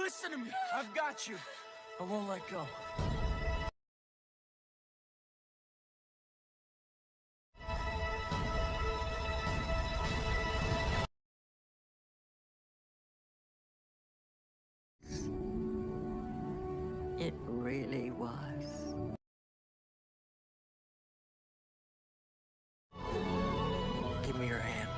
listen to me. I've got you. I won't let go. It really was. Give me your hand.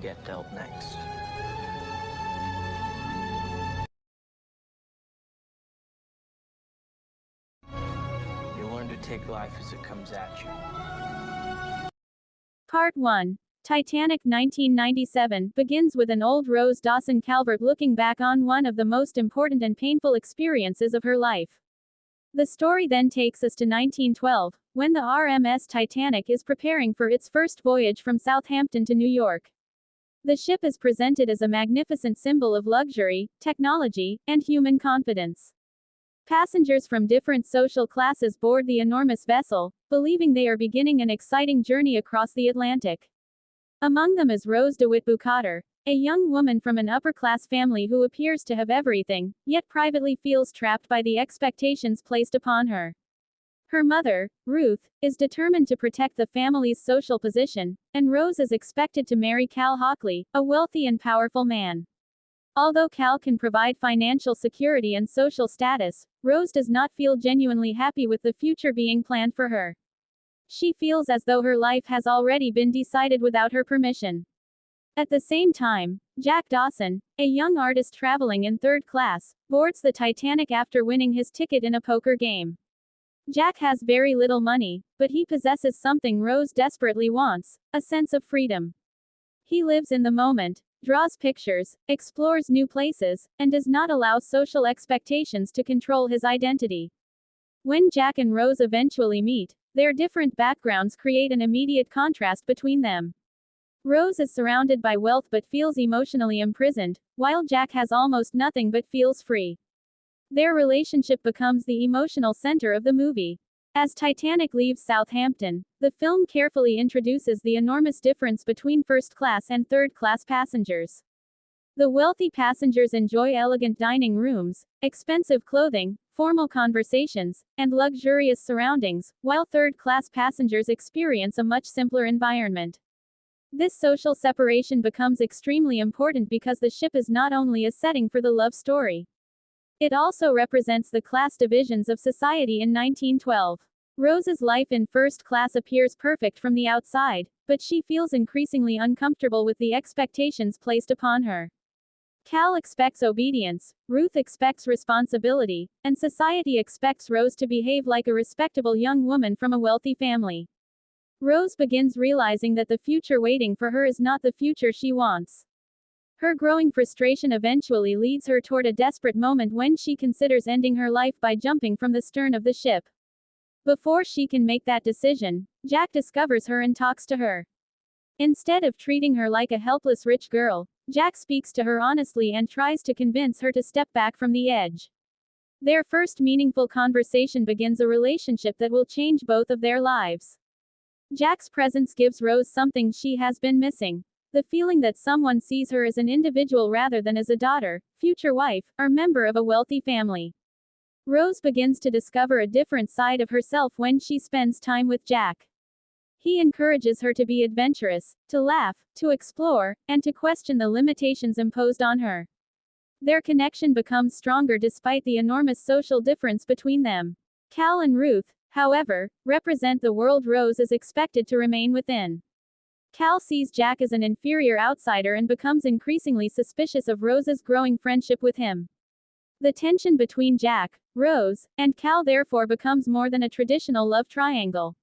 Get dealt next. You learn to take life as it comes at you. Part 1. Titanic 1997 begins with an old Rose Dawson Calvert looking back on one of the most important and painful experiences of her life. The story then takes us to 1912, when the RMS Titanic is preparing for its first voyage from Southampton to New York. The ship is presented as a magnificent symbol of luxury, technology, and human confidence. Passengers from different social classes board the enormous vessel, believing they are beginning an exciting journey across the Atlantic. Among them is Rose DeWitt Bukater, a young woman from an upper-class family who appears to have everything, yet privately feels trapped by the expectations placed upon her. Her mother, Ruth, is determined to protect the family's social position, and Rose is expected to marry Cal Hockley, a wealthy and powerful man. Although Cal can provide financial security and social status, Rose does not feel genuinely happy with the future being planned for her. She feels as though her life has already been decided without her permission. At the same time, Jack Dawson, a young artist traveling in third class, boards the Titanic after winning his ticket in a poker game. Jack has very little money, but he possesses something Rose desperately wants, a sense of freedom. He lives in the moment, draws pictures, explores new places, and does not allow social expectations to control his identity. When Jack and Rose eventually meet, their different backgrounds create an immediate contrast between them. Rose is surrounded by wealth but feels emotionally imprisoned, while Jack has almost nothing but feels free. Their relationship becomes the emotional center of the movie. As Titanic leaves Southampton, the film carefully introduces the enormous difference between first-class and third-class passengers. The wealthy passengers enjoy elegant dining rooms, expensive clothing, formal conversations, and luxurious surroundings, while third-class passengers experience a much simpler environment. This social separation becomes extremely important because the ship is not only a setting for the love story. It also represents the class divisions of society in 1912. Rose's life in first class appears perfect from the outside, but she feels increasingly uncomfortable with the expectations placed upon her. Cal expects obedience, Ruth expects responsibility, and society expects Rose to behave like a respectable young woman from a wealthy family. Rose begins realizing that the future waiting for her is not the future she wants. Her growing frustration eventually leads her toward a desperate moment when she considers ending her life by jumping from the stern of the ship. Before she can make that decision, Jack discovers her and talks to her. Instead of treating her like a helpless rich girl, Jack speaks to her honestly and tries to convince her to step back from the edge. Their first meaningful conversation begins a relationship that will change both of their lives. Jack's presence gives Rose something she has been missing. The feeling that someone sees her as an individual rather than as a daughter, future wife, or member of a wealthy family. Rose begins to discover a different side of herself when she spends time with Jack. He encourages her to be adventurous, to laugh, to explore, and to question the limitations imposed on her. Their connection becomes stronger despite the enormous social difference between them. Cal and Ruth, however, represent the world Rose is expected to remain within. Cal sees Jack as an inferior outsider and becomes increasingly suspicious of Rose's growing friendship with him. The tension between Jack, Rose, and Cal therefore becomes more than a traditional love triangle.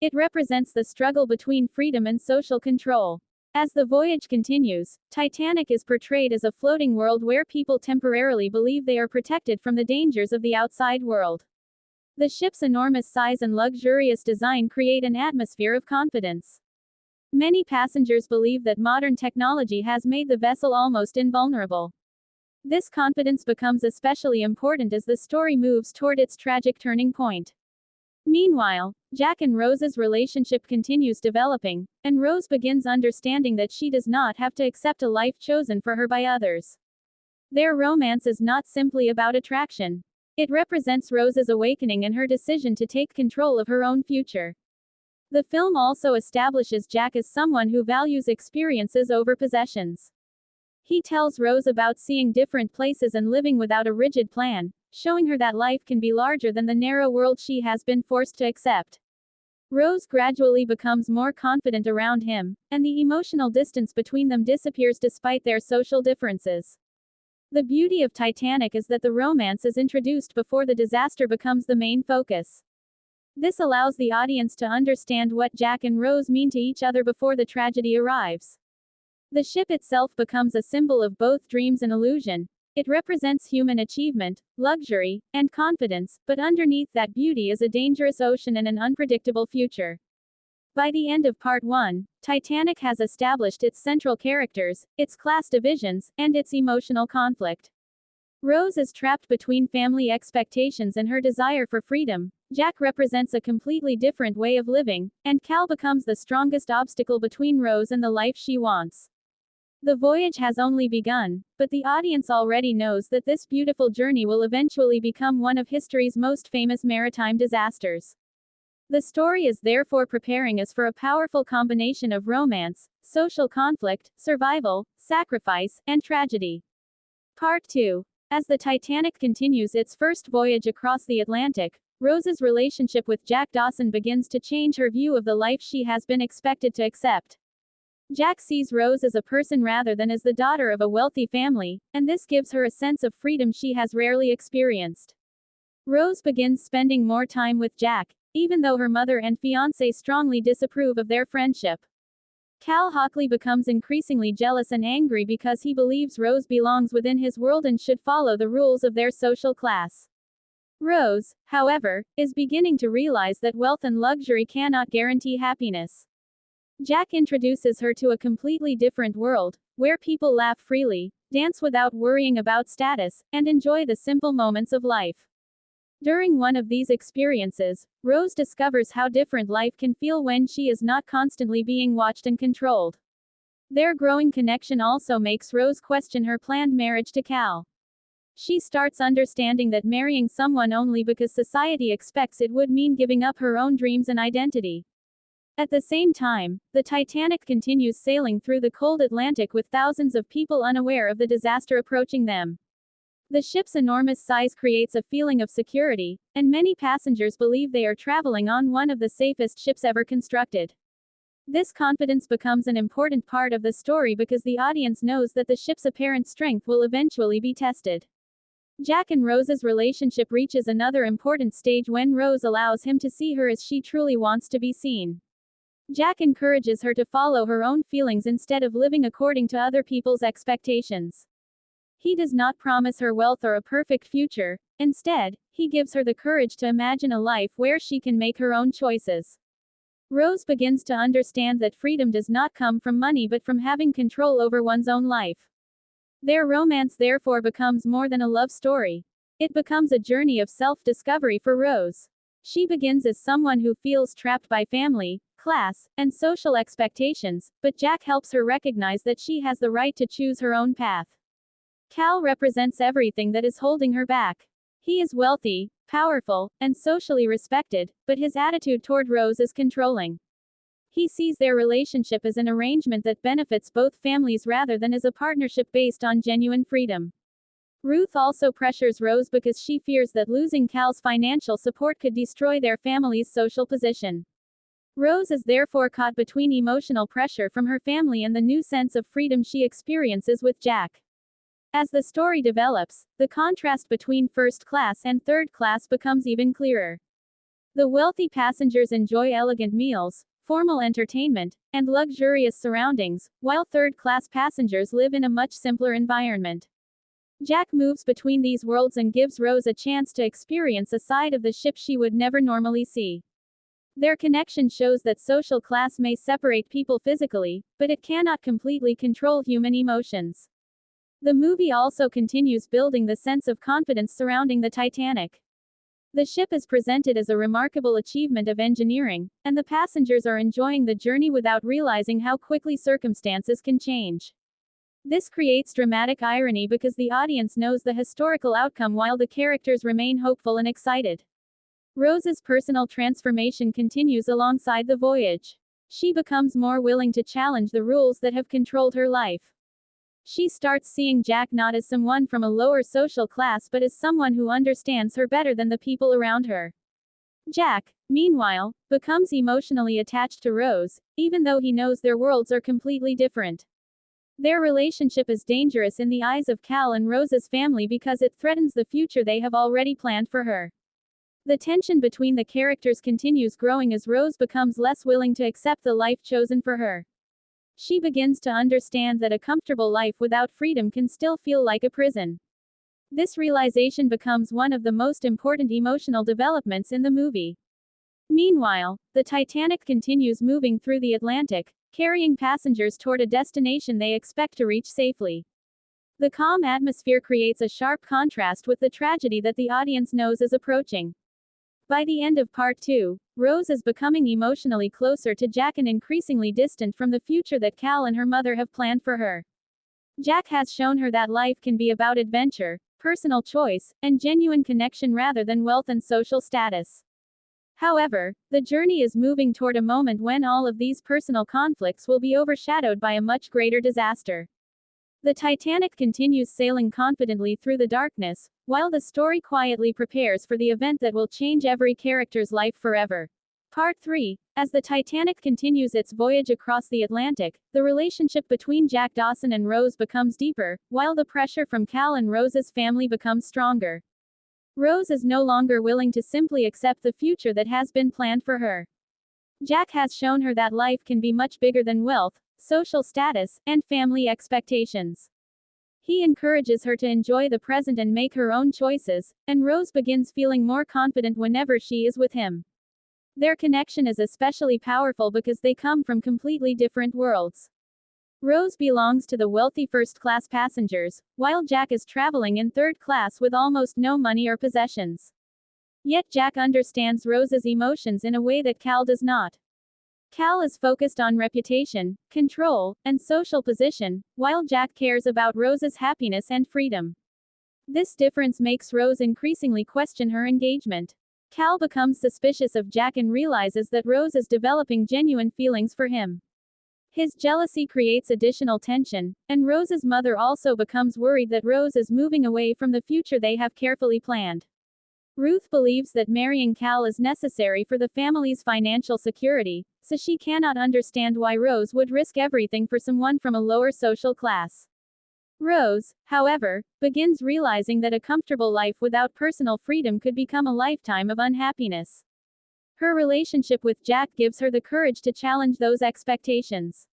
It represents the struggle between freedom and social control. As the voyage continues, Titanic is portrayed as a floating world where people temporarily believe they are protected from the dangers of the outside world. The ship's enormous size and luxurious design create an atmosphere of confidence. Many passengers believe that modern technology has made the vessel almost invulnerable. This confidence becomes especially important as the story moves toward its tragic turning point. Meanwhile, Jack and Rose's relationship continues developing, and Rose begins understanding that she does not have to accept a life chosen for her by others. Their romance is not simply about attraction. It represents Rose's awakening and her decision to take control of her own future. The film also establishes Jack as someone who values experiences over possessions. He tells Rose about seeing different places and living without a rigid plan, showing her that life can be larger than the narrow world she has been forced to accept. Rose gradually becomes more confident around him, and the emotional distance between them disappears despite their social differences. The beauty of Titanic is that the romance is introduced before the disaster becomes the main focus. This allows the audience to understand what Jack and Rose mean to each other before the tragedy arrives. The ship itself becomes a symbol of both dreams and illusion. It represents human achievement, luxury, and confidence, but underneath that beauty is a dangerous ocean and an unpredictable future. By the end of Part 1, Titanic has established its central characters, its class divisions, and its emotional conflict. Rose is trapped between family expectations and her desire for freedom. Jack represents a completely different way of living, and Cal becomes the strongest obstacle between Rose and the life she wants. The voyage has only begun, but the audience already knows that this beautiful journey will eventually become one of history's most famous maritime disasters. The story is therefore preparing us for a powerful combination of romance, social conflict, survival, sacrifice, and tragedy. Part 2. As the Titanic continues its first voyage across the Atlantic, Rose's relationship with Jack Dawson begins to change her view of the life she has been expected to accept. Jack sees Rose as a person rather than as the daughter of a wealthy family, and this gives her a sense of freedom she has rarely experienced. Rose begins spending more time with Jack, even though her mother and fiancé strongly disapprove of their friendship. Cal Hockley becomes increasingly jealous and angry because he believes Rose belongs within his world and should follow the rules of their social class. Rose, however, is beginning to realize that wealth and luxury cannot guarantee happiness. Jack introduces her to a completely different world, where people laugh freely, dance without worrying about status, and enjoy the simple moments of life. During one of these experiences, Rose discovers how different life can feel when she is not constantly being watched and controlled. Their growing connection also makes Rose question her planned marriage to Cal. She starts understanding that marrying someone only because society expects it would mean giving up her own dreams and identity. At the same time, the Titanic continues sailing through the cold Atlantic with thousands of people unaware of the disaster approaching them. The ship's enormous size creates a feeling of security, and many passengers believe they are traveling on one of the safest ships ever constructed. This confidence becomes an important part of the story because the audience knows that the ship's apparent strength will eventually be tested. Jack and Rose's relationship reaches another important stage when Rose allows him to see her as she truly wants to be seen. Jack encourages her to follow her own feelings instead of living according to other people's expectations. He does not promise her wealth or a perfect future. Instead, he gives her the courage to imagine a life where she can make her own choices. Rose begins to understand that freedom does not come from money but from having control over one's own life. Their romance therefore becomes more than a love story. It becomes a journey of self-discovery for Rose. She begins as someone who feels trapped by family, class, and social expectations, but Jack helps her recognize that she has the right to choose her own path. Cal represents everything that is holding her back. He is wealthy, powerful, and socially respected, but his attitude toward Rose is controlling. He sees their relationship as an arrangement that benefits both families rather than as a partnership based on genuine freedom. Ruth also pressures Rose because she fears that losing Cal's financial support could destroy their family's social position. Rose is therefore caught between emotional pressure from her family and the new sense of freedom she experiences with Jack. As the story develops, the contrast between first class and third class becomes even clearer. The wealthy passengers enjoy elegant meals, formal entertainment, and luxurious surroundings, while third-class passengers live in a much simpler environment. Jack moves between these worlds and gives Rose a chance to experience a side of the ship she would never normally see. Their connection shows that social class may separate people physically, but it cannot completely control human emotions. The movie also continues building the sense of confidence surrounding the Titanic. The ship is presented as a remarkable achievement of engineering, and the passengers are enjoying the journey without realizing how quickly circumstances can change. This creates dramatic irony because the audience knows the historical outcome while the characters remain hopeful and excited. Rose's personal transformation continues alongside the voyage. She becomes more willing to challenge the rules that have controlled her life. She starts seeing Jack not as someone from a lower social class but as someone who understands her better than the people around her. Jack, meanwhile, becomes emotionally attached to Rose, even though he knows their worlds are completely different. Their relationship is dangerous in the eyes of Cal and Rose's family because it threatens the future they have already planned for her. The tension between the characters continues growing as Rose becomes less willing to accept the life chosen for her. She begins to understand that a comfortable life without freedom can still feel like a prison. This realization becomes one of the most important emotional developments in the movie. Meanwhile, the Titanic continues moving through the Atlantic, carrying passengers toward a destination they expect to reach safely. The calm atmosphere creates a sharp contrast with the tragedy that the audience knows is approaching. By the end of Part 2, Rose is becoming emotionally closer to Jack and increasingly distant from the future that Cal and her mother have planned for her. Jack has shown her that life can be about adventure, personal choice, and genuine connection rather than wealth and social status. However, the journey is moving toward a moment when all of these personal conflicts will be overshadowed by a much greater disaster. The Titanic continues sailing confidently through the darkness, while the story quietly prepares for the event that will change every character's life forever. Part 3. As the Titanic continues its voyage across the Atlantic, the relationship between Jack Dawson and Rose becomes deeper, while the pressure from Cal and Rose's family becomes stronger. Rose is no longer willing to simply accept the future that has been planned for her. Jack has shown her that life can be much bigger than wealth, social status, and family expectations. He encourages her to enjoy the present and make her own choices, and Rose begins feeling more confident whenever she is with him. Their connection is especially powerful because they come from completely different worlds. Rose belongs to the wealthy first-class passengers, while Jack is traveling in third class with almost no money or possessions. Yet Jack understands Rose's emotions in a way that Cal does not. Cal is focused on reputation, control, and social position, while Jack cares about Rose's happiness and freedom. This difference makes Rose increasingly question her engagement. Cal becomes suspicious of Jack and realizes that Rose is developing genuine feelings for him. His jealousy creates additional tension, and Rose's mother also becomes worried that Rose is moving away from the future they have carefully planned. Ruth believes that marrying Cal is necessary for the family's financial security, so she cannot understand why Rose would risk everything for someone from a lower social class. Rose, however, begins realizing that a comfortable life without personal freedom could become a lifetime of unhappiness. Her relationship with Jack gives her the courage to challenge those expectations.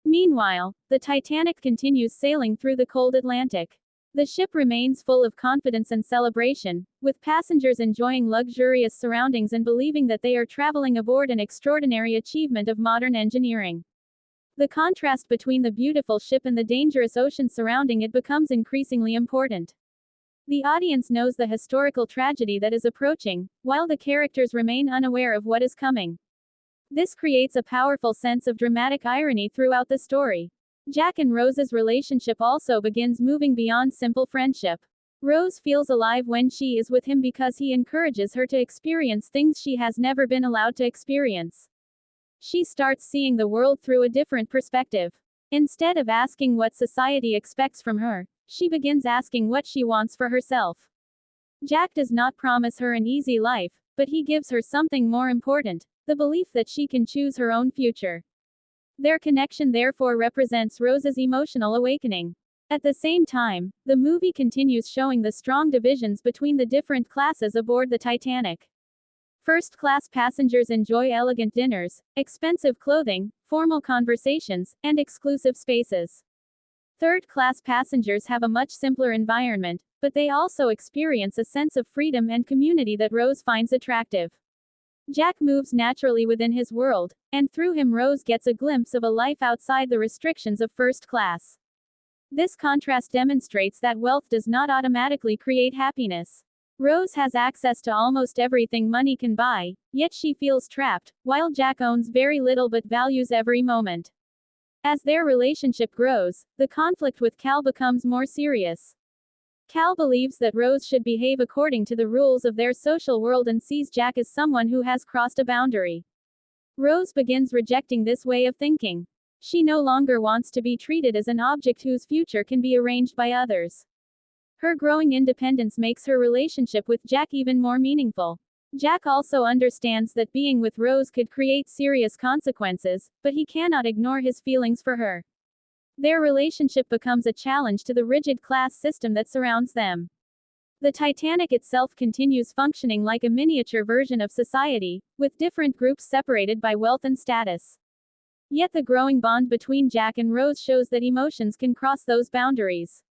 Meanwhile, the Titanic continues sailing through the cold Atlantic. The ship remains full of confidence and celebration, with passengers enjoying luxurious surroundings and believing that they are traveling aboard an extraordinary achievement of modern engineering. The contrast between the beautiful ship and the dangerous ocean surrounding it becomes increasingly important. The audience knows the historical tragedy that is approaching, while the characters remain unaware of what is coming. This creates a powerful sense of dramatic irony throughout the story. Jack and Rose's relationship also begins moving beyond simple friendship. Rose feels alive when she is with him because he encourages her to experience things she has never been allowed to experience. She starts seeing the world through a different perspective. Instead of asking what society expects from her, she begins asking what she wants for herself. Jack does not promise her an easy life, but he gives her something more important, the belief that she can choose her own future. Their connection therefore represents Rose's emotional awakening. At the same time, the movie continues showing the strong divisions between the different classes aboard the Titanic. First-class passengers enjoy elegant dinners, expensive clothing, formal conversations, and exclusive spaces. Third-class passengers have a much simpler environment, but they also experience a sense of freedom and community that Rose finds attractive. Jack moves naturally within his world, and through him Rose gets a glimpse of a life outside the restrictions of first class. This contrast demonstrates that wealth does not automatically create happiness. Rose has access to almost everything money can buy, yet she feels trapped, while Jack owns very little but values every moment. As their relationship grows, the conflict with Cal becomes more serious. Cal believes that Rose should behave according to the rules of their social world and sees Jack as someone who has crossed a boundary. Rose begins rejecting this way of thinking. She no longer wants to be treated as an object whose future can be arranged by others. Her growing independence makes her relationship with Jack even more meaningful. Jack also understands that being with Rose could create serious consequences, but he cannot ignore his feelings for her. Their relationship becomes a challenge to the rigid class system that surrounds them. The Titanic itself continues functioning like a miniature version of society, with different groups separated by wealth and status. Yet the growing bond between Jack and Rose shows that emotions can cross those boundaries.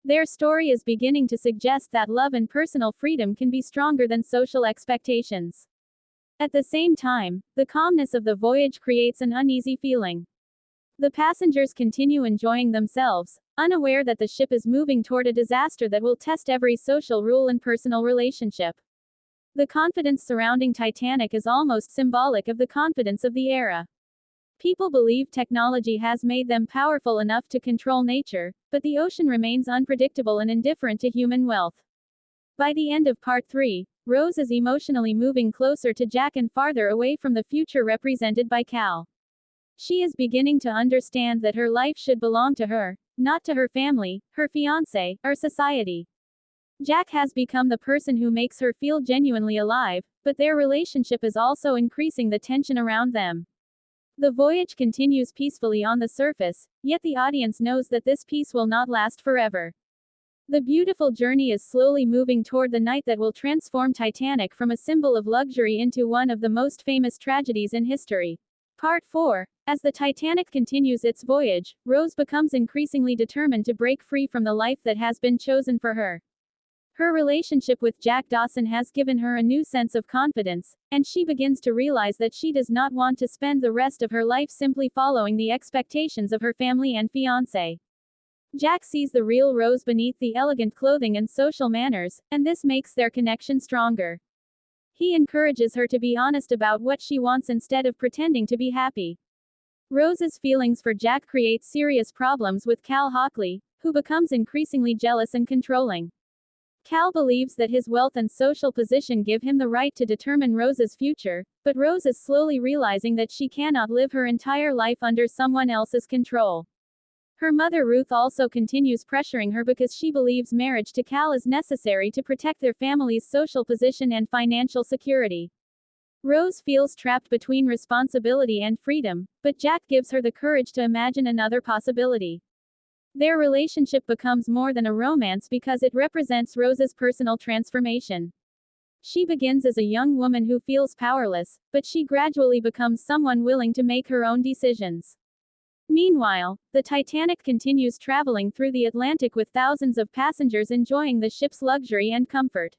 Their story is beginning to suggest that love and personal freedom can be stronger than social expectations. At the same time, the calmness of the voyage creates an uneasy feeling. The passengers continue enjoying themselves, unaware that the ship is moving toward a disaster that will test every social rule and personal relationship. The confidence surrounding Titanic is almost symbolic of the confidence of the era. People believe technology has made them powerful enough to control nature, but the ocean remains unpredictable and indifferent to human wealth. By the end of Part 3, Rose is emotionally moving closer to Jack and farther away from the future represented by Cal. She is beginning to understand that her life should belong to her, not to her family, her fiancé, or society. Jack has become the person who makes her feel genuinely alive, but their relationship is also increasing the tension around them. The voyage continues peacefully on the surface, yet the audience knows that this peace will not last forever. The beautiful journey is slowly moving toward the night that will transform Titanic from a symbol of luxury into one of the most famous tragedies in history. Part 4. As the Titanic continues its voyage, Rose becomes increasingly determined to break free from the life that has been chosen for her. Her relationship with Jack Dawson has given her a new sense of confidence, and she begins to realize that she does not want to spend the rest of her life simply following the expectations of her family and fiancé. Jack sees the real Rose beneath the elegant clothing and social manners, and this makes their connection stronger. He encourages her to be honest about what she wants instead of pretending to be happy. Rose's feelings for Jack create serious problems with Cal Hockley, who becomes increasingly jealous and controlling. Cal believes that his wealth and social position give him the right to determine Rose's future, but Rose is slowly realizing that she cannot live her entire life under someone else's control. Her mother Ruth also continues pressuring her because she believes marriage to Cal is necessary to protect their family's social position and financial security. Rose feels trapped between responsibility and freedom, but Jack gives her the courage to imagine another possibility. Their relationship becomes more than a romance because it represents Rose's personal transformation. She begins as a young woman who feels powerless, but she gradually becomes someone willing to make her own decisions. Meanwhile, the Titanic continues traveling through the Atlantic with thousands of passengers enjoying the ship's luxury and comfort.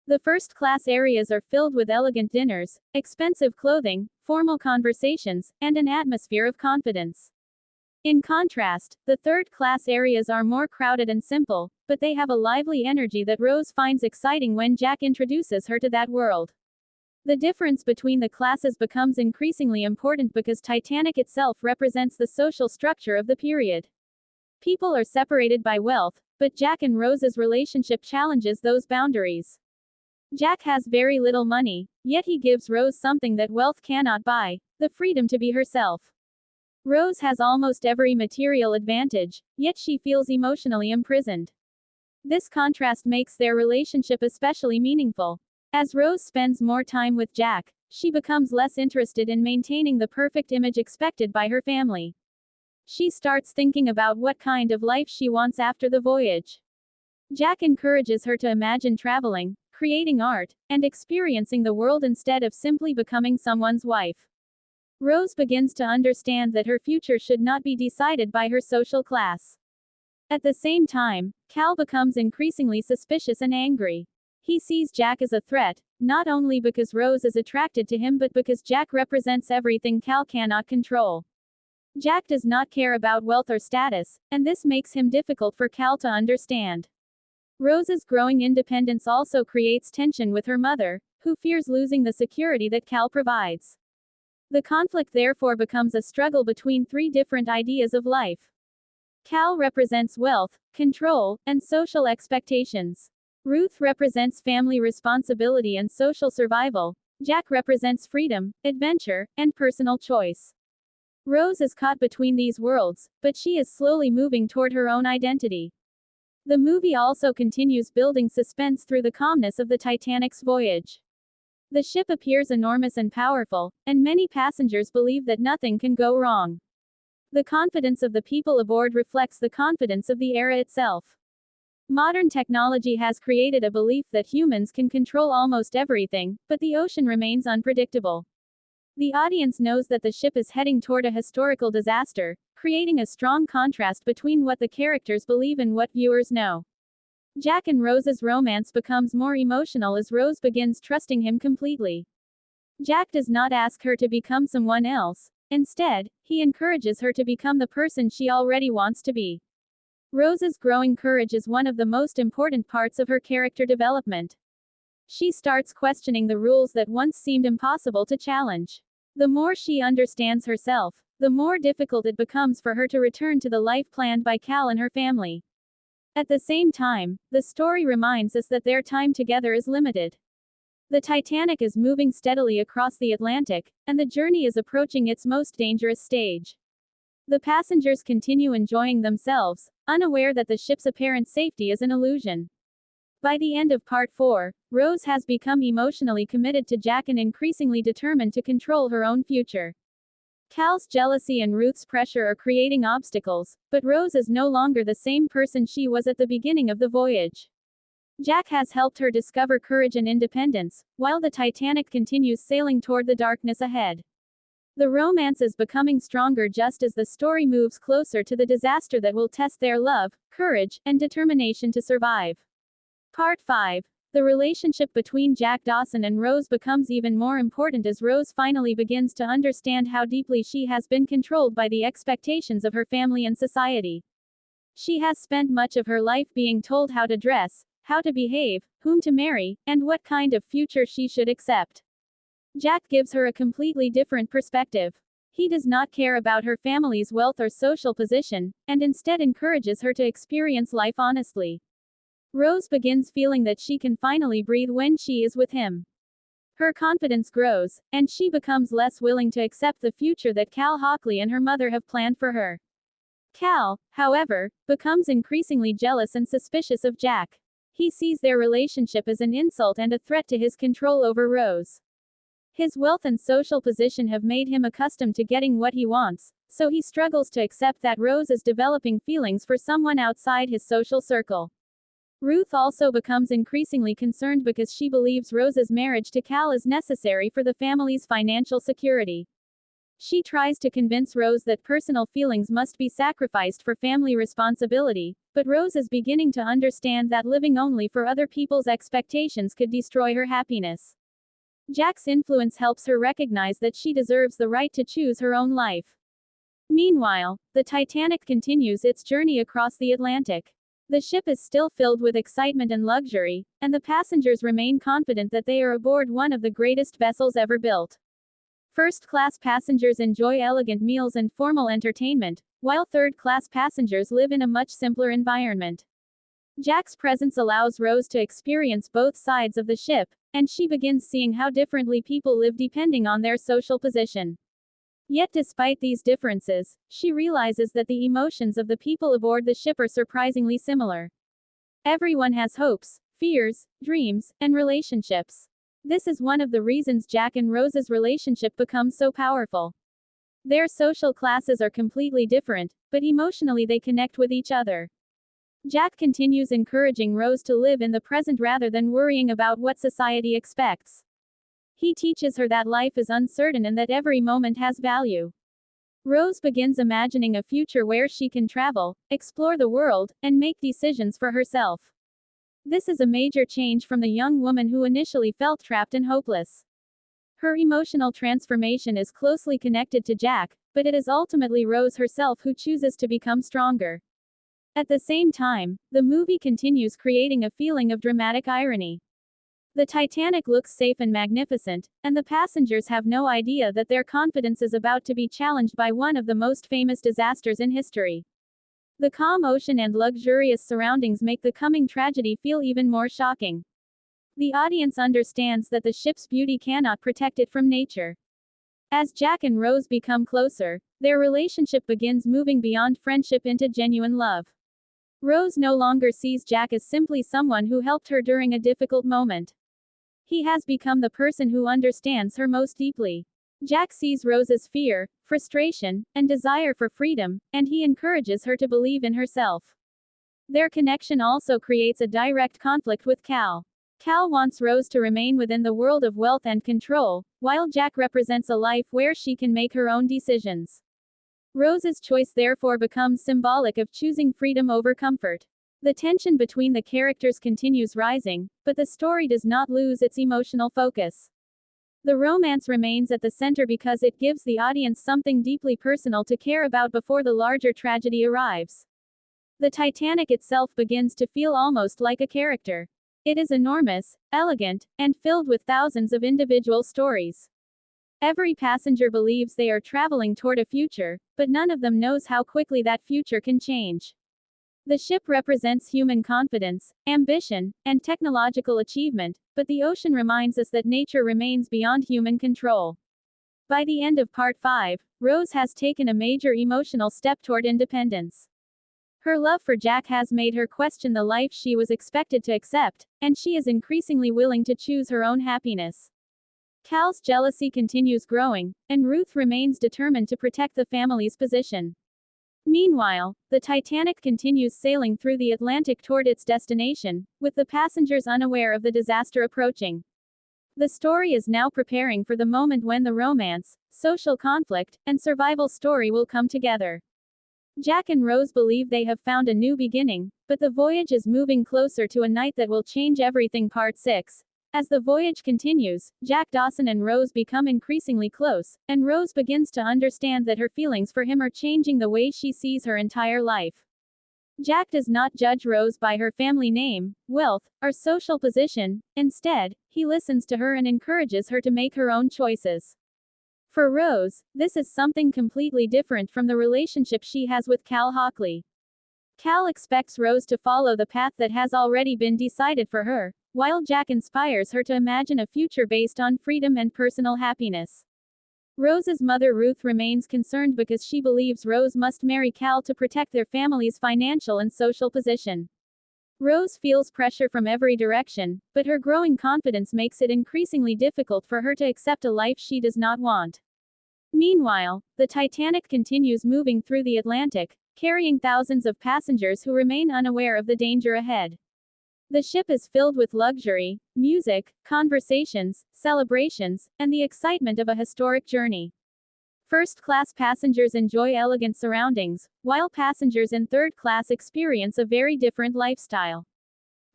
The first-class areas are filled with elegant dinners, expensive clothing, formal conversations, and an atmosphere of confidence. In contrast, the third-class areas are more crowded and simple, but they have a lively energy that Rose finds exciting when Jack introduces her to that world. The difference between the classes becomes increasingly important because Titanic itself represents the social structure of the period. People are separated by wealth, but Jack and Rose's relationship challenges those boundaries. Jack has very little money, yet he gives Rose something that wealth cannot buy: the freedom to be herself. Rose has almost every material advantage, yet she feels emotionally imprisoned. This contrast makes their relationship especially meaningful. As Rose spends more time with Jack, she becomes less interested in maintaining the perfect image expected by her family. She starts thinking about what kind of life she wants after the voyage. Jack encourages her to imagine traveling, creating art, and experiencing the world instead of simply becoming someone's wife. Rose begins to understand that her future should not be decided by her social class. At the same time, Cal becomes increasingly suspicious and angry. He sees Jack as a threat, not only because Rose is attracted to him but because Jack represents everything Cal cannot control. Jack does not care about wealth or status, and this makes him difficult for Cal to understand. Rose's growing independence also creates tension with her mother, who fears losing the security that Cal provides. The conflict therefore becomes a struggle between three different ideas of life. Cal represents wealth, control, and social expectations. Ruth represents family responsibility and social survival. Jack represents freedom, adventure, and personal choice. Rose is caught between these worlds, but she is slowly moving toward her own identity. The movie also continues building suspense through the calmness of the Titanic's voyage. The ship appears enormous and powerful, and many passengers believe that nothing can go wrong. The confidence of the people aboard reflects the confidence of the era itself. Modern technology has created a belief that humans can control almost everything, but the ocean remains unpredictable. The audience knows that the ship is heading toward a historical disaster, creating a strong contrast between what the characters believe and what viewers know. Jack and Rose's romance becomes more emotional as Rose begins trusting him completely. Jack does not ask her to become someone else. Instead, he encourages her to become the person she already wants to be. Rose's growing courage is one of the most important parts of her character development. She starts questioning the rules that once seemed impossible to challenge. The more she understands herself, the more difficult it becomes for her to return to the life planned by Cal and her family. At the same time, the story reminds us that their time together is limited. The Titanic is moving steadily across the Atlantic, and the journey is approaching its most dangerous stage. The passengers continue enjoying themselves, unaware that the ship's apparent safety is an illusion. By the end of Part 4, Rose has become emotionally committed to Jack and increasingly determined to control her own future. Cal's jealousy and Ruth's pressure are creating obstacles, but Rose is no longer the same person she was at the beginning of the voyage. Jack has helped her discover courage and independence, while the Titanic continues sailing toward the darkness ahead. The romance is becoming stronger just as the story moves closer to the disaster that will test their love, courage, and determination to survive. Part 5. The relationship between Jack Dawson and Rose becomes even more important as Rose finally begins to understand how deeply she has been controlled by the expectations of her family and society. She has spent much of her life being told how to dress, how to behave, whom to marry, and what kind of future she should accept. Jack gives her a completely different perspective. He does not care about her family's wealth or social position, and instead encourages her to experience life honestly. Rose begins feeling that she can finally breathe when she is with him. Her confidence grows, and she becomes less willing to accept the future that Cal Hockley and her mother have planned for her. Cal, however, becomes increasingly jealous and suspicious of Jack. He sees their relationship as an insult and a threat to his control over Rose. His wealth and social position have made him accustomed to getting what he wants, so he struggles to accept that Rose is developing feelings for someone outside his social circle. Ruth also becomes increasingly concerned because she believes Rose's marriage to Cal is necessary for the family's financial security. She tries to convince Rose that personal feelings must be sacrificed for family responsibility, but Rose is beginning to understand that living only for other people's expectations could destroy her happiness. Jack's influence helps her recognize that she deserves the right to choose her own life. Meanwhile, the Titanic continues its journey across the Atlantic. The ship is still filled with excitement and luxury, and the passengers remain confident that they are aboard one of the greatest vessels ever built. First-class passengers enjoy elegant meals and formal entertainment, while third-class passengers live in a much simpler environment. Jack's presence allows Rose to experience both sides of the ship, and she begins seeing how differently people live depending on their social position. Yet despite these differences, she realizes that the emotions of the people aboard the ship are surprisingly similar. Everyone has hopes, fears, dreams, and relationships. This is one of the reasons Jack and Rose's relationship becomes so powerful. Their social classes are completely different, but emotionally they connect with each other. Jack continues encouraging Rose to live in the present rather than worrying about what society expects. He teaches her that life is uncertain and that every moment has value. Rose begins imagining a future where she can travel, explore the world, and make decisions for herself. This is a major change from the young woman who initially felt trapped and hopeless. Her emotional transformation is closely connected to Jack, but it is ultimately Rose herself who chooses to become stronger. At the same time, the movie continues creating a feeling of dramatic irony. The Titanic looks safe and magnificent, and the passengers have no idea that their confidence is about to be challenged by one of the most famous disasters in history. The calm ocean and luxurious surroundings make the coming tragedy feel even more shocking. The audience understands that the ship's beauty cannot protect it from nature. As Jack and Rose become closer, their relationship begins moving beyond friendship into genuine love. Rose no longer sees Jack as simply someone who helped her during a difficult moment. He has become the person who understands her most deeply. Jack sees Rose's fear, frustration, and desire for freedom, and he encourages her to believe in herself. Their connection also creates a direct conflict with Cal. Cal wants Rose to remain within the world of wealth and control, while Jack represents a life where she can make her own decisions. Rose's choice therefore becomes symbolic of choosing freedom over comfort. The tension between the characters continues rising, but the story does not lose its emotional focus. The romance remains at the center because it gives the audience something deeply personal to care about before the larger tragedy arrives. The Titanic itself begins to feel almost like a character. It is enormous, elegant, and filled with thousands of individual stories. Every passenger believes they are traveling toward a future, but none of them knows how quickly that future can change. The ship represents human confidence, ambition, and technological achievement, but the ocean reminds us that nature remains beyond human control. By the end of Part 5, Rose has taken a major emotional step toward independence. Her love for Jack has made her question the life she was expected to accept, and she is increasingly willing to choose her own happiness. Cal's jealousy continues growing, and Ruth remains determined to protect the family's position. Meanwhile, the Titanic continues sailing through the Atlantic toward its destination, with the passengers unaware of the disaster approaching. The story is now preparing for the moment when the romance, social conflict, and survival story will come together. Jack and Rose believe they have found a new beginning, but the voyage is moving closer to a night that will change everything. Part 6. As the voyage continues, Jack Dawson and Rose become increasingly close, and Rose begins to understand that her feelings for him are changing the way she sees her entire life. Jack does not judge Rose by her family name, wealth, or social position. Instead, he listens to her and encourages her to make her own choices. For Rose, this is something completely different from the relationship she has with Cal Hockley. Cal expects Rose to follow the path that has already been decided for her, while Jack inspires her to imagine a future based on freedom and personal happiness. Rose's mother Ruth remains concerned because she believes Rose must marry Cal to protect their family's financial and social position. Rose feels pressure from every direction, but her growing confidence makes it increasingly difficult for her to accept a life she does not want. Meanwhile, the Titanic continues moving through the Atlantic, carrying thousands of passengers who remain unaware of the danger ahead. The ship is filled with luxury, music, conversations, celebrations, and the excitement of a historic journey. First-class passengers enjoy elegant surroundings, while passengers in third class experience a very different lifestyle.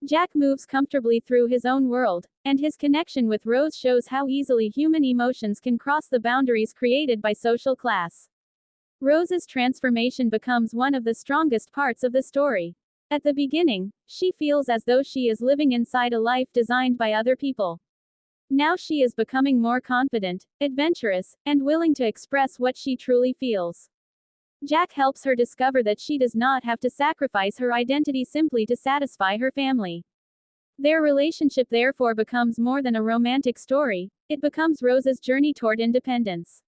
Jack moves comfortably through his own world, and his connection with Rose shows how easily human emotions can cross the boundaries created by social class. Rose's transformation becomes one of the strongest parts of the story. At the beginning, she feels as though she is living inside a life designed by other people. Now she is becoming more confident, adventurous, and willing to express what she truly feels. Jack helps her discover that she does not have to sacrifice her identity simply to satisfy her family. Their relationship therefore becomes more than a romantic story, it becomes Rose's journey toward independence.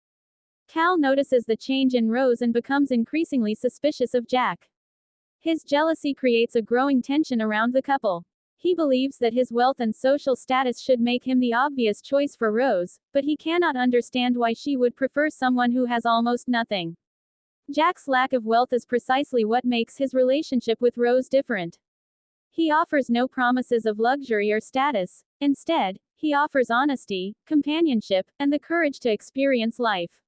Cal notices the change in Rose and becomes increasingly suspicious of Jack. His jealousy creates a growing tension around the couple. He believes that his wealth and social status should make him the obvious choice for Rose, but he cannot understand why she would prefer someone who has almost nothing. Jack's lack of wealth is precisely what makes his relationship with Rose different. He offers no promises of luxury or status. Instead, he offers honesty, companionship, and the courage to experience life.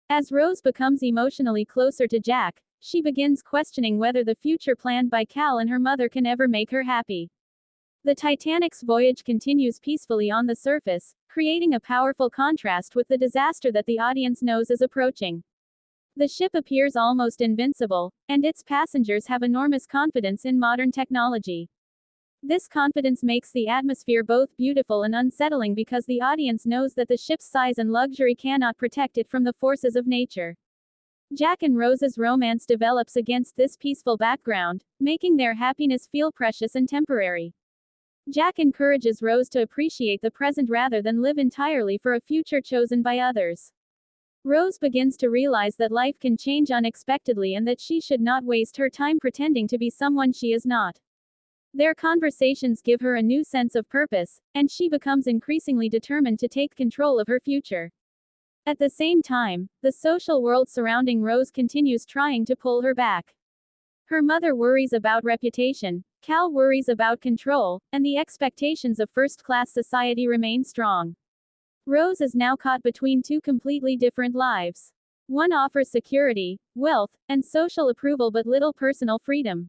As Rose becomes emotionally closer to Jack, she begins questioning whether the future planned by Cal and her mother can ever make her happy. The Titanic's voyage continues peacefully on the surface, creating a powerful contrast with the disaster that the audience knows is approaching. The ship appears almost invincible, and its passengers have enormous confidence in modern technology. This confidence makes the atmosphere both beautiful and unsettling because the audience knows that the ship's size and luxury cannot protect it from the forces of nature. Jack and Rose's romance develops against this peaceful background, making their happiness feel precious and temporary. Jack encourages Rose to appreciate the present rather than live entirely for a future chosen by others. Rose begins to realize that life can change unexpectedly and that she should not waste her time pretending to be someone she is not. Their conversations give her a new sense of purpose, and she becomes increasingly determined to take control of her future. At the same time, the social world surrounding Rose continues trying to pull her back. Her mother worries about reputation, Cal worries about control, and the expectations of first-class society remain strong. Rose is now caught between two completely different lives. One offers security, wealth, and social approval but little personal freedom.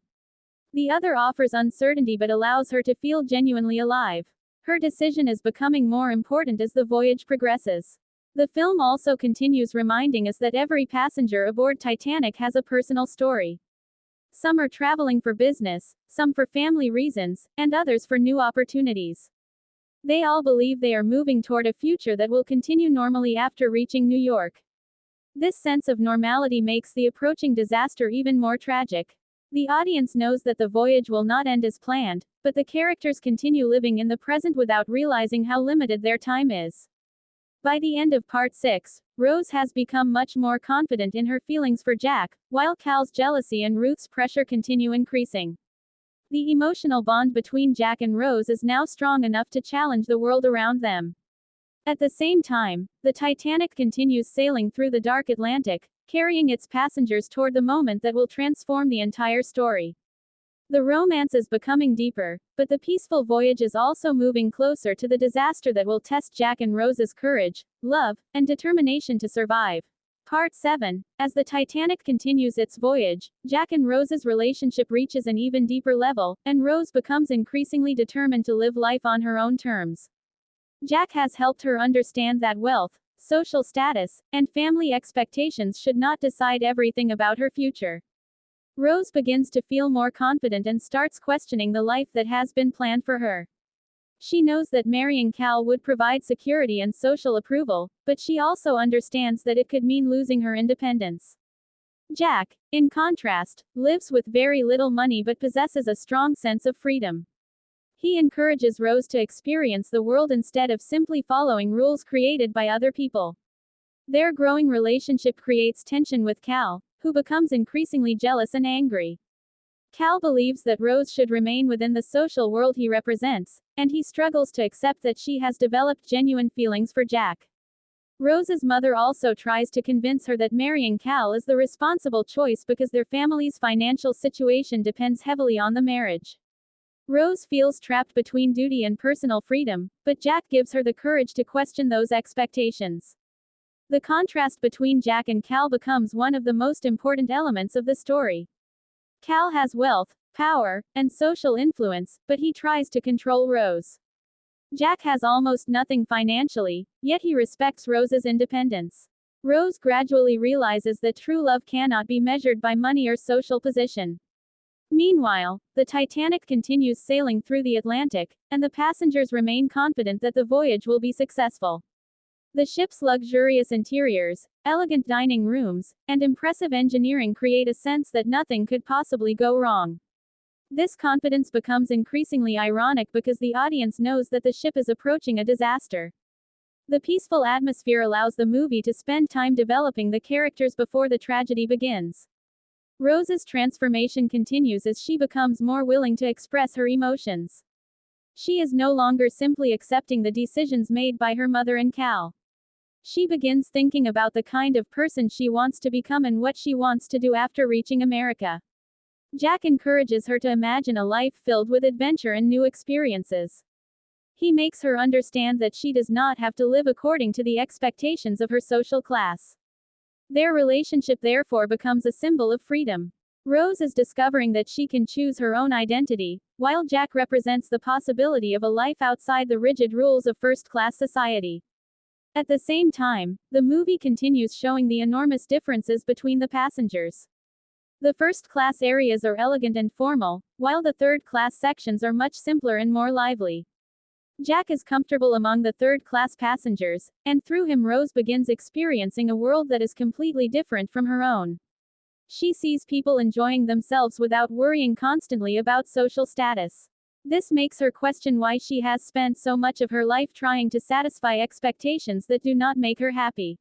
The other offers uncertainty but allows her to feel genuinely alive. Her decision is becoming more important as the voyage progresses. The film also continues reminding us that every passenger aboard Titanic has a personal story. Some are traveling for business, some for family reasons, and others for new opportunities. They all believe they are moving toward a future that will continue normally after reaching New York. This sense of normality makes the approaching disaster even more tragic. The audience knows that the voyage will not end as planned, but the characters continue living in the present without realizing how limited their time is. By the end of Part 6, Rose has become much more confident in her feelings for Jack, while Cal's jealousy and Ruth's pressure continue increasing. The emotional bond between Jack and Rose is now strong enough to challenge the world around them. At the same time, the Titanic continues sailing through the dark Atlantic, carrying its passengers toward the moment that will transform the entire story. The romance is becoming deeper, but the peaceful voyage is also moving closer to the disaster that will test Jack and Rose's courage, love, and determination to survive. Part 7. As the Titanic continues its voyage, Jack and Rose's relationship reaches an even deeper level, and Rose becomes increasingly determined to live life on her own terms. Jack has helped her understand that wealth, social status, and family expectations should not decide everything about her future. Rose begins to feel more confident and starts questioning the life that has been planned for her. She knows that marrying Cal would provide security and social approval, but she also understands that it could mean losing her independence. Jack, in contrast, lives with very little money but possesses a strong sense of freedom. He encourages Rose to experience the world instead of simply following rules created by other people. Their growing relationship creates tension with Cal, who becomes increasingly jealous and angry. Cal believes that Rose should remain within the social world he represents, and he struggles to accept that she has developed genuine feelings for Jack. Rose's mother also tries to convince her that marrying Cal is the responsible choice because their family's financial situation depends heavily on the marriage. Rose feels trapped between duty and personal freedom, but Jack gives her the courage to question those expectations. The contrast between Jack and Cal becomes one of the most important elements of the story. Cal has wealth, power, and social influence, but he tries to control Rose. Jack has almost nothing financially, yet he respects Rose's independence. Rose gradually realizes that true love cannot be measured by money or social position. Meanwhile, the Titanic continues sailing through the Atlantic, and the passengers remain confident that the voyage will be successful. The ship's luxurious interiors, elegant dining rooms, and impressive engineering create a sense that nothing could possibly go wrong. This confidence becomes increasingly ironic because the audience knows that the ship is approaching a disaster. The peaceful atmosphere allows the movie to spend time developing the characters before the tragedy begins. Rose's transformation continues as she becomes more willing to express her emotions. She is no longer simply accepting the decisions made by her mother and Cal. She begins thinking about the kind of person she wants to become and what she wants to do after reaching America. Jack encourages her to imagine a life filled with adventure and new experiences. He makes her understand that she does not have to live according to the expectations of her social class. Their relationship therefore becomes a symbol of freedom. Rose is discovering that she can choose her own identity, while Jack represents the possibility of a life outside the rigid rules of first-class society. At the same time, the movie continues showing the enormous differences between the passengers. The first-class areas are elegant and formal, while the third-class sections are much simpler and more lively. Jack is comfortable among the third-class passengers, and through him Rose begins experiencing a world that is completely different from her own. She sees people enjoying themselves without worrying constantly about social status. This makes her question why she has spent so much of her life trying to satisfy expectations that do not make her happy.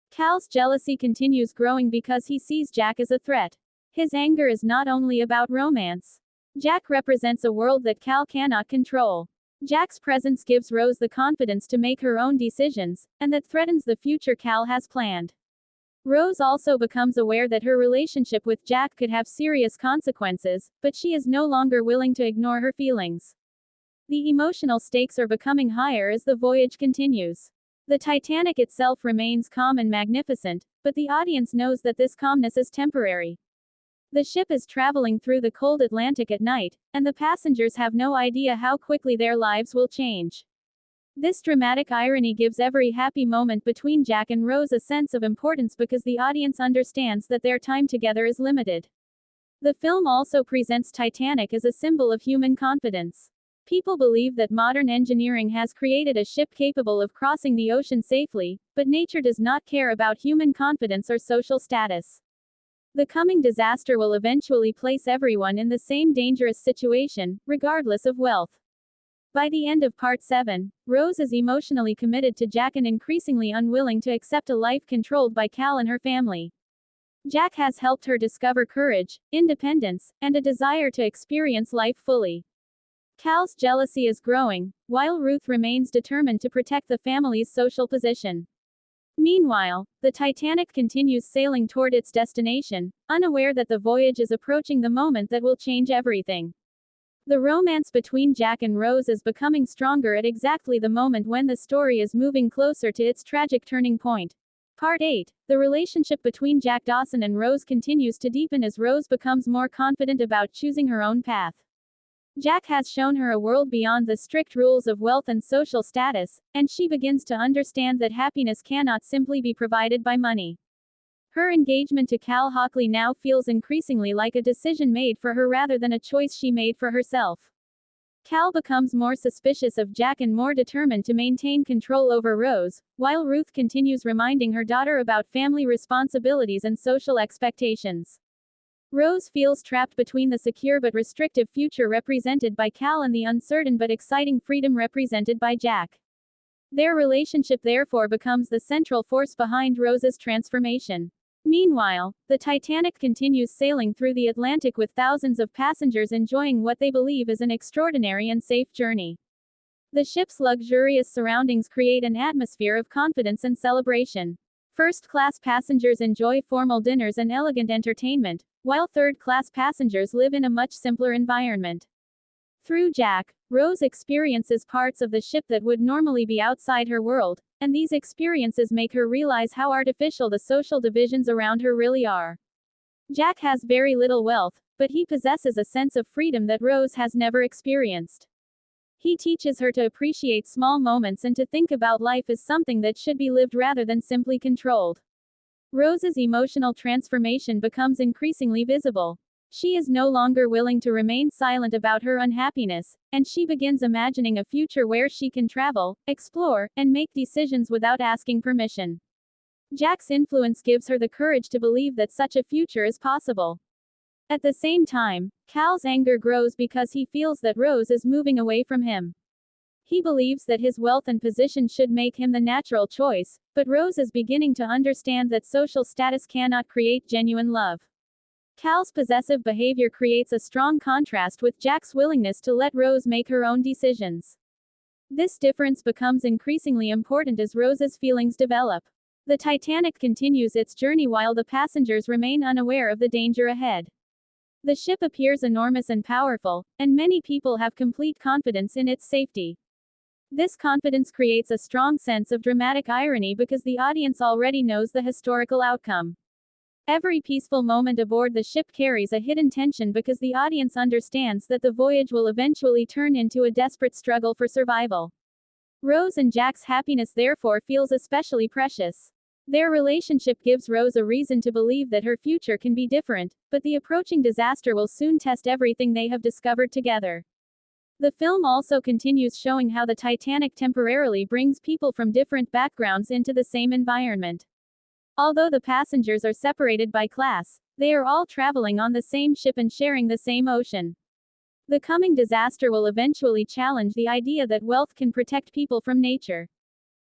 Cal's jealousy continues growing because he sees Jack as a threat. His anger is not only about romance. Jack represents a world that Cal cannot control. Jack's presence gives Rose the confidence to make her own decisions, and that threatens the future Cal has planned. Rose also becomes aware that her relationship with Jack could have serious consequences, but she is no longer willing to ignore her feelings. The emotional stakes are becoming higher as the voyage continues. The Titanic itself remains calm and magnificent, but the audience knows that this calmness is temporary. The ship is traveling through the cold Atlantic at night, and the passengers have no idea how quickly their lives will change. This dramatic irony gives every happy moment between Jack and Rose a sense of importance because the audience understands that their time together is limited. The film also presents Titanic as a symbol of human confidence. People believe that modern engineering has created a ship capable of crossing the ocean safely, but nature does not care about human confidence or social status. The coming disaster will eventually place everyone in the same dangerous situation, regardless of wealth. By the end of Part 7, Rose is emotionally committed to Jack and increasingly unwilling to accept a life controlled by Cal and her family. Jack has helped her discover courage, independence, and a desire to experience life fully. Cal's jealousy is growing, while Ruth remains determined to protect the family's social position. Meanwhile, the Titanic continues sailing toward its destination, unaware that the voyage is approaching the moment that will change everything. The romance between Jack and Rose is becoming stronger at exactly the moment when the story is moving closer to its tragic turning point. Part 8. The relationship between Jack Dawson and Rose continues to deepen as Rose becomes more confident about choosing her own path. Jack has shown her a world beyond the strict rules of wealth and social status, and she begins to understand that happiness cannot simply be provided by money. Her engagement to Cal Hockley now feels increasingly like a decision made for her rather than a choice she made for herself. Cal becomes more suspicious of Jack and more determined to maintain control over Rose, while Ruth continues reminding her daughter about family responsibilities and social expectations. Rose feels trapped between the secure but restrictive future represented by Cal and the uncertain but exciting freedom represented by Jack. Their relationship therefore becomes the central force behind Rose's transformation. Meanwhile, the Titanic continues sailing through the Atlantic with thousands of passengers enjoying what they believe is an extraordinary and safe journey. The ship's luxurious surroundings create an atmosphere of confidence and celebration. First-class passengers enjoy formal dinners and elegant entertainment, while third-class passengers live in a much simpler environment. Through Jack, Rose experiences parts of the ship that would normally be outside her world, and these experiences make her realize how artificial the social divisions around her really are. Jack has very little wealth, but he possesses a sense of freedom that Rose has never experienced. He teaches her to appreciate small moments and to think about life as something that should be lived rather than simply controlled. Rose's emotional transformation becomes increasingly visible. She is no longer willing to remain silent about her unhappiness, and she begins imagining a future where she can travel, explore, and make decisions without asking permission. Jack's influence gives her the courage to believe that such a future is possible. At the same time, Cal's anger grows because he feels that Rose is moving away from him. He believes that his wealth and position should make him the natural choice, but Rose is beginning to understand that social status cannot create genuine love. Cal's possessive behavior creates a strong contrast with Jack's willingness to let Rose make her own decisions. This difference becomes increasingly important as Rose's feelings develop. The Titanic continues its journey while the passengers remain unaware of the danger ahead. The ship appears enormous and powerful, and many people have complete confidence in its safety. This confidence creates a strong sense of dramatic irony because the audience already knows the historical outcome. Every peaceful moment aboard the ship carries a hidden tension because the audience understands that the voyage will eventually turn into a desperate struggle for survival. Rose and Jack's happiness therefore feels especially precious. Their relationship gives Rose a reason to believe that her future can be different, but the approaching disaster will soon test everything they have discovered together. The film also continues showing how the Titanic temporarily brings people from different backgrounds into the same environment. Although the passengers are separated by class, they are all traveling on the same ship and sharing the same ocean. The coming disaster will eventually challenge the idea that wealth can protect people from nature.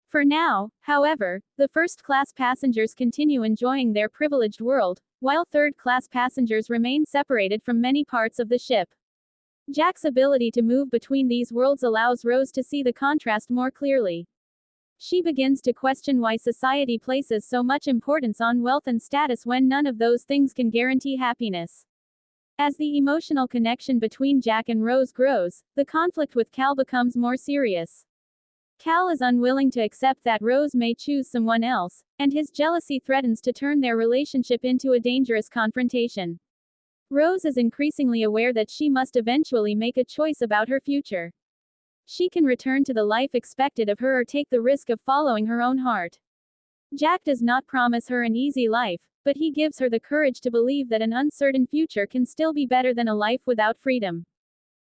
For now, however, the first-class passengers continue enjoying their privileged world, while third-class passengers remain separated from many parts of the ship. Jack's ability to move between these worlds allows Rose to see the contrast more clearly. She begins to question why society places so much importance on wealth and status when none of those things can guarantee happiness. As the emotional connection between Jack and Rose grows, the conflict with Cal becomes more serious. Cal is unwilling to accept that Rose may choose someone else, and his jealousy threatens to turn their relationship into a dangerous confrontation. Rose is increasingly aware that she must eventually make a choice about her future. She can return to the life expected of her or take the risk of following her own heart. Jack does not promise her an easy life, but he gives her the courage to believe that an uncertain future can still be better than a life without freedom.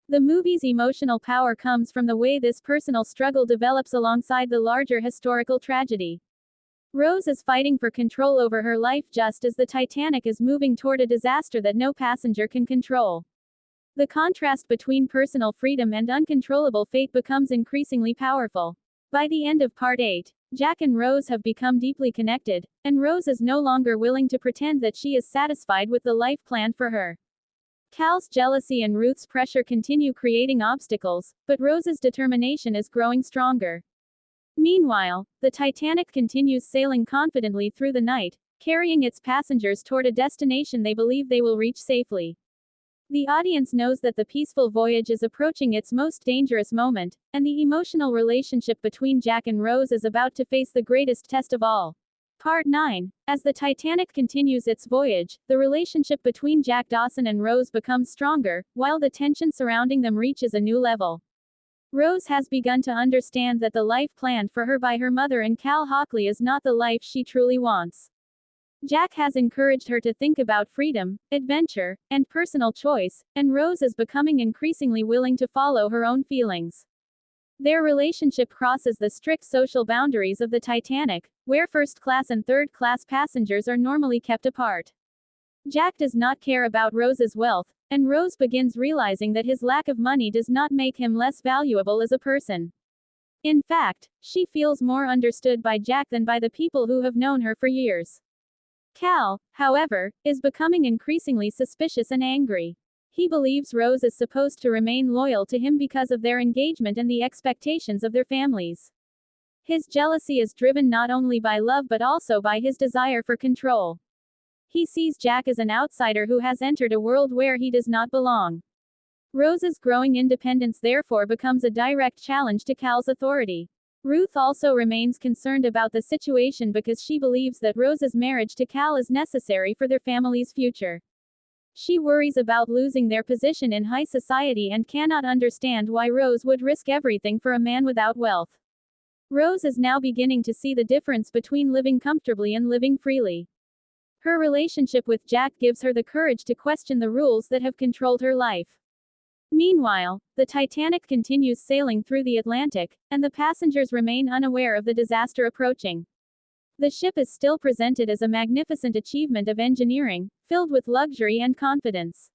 The movie's emotional power comes from the way this personal struggle develops alongside the larger historical tragedy. Rose is fighting for control over her life just as the Titanic is moving toward a disaster that no passenger can control. The contrast between personal freedom and uncontrollable fate becomes increasingly powerful. By the end of Part 8, Jack and Rose have become deeply connected, and Rose is no longer willing to pretend that she is satisfied with the life planned for her. Cal's jealousy and Ruth's pressure continue creating obstacles, but Rose's determination is growing stronger. Meanwhile, the Titanic continues sailing confidently through the night, carrying its passengers toward a destination they believe they will reach safely. The audience knows that the peaceful voyage is approaching its most dangerous moment, and the emotional relationship between Jack and Rose is about to face the greatest test of all. Part 9. As the Titanic continues its voyage, the relationship between Jack Dawson and Rose becomes stronger, while the tension surrounding them reaches a new level. Rose has begun to understand that the life planned for her by her mother and Cal Hockley is not the life she truly wants. Jack has encouraged her to think about freedom, adventure, and personal choice, and Rose is becoming increasingly willing to follow her own feelings. Their relationship crosses the strict social boundaries of the Titanic, where first-class and third-class passengers are normally kept apart. Jack does not care about Rose's wealth, and Rose begins realizing that his lack of money does not make him less valuable as a person. In fact, she feels more understood by Jack than by the people who have known her for years. Cal, however, is becoming increasingly suspicious and angry. He believes Rose is supposed to remain loyal to him because of their engagement and the expectations of their families. His jealousy is driven not only by love but also by his desire for control. He sees Jack as an outsider who has entered a world where he does not belong. Rose's growing independence therefore becomes a direct challenge to Cal's authority. Ruth also remains concerned about the situation because she believes that Rose's marriage to Cal is necessary for their family's future. She worries about losing their position in high society and cannot understand why Rose would risk everything for a man without wealth. Rose is now beginning to see the difference between living comfortably and living freely. Her relationship with Jack gives her the courage to question the rules that have controlled her life. Meanwhile, the Titanic continues sailing through the Atlantic, and the passengers remain unaware of the disaster approaching. The ship is still presented as a magnificent achievement of engineering, filled with luxury and confidence.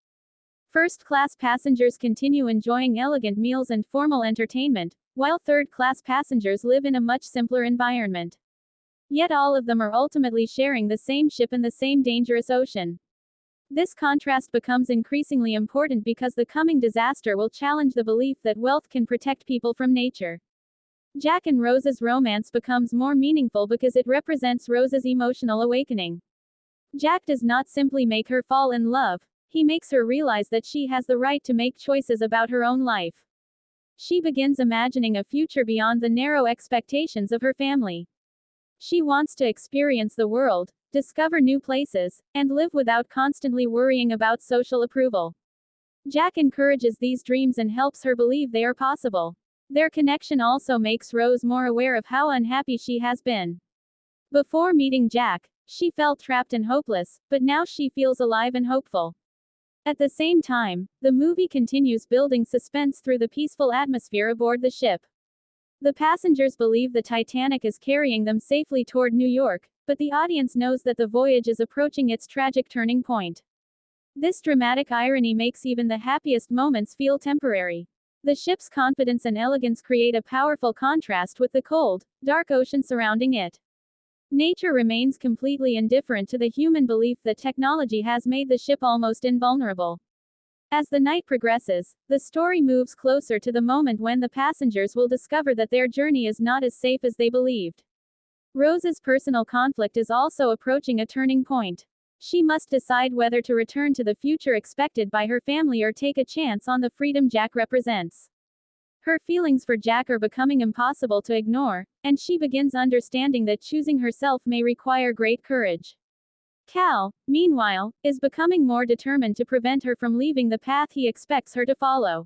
First-class passengers continue enjoying elegant meals and formal entertainment, while third-class passengers live in a much simpler environment. Yet all of them are ultimately sharing the same ship and the same dangerous ocean. This contrast becomes increasingly important because the coming disaster will challenge the belief that wealth can protect people from nature. Jack and Rose's romance becomes more meaningful because it represents Rose's emotional awakening. Jack does not simply make her fall in love, he makes her realize that she has the right to make choices about her own life. She begins imagining a future beyond the narrow expectations of her family. She wants to experience the world, discover new places, and live without constantly worrying about social approval. Jack encourages these dreams and helps her believe they are possible. Their connection also makes Rose more aware of how unhappy she has been. Before meeting Jack, she felt trapped and hopeless, but now she feels alive and hopeful. At the same time, the movie continues building suspense through the peaceful atmosphere aboard the ship. The passengers believe the Titanic is carrying them safely toward New York, but the audience knows that the voyage is approaching its tragic turning point. This dramatic irony makes even the happiest moments feel temporary. The ship's confidence and elegance create a powerful contrast with the cold, dark ocean surrounding it. Nature remains completely indifferent to the human belief that technology has made the ship almost invulnerable. As the night progresses, the story moves closer to the moment when the passengers will discover that their journey is not as safe as they believed. Rose's personal conflict is also approaching a turning point. She must decide whether to return to the future expected by her family or take a chance on the freedom Jack represents. Her feelings for Jack are becoming impossible to ignore, and she begins understanding that choosing herself may require great courage. Cal, meanwhile, is becoming more determined to prevent her from leaving the path he expects her to follow.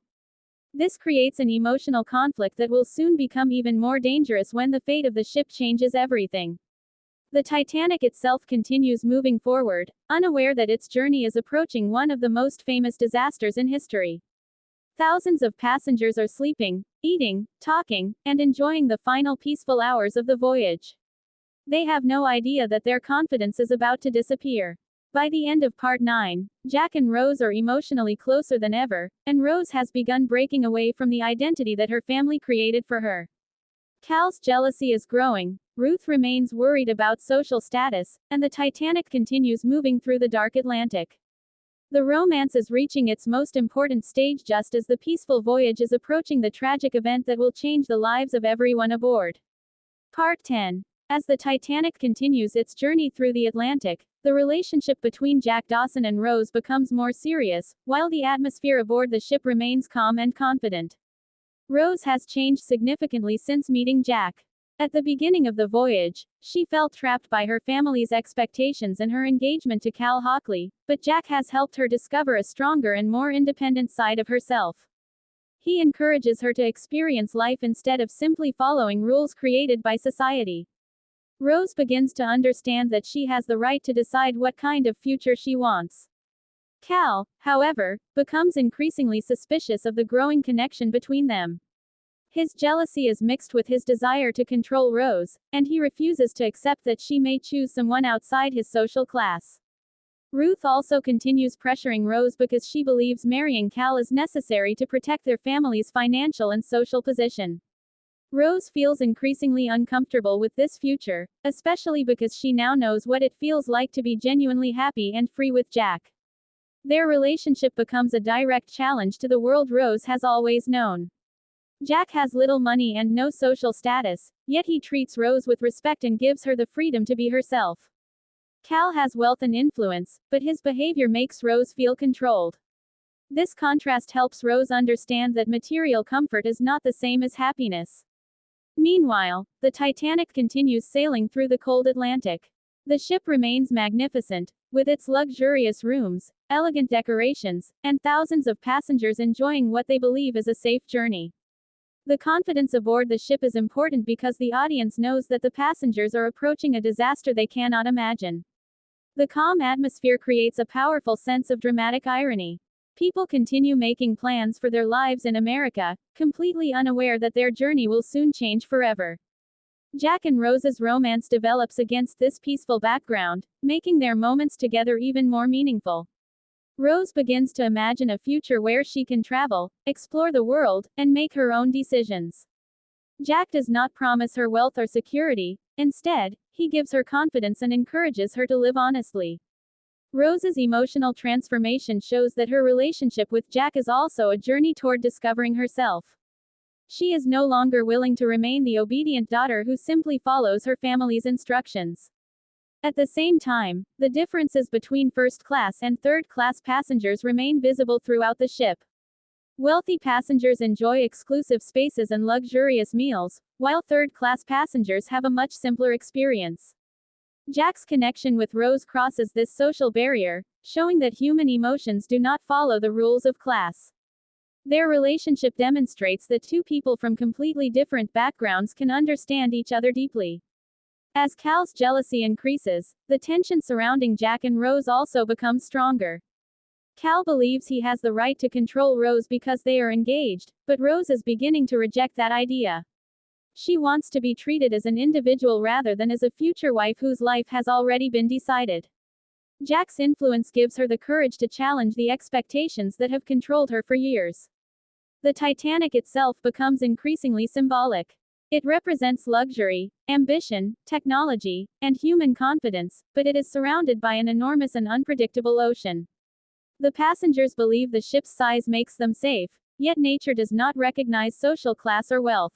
This creates an emotional conflict that will soon become even more dangerous when the fate of the ship changes everything. The Titanic itself continues moving forward, unaware that its journey is approaching one of the most famous disasters in history. Thousands of passengers are sleeping, eating, talking, and enjoying the final peaceful hours of the voyage. They have no idea that their confidence is about to disappear. By the end of Part 9, Jack and Rose are emotionally closer than ever, and Rose has begun breaking away from the identity that her family created for her. Cal's jealousy is growing, Ruth remains worried about social status, and the Titanic continues moving through the dark Atlantic. The romance is reaching its most important stage just as the peaceful voyage is approaching the tragic event that will change the lives of everyone aboard. Part 10. As the Titanic continues its journey through the Atlantic, the relationship between Jack Dawson and Rose becomes more serious, while the atmosphere aboard the ship remains calm and confident. Rose has changed significantly since meeting Jack. At the beginning of the voyage, she felt trapped by her family's expectations and her engagement to Cal Hockley, but Jack has helped her discover a stronger and more independent side of herself. He encourages her to experience life instead of simply following rules created by society. Rose begins to understand that she has the right to decide what kind of future she wants. Cal, however, becomes increasingly suspicious of the growing connection between them. His jealousy is mixed with his desire to control Rose, and he refuses to accept that she may choose someone outside his social class. Ruth also continues pressuring Rose because she believes marrying Cal is necessary to protect their family's financial and social position. Rose feels increasingly uncomfortable with this future, especially because she now knows what it feels like to be genuinely happy and free with Jack. Their relationship becomes a direct challenge to the world Rose has always known. Jack has little money and no social status, yet he treats Rose with respect and gives her the freedom to be herself. Cal has wealth and influence, but his behavior makes Rose feel controlled. This contrast helps Rose understand that material comfort is not the same as happiness. Meanwhile, the Titanic continues sailing through the cold Atlantic. The ship remains magnificent, with its luxurious rooms, elegant decorations, and thousands of passengers enjoying what they believe is a safe journey. The confidence aboard the ship is important because the audience knows that the passengers are approaching a disaster they cannot imagine. The calm atmosphere creates a powerful sense of dramatic irony. People continue making plans for their lives in America, completely unaware that their journey will soon change forever. Jack and Rose's romance develops against this peaceful background, making their moments together even more meaningful. Rose begins to imagine a future where she can travel, explore the world, and make her own decisions. Jack does not promise her wealth or security, instead, he gives her confidence and encourages her to live honestly. Rose's emotional transformation shows that her relationship with Jack is also a journey toward discovering herself. She is no longer willing to remain the obedient daughter who simply follows her family's instructions. At the same time, the differences between first-class and third-class passengers remain visible throughout the ship. Wealthy passengers enjoy exclusive spaces and luxurious meals, while third-class passengers have a much simpler experience. Jack's connection with Rose crosses this social barrier, showing that human emotions do not follow the rules of class. Their relationship demonstrates that two people from completely different backgrounds can understand each other deeply. As Cal's jealousy increases, the tension surrounding Jack and Rose also becomes stronger. Cal believes he has the right to control Rose because they are engaged, but Rose is beginning to reject that idea. She wants to be treated as an individual rather than as a future wife whose life has already been decided. Jack's influence gives her the courage to challenge the expectations that have controlled her for years. The Titanic itself becomes increasingly symbolic. It represents luxury, ambition, technology, and human confidence, but it is surrounded by an enormous and unpredictable ocean. The passengers believe the ship's size makes them safe, yet nature does not recognize social class or wealth.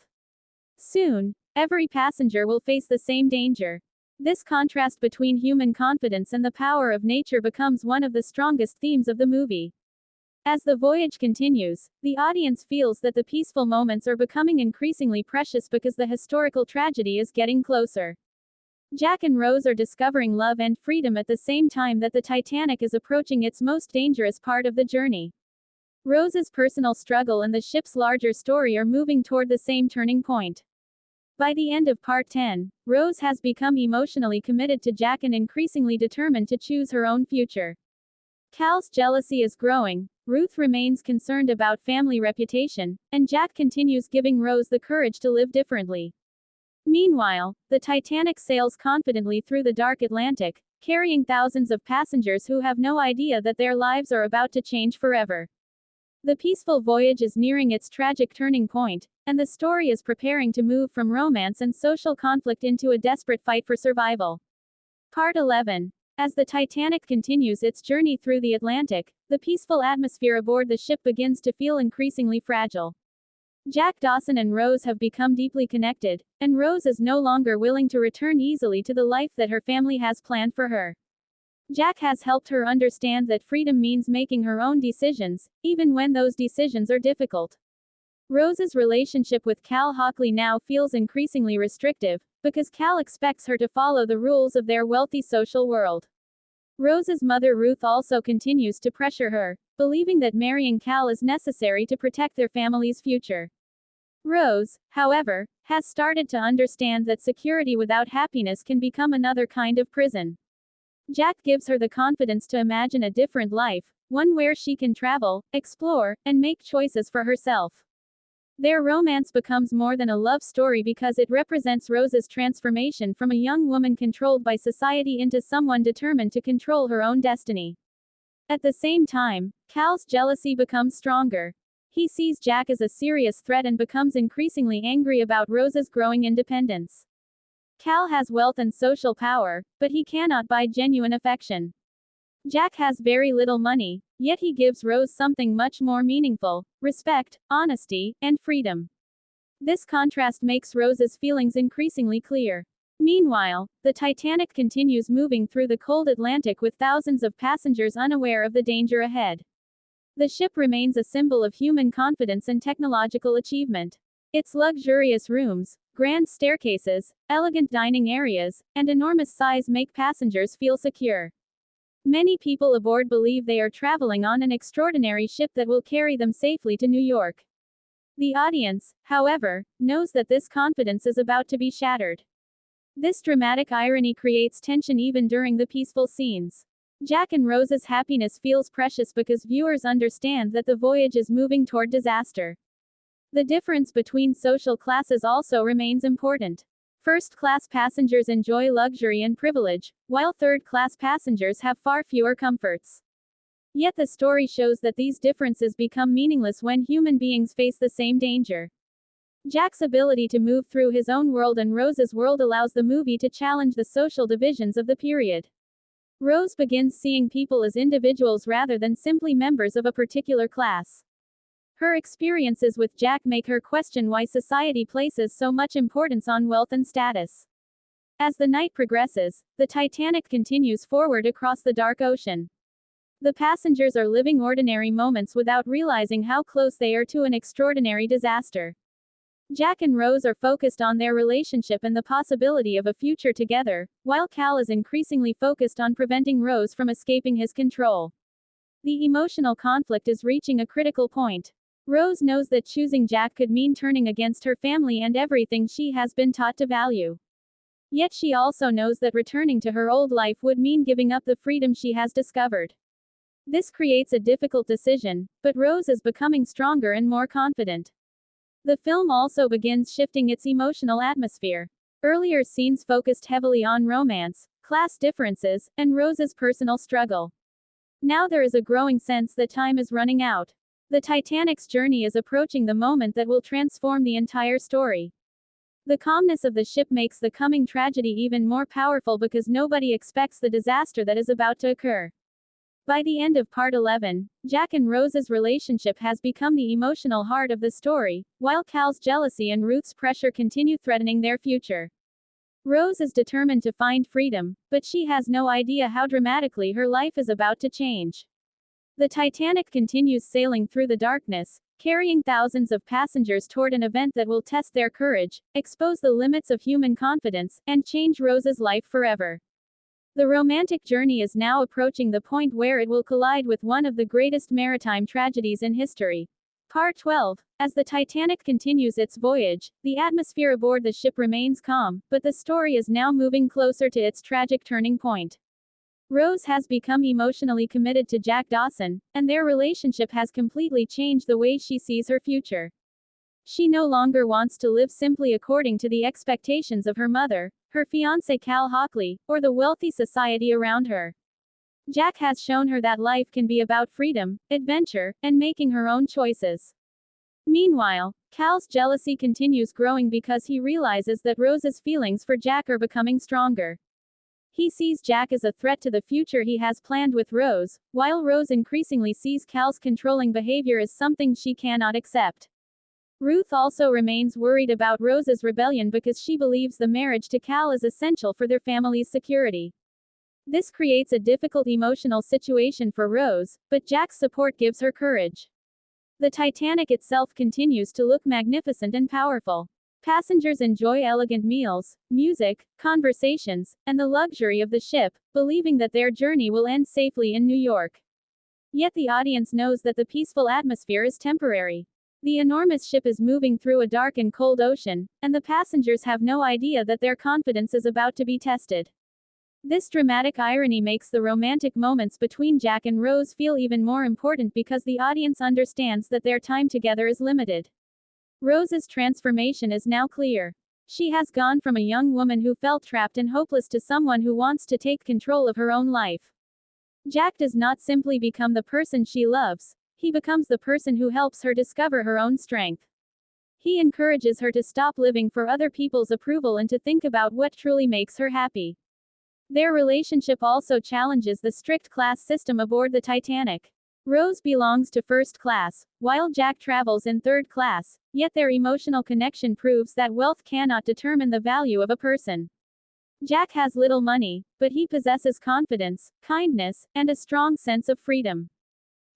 Soon, every passenger will face the same danger. This contrast between human confidence and the power of nature becomes one of the strongest themes of the movie. As the voyage continues, the audience feels that the peaceful moments are becoming increasingly precious because the historical tragedy is getting closer. Jack and Rose are discovering love and freedom at the same time that the Titanic is approaching its most dangerous part of the journey. Rose's personal struggle and the ship's larger story are moving toward the same turning point. By the end of Part 10, Rose has become emotionally committed to Jack and increasingly determined to choose her own future. Cal's jealousy is growing, Ruth remains concerned about family reputation, and Jack continues giving Rose the courage to live differently. Meanwhile, the Titanic sails confidently through the dark Atlantic, carrying thousands of passengers who have no idea that their lives are about to change forever. The peaceful voyage is nearing its tragic turning point, and the story is preparing to move from romance and social conflict into a desperate fight for survival. Part 11. As the Titanic continues its journey through the Atlantic, the peaceful atmosphere aboard the ship begins to feel increasingly fragile. Jack Dawson and Rose have become deeply connected, and Rose is no longer willing to return easily to the life that her family has planned for her. Jack has helped her understand that freedom means making her own decisions, even when those decisions are difficult. Rose's relationship with Cal Hockley now feels increasingly restrictive, because Cal expects her to follow the rules of their wealthy social world. Rose's mother Ruth also continues to pressure her, believing that marrying Cal is necessary to protect their family's future. Rose, however, has started to understand that security without happiness can become another kind of prison. Jack gives her the confidence to imagine a different life, one where she can travel, explore, and make choices for herself. Their romance becomes more than a love story because it represents Rose's transformation from a young woman controlled by society into someone determined to control her own destiny. At the same time, Cal's jealousy becomes stronger. He sees Jack as a serious threat and becomes increasingly angry about Rose's growing independence. Cal has wealth and social power, but he cannot buy genuine affection. Jack has very little money, yet he gives Rose something much more meaningful: respect, honesty, and freedom. This contrast makes Rose's feelings increasingly clear. Meanwhile, the Titanic continues moving through the cold Atlantic with thousands of passengers unaware of the danger ahead. The ship remains a symbol of human confidence and technological achievement. Its luxurious rooms, grand staircases, elegant dining areas, and enormous size make passengers feel secure. Many people aboard believe they are traveling on an extraordinary ship that will carry them safely to New York. The audience, however, knows that this confidence is about to be shattered. This dramatic irony creates tension even during the peaceful scenes. Jack and Rose's happiness feels precious because viewers understand that the voyage is moving toward disaster. The difference between social classes also remains important. First-class passengers enjoy luxury and privilege, while third-class passengers have far fewer comforts. Yet the story shows that these differences become meaningless when human beings face the same danger. Jack's ability to move through his own world and Rose's world allows the movie to challenge the social divisions of the period. Rose begins seeing people as individuals rather than simply members of a particular class. Her experiences with Jack make her question why society places so much importance on wealth and status. As the night progresses, the Titanic continues forward across the dark ocean. The passengers are living ordinary moments without realizing how close they are to an extraordinary disaster. Jack and Rose are focused on their relationship and the possibility of a future together, while Cal is increasingly focused on preventing Rose from escaping his control. The emotional conflict is reaching a critical point. Rose knows that choosing Jack could mean turning against her family and everything she has been taught to value. Yet she also knows that returning to her old life would mean giving up the freedom she has discovered. This creates a difficult decision, but Rose is becoming stronger and more confident. The film also begins shifting its emotional atmosphere. Earlier scenes focused heavily on romance, class differences, and Rose's personal struggle. Now there is a growing sense that time is running out. The Titanic's journey is approaching the moment that will transform the entire story. The calmness of the ship makes the coming tragedy even more powerful because nobody expects the disaster that is about to occur. By the end of Part 11, Jack and Rose's relationship has become the emotional heart of the story, while Cal's jealousy and Ruth's pressure continue threatening their future. Rose is determined to find freedom, but she has no idea how dramatically her life is about to change. The Titanic continues sailing through the darkness, carrying thousands of passengers toward an event that will test their courage, expose the limits of human confidence, and change Rose's life forever. The romantic journey is now approaching the point where it will collide with one of the greatest maritime tragedies in history. Part 12. As the Titanic continues its voyage, the atmosphere aboard the ship remains calm, but the story is now moving closer to its tragic turning point. Rose has become emotionally committed to Jack Dawson, and their relationship has completely changed the way she sees her future. She no longer wants to live simply according to the expectations of her mother, her fiancé Cal Hockley, or the wealthy society around her. Jack has shown her that life can be about freedom, adventure, and making her own choices. Meanwhile, Cal's jealousy continues growing because he realizes that Rose's feelings for Jack are becoming stronger. He sees Jack as a threat to the future he has planned with Rose, while Rose increasingly sees Cal's controlling behavior as something she cannot accept. Ruth also remains worried about Rose's rebellion because she believes the marriage to Cal is essential for their family's security. This creates a difficult emotional situation for Rose, but Jack's support gives her courage. The Titanic itself continues to look magnificent and powerful. Passengers enjoy elegant meals, music, conversations, and the luxury of the ship, believing that their journey will end safely in New York. Yet the audience knows that the peaceful atmosphere is temporary. The enormous ship is moving through a dark and cold ocean, and the passengers have no idea that their confidence is about to be tested. This dramatic irony makes the romantic moments between Jack and Rose feel even more important because the audience understands that their time together is limited. Rose's transformation is now clear. She has gone from a young woman who felt trapped and hopeless to someone who wants to take control of her own life. Jack does not simply become the person she loves, he becomes the person who helps her discover her own strength. He encourages her to stop living for other people's approval and to think about what truly makes her happy. Their relationship also challenges the strict class system aboard the Titanic. Rose belongs to first class, while Jack travels in third class, yet their emotional connection proves that wealth cannot determine the value of a person. Jack has little money, but he possesses confidence, kindness, and a strong sense of freedom.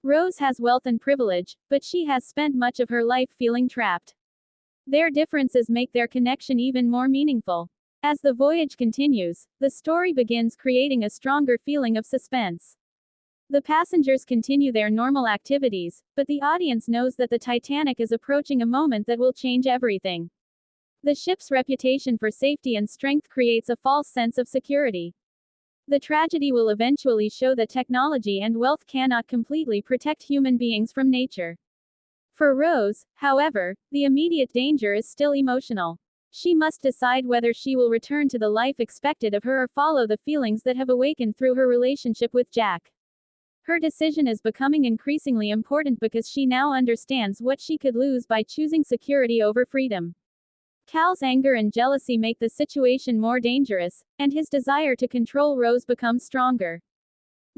Rose has wealth and privilege, but she has spent much of her life feeling trapped. Their differences make their connection even more meaningful. As the voyage continues, the story begins creating a stronger feeling of suspense. The passengers continue their normal activities, but the audience knows that the Titanic is approaching a moment that will change everything. The ship's reputation for safety and strength creates a false sense of security. The tragedy will eventually show that technology and wealth cannot completely protect human beings from nature. For Rose, however, the immediate danger is still emotional. She must decide whether she will return to the life expected of her or follow the feelings that have awakened through her relationship with Jack. Her decision is becoming increasingly important because she now understands what she could lose by choosing security over freedom. Cal's anger and jealousy make the situation more dangerous, and his desire to control Rose becomes stronger.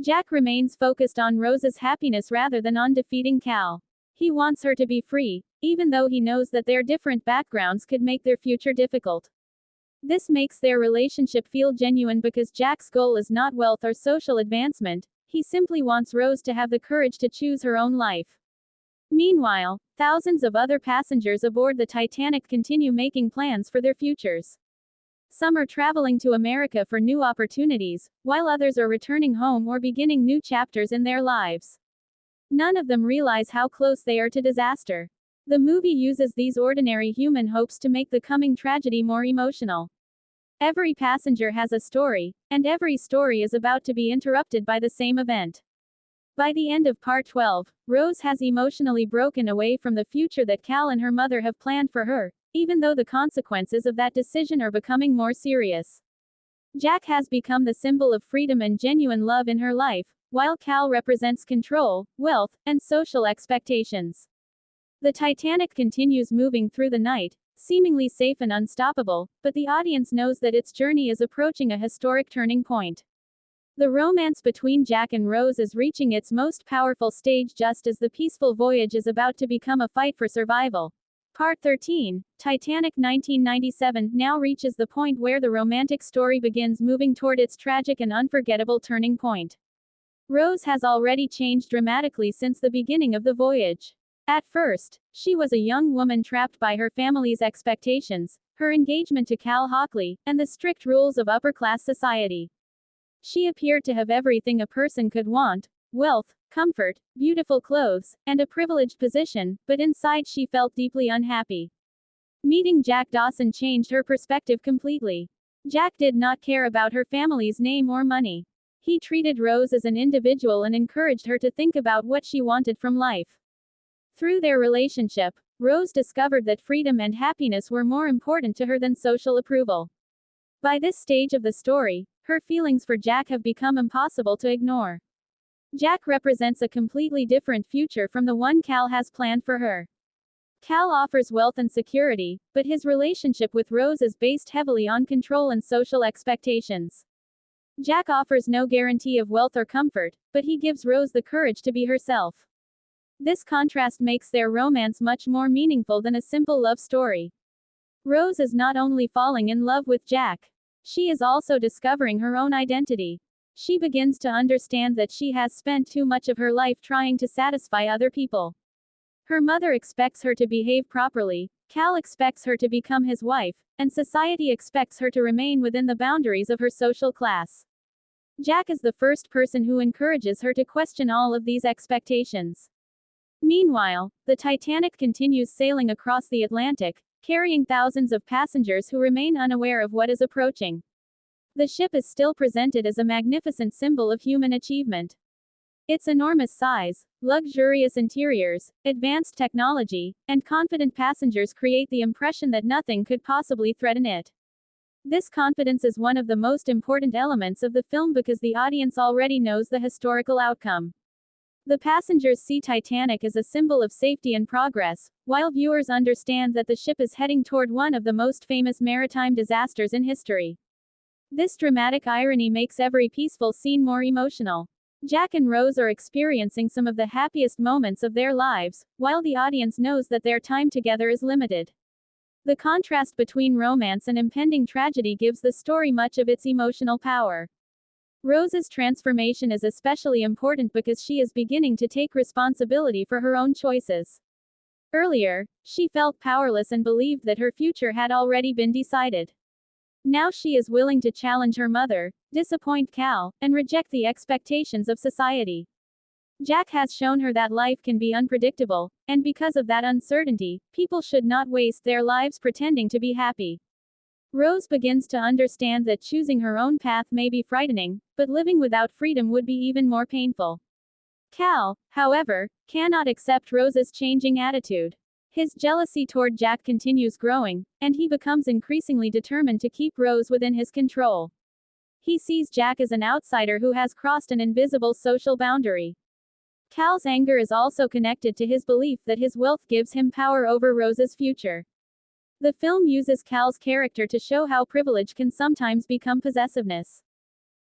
Jack remains focused on Rose's happiness rather than on defeating Cal. He wants her to be free, even though he knows that their different backgrounds could make their future difficult. This makes their relationship feel genuine because Jack's goal is not wealth or social advancement, he simply wants Rose to have the courage to choose her own life. Meanwhile, thousands of other passengers aboard the Titanic continue making plans for their futures. Some are traveling to America for new opportunities, while others are returning home or beginning new chapters in their lives. None of them realize how close they are to disaster. The movie uses these ordinary human hopes to make the coming tragedy more emotional. Every passenger has a story, and every story is about to be interrupted by the same event. By the end of Part 12, Rose has emotionally broken away from the future that Cal and her mother have planned for her, even though the consequences of that decision are becoming more serious. Jack has become the symbol of freedom and genuine love in her life, while Cal represents control, wealth, and social expectations. The Titanic continues moving through the night, seemingly safe and unstoppable, but the audience knows that its journey is approaching a historic turning point. The romance between Jack and Rose is reaching its most powerful stage just as the peaceful voyage is about to become a fight for survival. Part 13, Titanic 1997, now reaches the point where the romantic story begins moving toward its tragic and unforgettable turning point. Rose has already changed dramatically since the beginning of the voyage. At first, she was a young woman trapped by her family's expectations, her engagement to Cal Hockley, and the strict rules of upper-class society. She appeared to have everything a person could want: wealth, comfort, beautiful clothes, and a privileged position, but inside she felt deeply unhappy. Meeting Jack Dawson changed her perspective completely. Jack did not care about her family's name or money. He treated Rose as an individual and encouraged her to think about what she wanted from life. Through their relationship, Rose discovered that freedom and happiness were more important to her than social approval. By this stage of the story, her feelings for Jack have become impossible to ignore. Jack represents a completely different future from the one Cal has planned for her. Cal offers wealth and security, but his relationship with Rose is based heavily on control and social expectations. Jack offers no guarantee of wealth or comfort, but he gives Rose the courage to be herself. This contrast makes their romance much more meaningful than a simple love story. Rose is not only falling in love with Jack. She is also discovering her own identity. She begins to understand that she has spent too much of her life trying to satisfy other people. Her mother expects her to behave properly, Cal expects her to become his wife, and society expects her to remain within the boundaries of her social class. Jack is the first person who encourages her to question all of these expectations. Meanwhile, the Titanic continues sailing across the Atlantic, carrying thousands of passengers who remain unaware of what is approaching. The ship is still presented as a magnificent symbol of human achievement. Its enormous size, luxurious interiors, advanced technology, and confident passengers create the impression that nothing could possibly threaten it. This confidence is one of the most important elements of the film because the audience already knows the historical outcome. The passengers see Titanic as a symbol of safety and progress, while viewers understand that the ship is heading toward one of the most famous maritime disasters in history. This dramatic irony makes every peaceful scene more emotional. Jack and Rose are experiencing some of the happiest moments of their lives, while the audience knows that their time together is limited. The contrast between romance and impending tragedy gives the story much of its emotional power. Rose's transformation is especially important because she is beginning to take responsibility for her own choices. Earlier, she felt powerless and believed that her future had already been decided. Now she is willing to challenge her mother, disappoint Cal, and reject the expectations of society. Jack has shown her that life can be unpredictable, and because of that uncertainty, people should not waste their lives pretending to be happy. Rose begins to understand that choosing her own path may be frightening, but living without freedom would be even more painful. Cal, however, cannot accept Rose's changing attitude. His jealousy toward Jack continues growing, and he becomes increasingly determined to keep Rose within his control. He sees Jack as an outsider who has crossed an invisible social boundary. Cal's anger is also connected to his belief that his wealth gives him power over Rose's future. The film uses Cal's character to show how privilege can sometimes become possessiveness.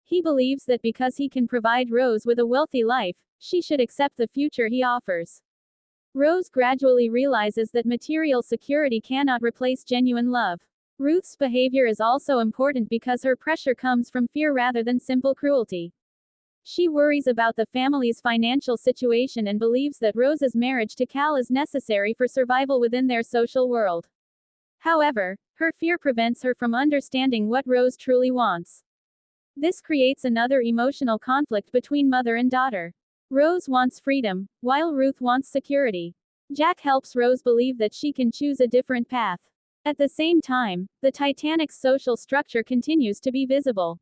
He believes that because he can provide Rose with a wealthy life, she should accept the future he offers. Rose gradually realizes that material security cannot replace genuine love. Ruth's behavior is also important because her pressure comes from fear rather than simple cruelty. She worries about the family's financial situation and believes that Rose's marriage to Cal is necessary for survival within their social world. However, her fear prevents her from understanding what Rose truly wants. This creates another emotional conflict between mother and daughter. Rose wants freedom, while Ruth wants security. Jack helps Rose believe that she can choose a different path. At the same time, the Titanic's social structure continues to be visible.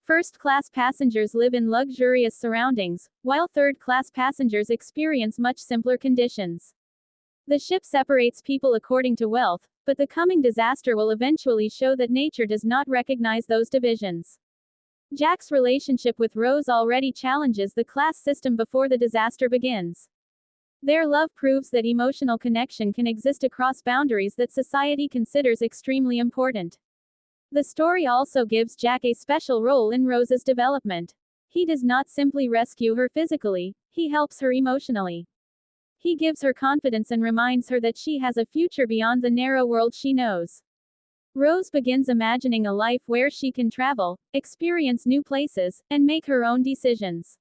First-class passengers live in luxurious surroundings, while third-class passengers experience much simpler conditions. The ship separates people according to wealth, but the coming disaster will eventually show that nature does not recognize those divisions. Jack's relationship with Rose already challenges the class system before the disaster begins. Their love proves that emotional connection can exist across boundaries that society considers extremely important. The story also gives Jack a special role in Rose's development. He does not simply rescue her physically, he helps her emotionally. He gives her confidence and reminds her that she has a future beyond the narrow world she knows. Rose begins imagining a life where she can travel, experience new places, and make her own decisions.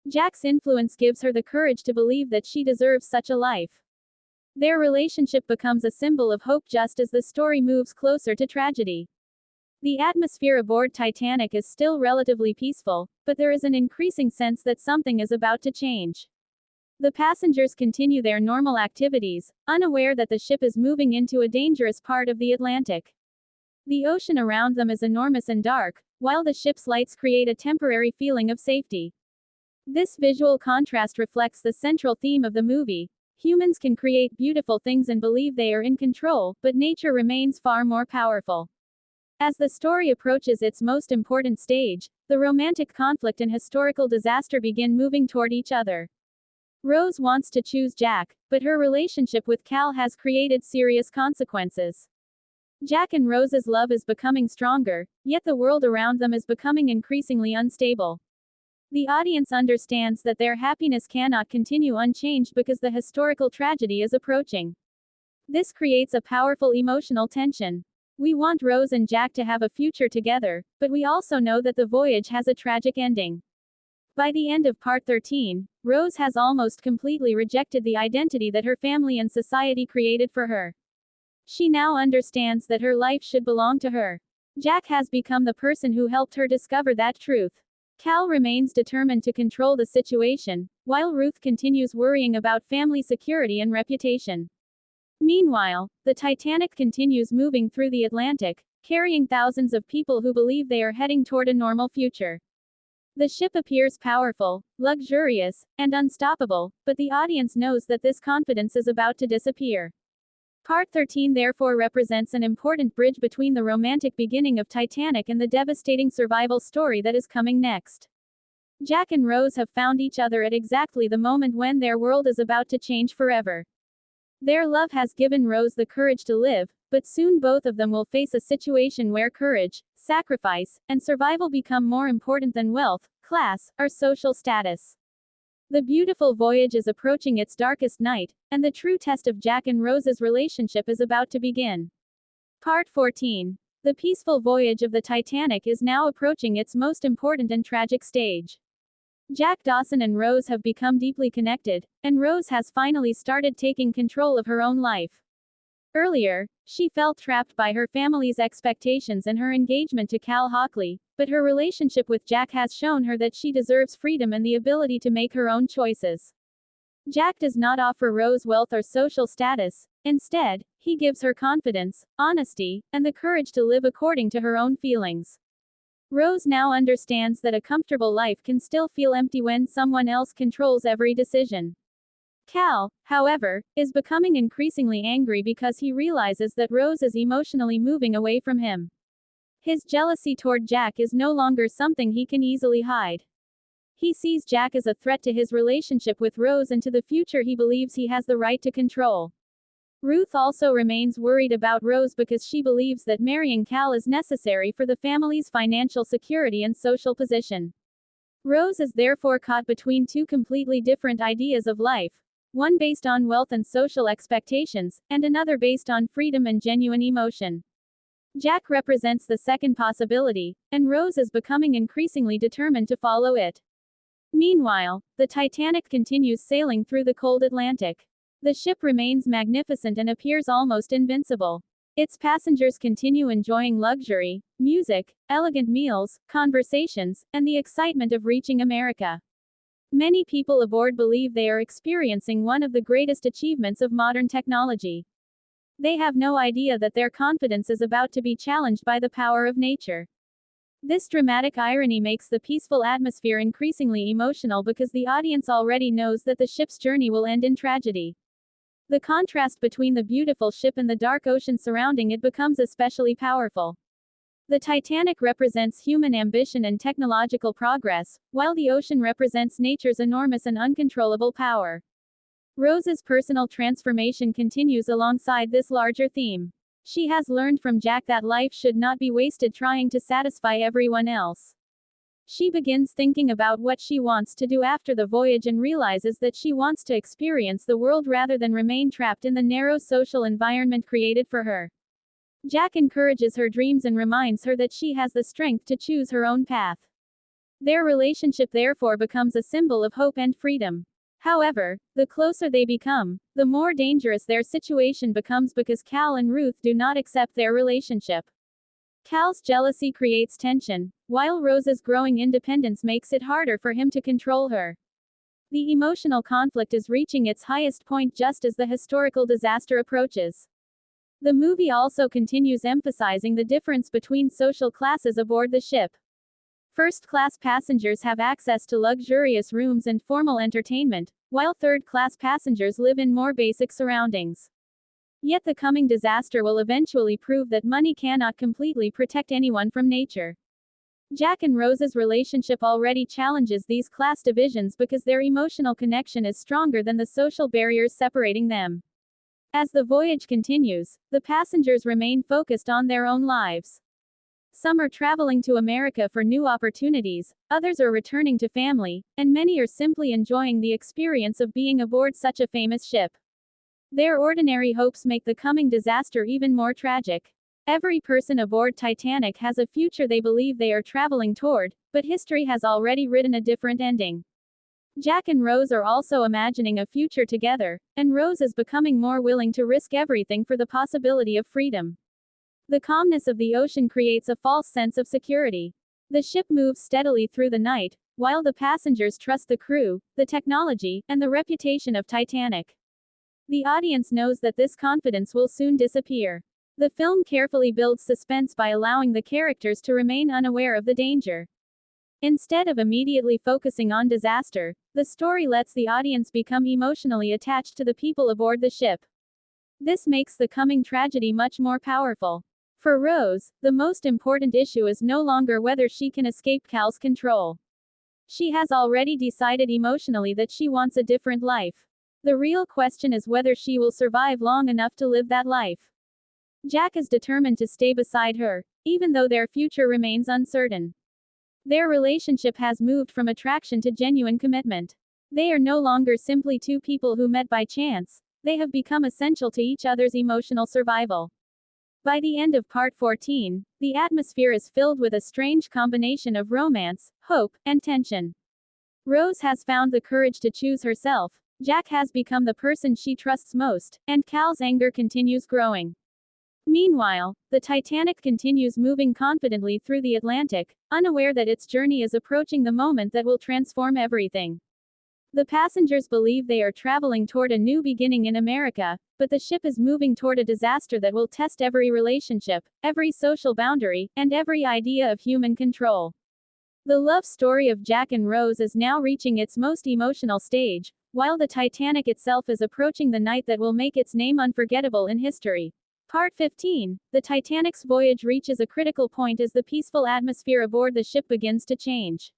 Jack's influence gives her the courage to believe that she deserves such a life. Their relationship becomes a symbol of hope just as the story moves closer to tragedy. The atmosphere aboard Titanic is still relatively peaceful, but there is an increasing sense that something is about to change. The passengers continue their normal activities, unaware that the ship is moving into a dangerous part of the Atlantic. The ocean around them is enormous and dark, while the ship's lights create a temporary feeling of safety. This visual contrast reflects the central theme of the movie. Humans can create beautiful things and believe they are in control, but nature remains far more powerful. As the story approaches its most important stage, the romantic conflict and historical disaster begin moving toward each other. Rose wants to choose Jack, but her relationship with Cal has created serious consequences. Jack and Rose's love is becoming stronger, yet the world around them is becoming increasingly unstable. The audience understands that their happiness cannot continue unchanged because the historical tragedy is approaching. This creates a powerful emotional tension. We want Rose and Jack to have a future together, but we also know that the voyage has a tragic ending. By the end of Part 13, Rose has almost completely rejected the identity that her family and society created for her. She now understands that her life should belong to her. Jack has become the person who helped her discover that truth. Cal remains determined to control the situation, while Ruth continues worrying about family security and reputation. Meanwhile, the Titanic continues moving through the Atlantic, carrying thousands of people who believe they are heading toward a normal future. The ship appears powerful, luxurious, and unstoppable, but the audience knows that this confidence is about to disappear. Part 13 therefore represents an important bridge between the romantic beginning of Titanic and the devastating survival story that is coming next. Jack and Rose have found each other at exactly the moment when their world is about to change forever. Their love has given Rose the courage to live, but soon both of them will face a situation where courage, sacrifice, and survival become more important than wealth, class, or social status. The beautiful voyage is approaching its darkest night, and the true test of Jack and Rose's relationship is about to begin. Part 14. The peaceful voyage of the Titanic is now approaching its most important and tragic stage. Jack Dawson and Rose have become deeply connected, and Rose has finally started taking control of her own life. Earlier, she felt trapped by her family's expectations and her engagement to Cal Hockley, but her relationship with Jack has shown her that she deserves freedom and the ability to make her own choices. Jack does not offer Rose wealth or social status. Instead, he gives her confidence, honesty, and the courage to live according to her own feelings. Rose now understands that a comfortable life can still feel empty when someone else controls every decision. Cal, however, is becoming increasingly angry because he realizes that Rose is emotionally moving away from him. His jealousy toward Jack is no longer something he can easily hide. He sees Jack as a threat to his relationship with Rose and to the future he believes he has the right to control. Ruth also remains worried about Rose because she believes that marrying Cal is necessary for the family's financial security and social position. Rose is therefore caught between two completely different ideas of life. One based on wealth and social expectations, and another based on freedom and genuine emotion. Jack represents the second possibility, and Rose is becoming increasingly determined to follow it. Meanwhile, the Titanic continues sailing through the cold Atlantic. The ship remains magnificent and appears almost invincible. Its passengers continue enjoying luxury, music, elegant meals, conversations, and the excitement of reaching America. Many people aboard believe they are experiencing one of the greatest achievements of modern technology. They have no idea that their confidence is about to be challenged by the power of nature. This dramatic irony makes the peaceful atmosphere increasingly emotional because the audience already knows that the ship's journey will end in tragedy. The contrast between the beautiful ship and the dark ocean surrounding it becomes especially powerful. The Titanic represents human ambition and technological progress, while the ocean represents nature's enormous and uncontrollable power. Rose's personal transformation continues alongside this larger theme. She has learned from Jack that life should not be wasted trying to satisfy everyone else. She begins thinking about what she wants to do after the voyage and realizes that she wants to experience the world rather than remain trapped in the narrow social environment created for her. Jack encourages her dreams and reminds her that she has the strength to choose her own path. Their relationship therefore becomes a symbol of hope and freedom. However, the closer they become, the more dangerous their situation becomes because Cal and Ruth do not accept their relationship. Cal's jealousy creates tension, while Rose's growing independence makes it harder for him to control her. The emotional conflict is reaching its highest point just as the historical disaster approaches. The movie also continues emphasizing the difference between social classes aboard the ship. First-class passengers have access to luxurious rooms and formal entertainment, while third-class passengers live in more basic surroundings. Yet the coming disaster will eventually prove that money cannot completely protect anyone from nature. Jack and Rose's relationship already challenges these class divisions because their emotional connection is stronger than the social barriers separating them. As the voyage continues, the passengers remain focused on their own lives. Some are traveling to America for new opportunities, others are returning to family, and many are simply enjoying the experience of being aboard such a famous ship. Their ordinary hopes make the coming disaster even more tragic. Every person aboard Titanic has a future they believe they are traveling toward, but history has already written a different ending. Jack and Rose are also imagining a future together, and Rose is becoming more willing to risk everything for the possibility of freedom. The calmness of the ocean creates a false sense of security. The ship moves steadily through the night, while the passengers trust the crew, the technology, and the reputation of Titanic. The audience knows that this confidence will soon disappear. The film carefully builds suspense by allowing the characters to remain unaware of the danger. Instead of immediately focusing on disaster, the story lets the audience become emotionally attached to the people aboard the ship. This makes the coming tragedy much more powerful. For Rose, the most important issue is no longer whether she can escape Cal's control. She has already decided emotionally that she wants a different life. The real question is whether she will survive long enough to live that life. Jack is determined to stay beside her, even though their future remains uncertain. Their relationship has moved from attraction to genuine commitment. They are no longer simply two people who met by chance, they have become essential to each other's emotional survival. By the end of Part 14, the atmosphere is filled with a strange combination of romance, hope, and tension. Rose has found the courage to choose herself, Jack has become the person she trusts most, and Cal's anger continues growing. Meanwhile, the Titanic continues moving confidently through the Atlantic, unaware that its journey is approaching the moment that will transform everything. The passengers believe they are traveling toward a new beginning in America, but the ship is moving toward a disaster that will test every relationship, every social boundary, and every idea of human control. The love story of Jack and Rose is now reaching its most emotional stage, while the Titanic itself is approaching the night that will make its name unforgettable in history. Part 15. The Titanic's voyage reaches a critical point as the peaceful atmosphere aboard the ship begins to change.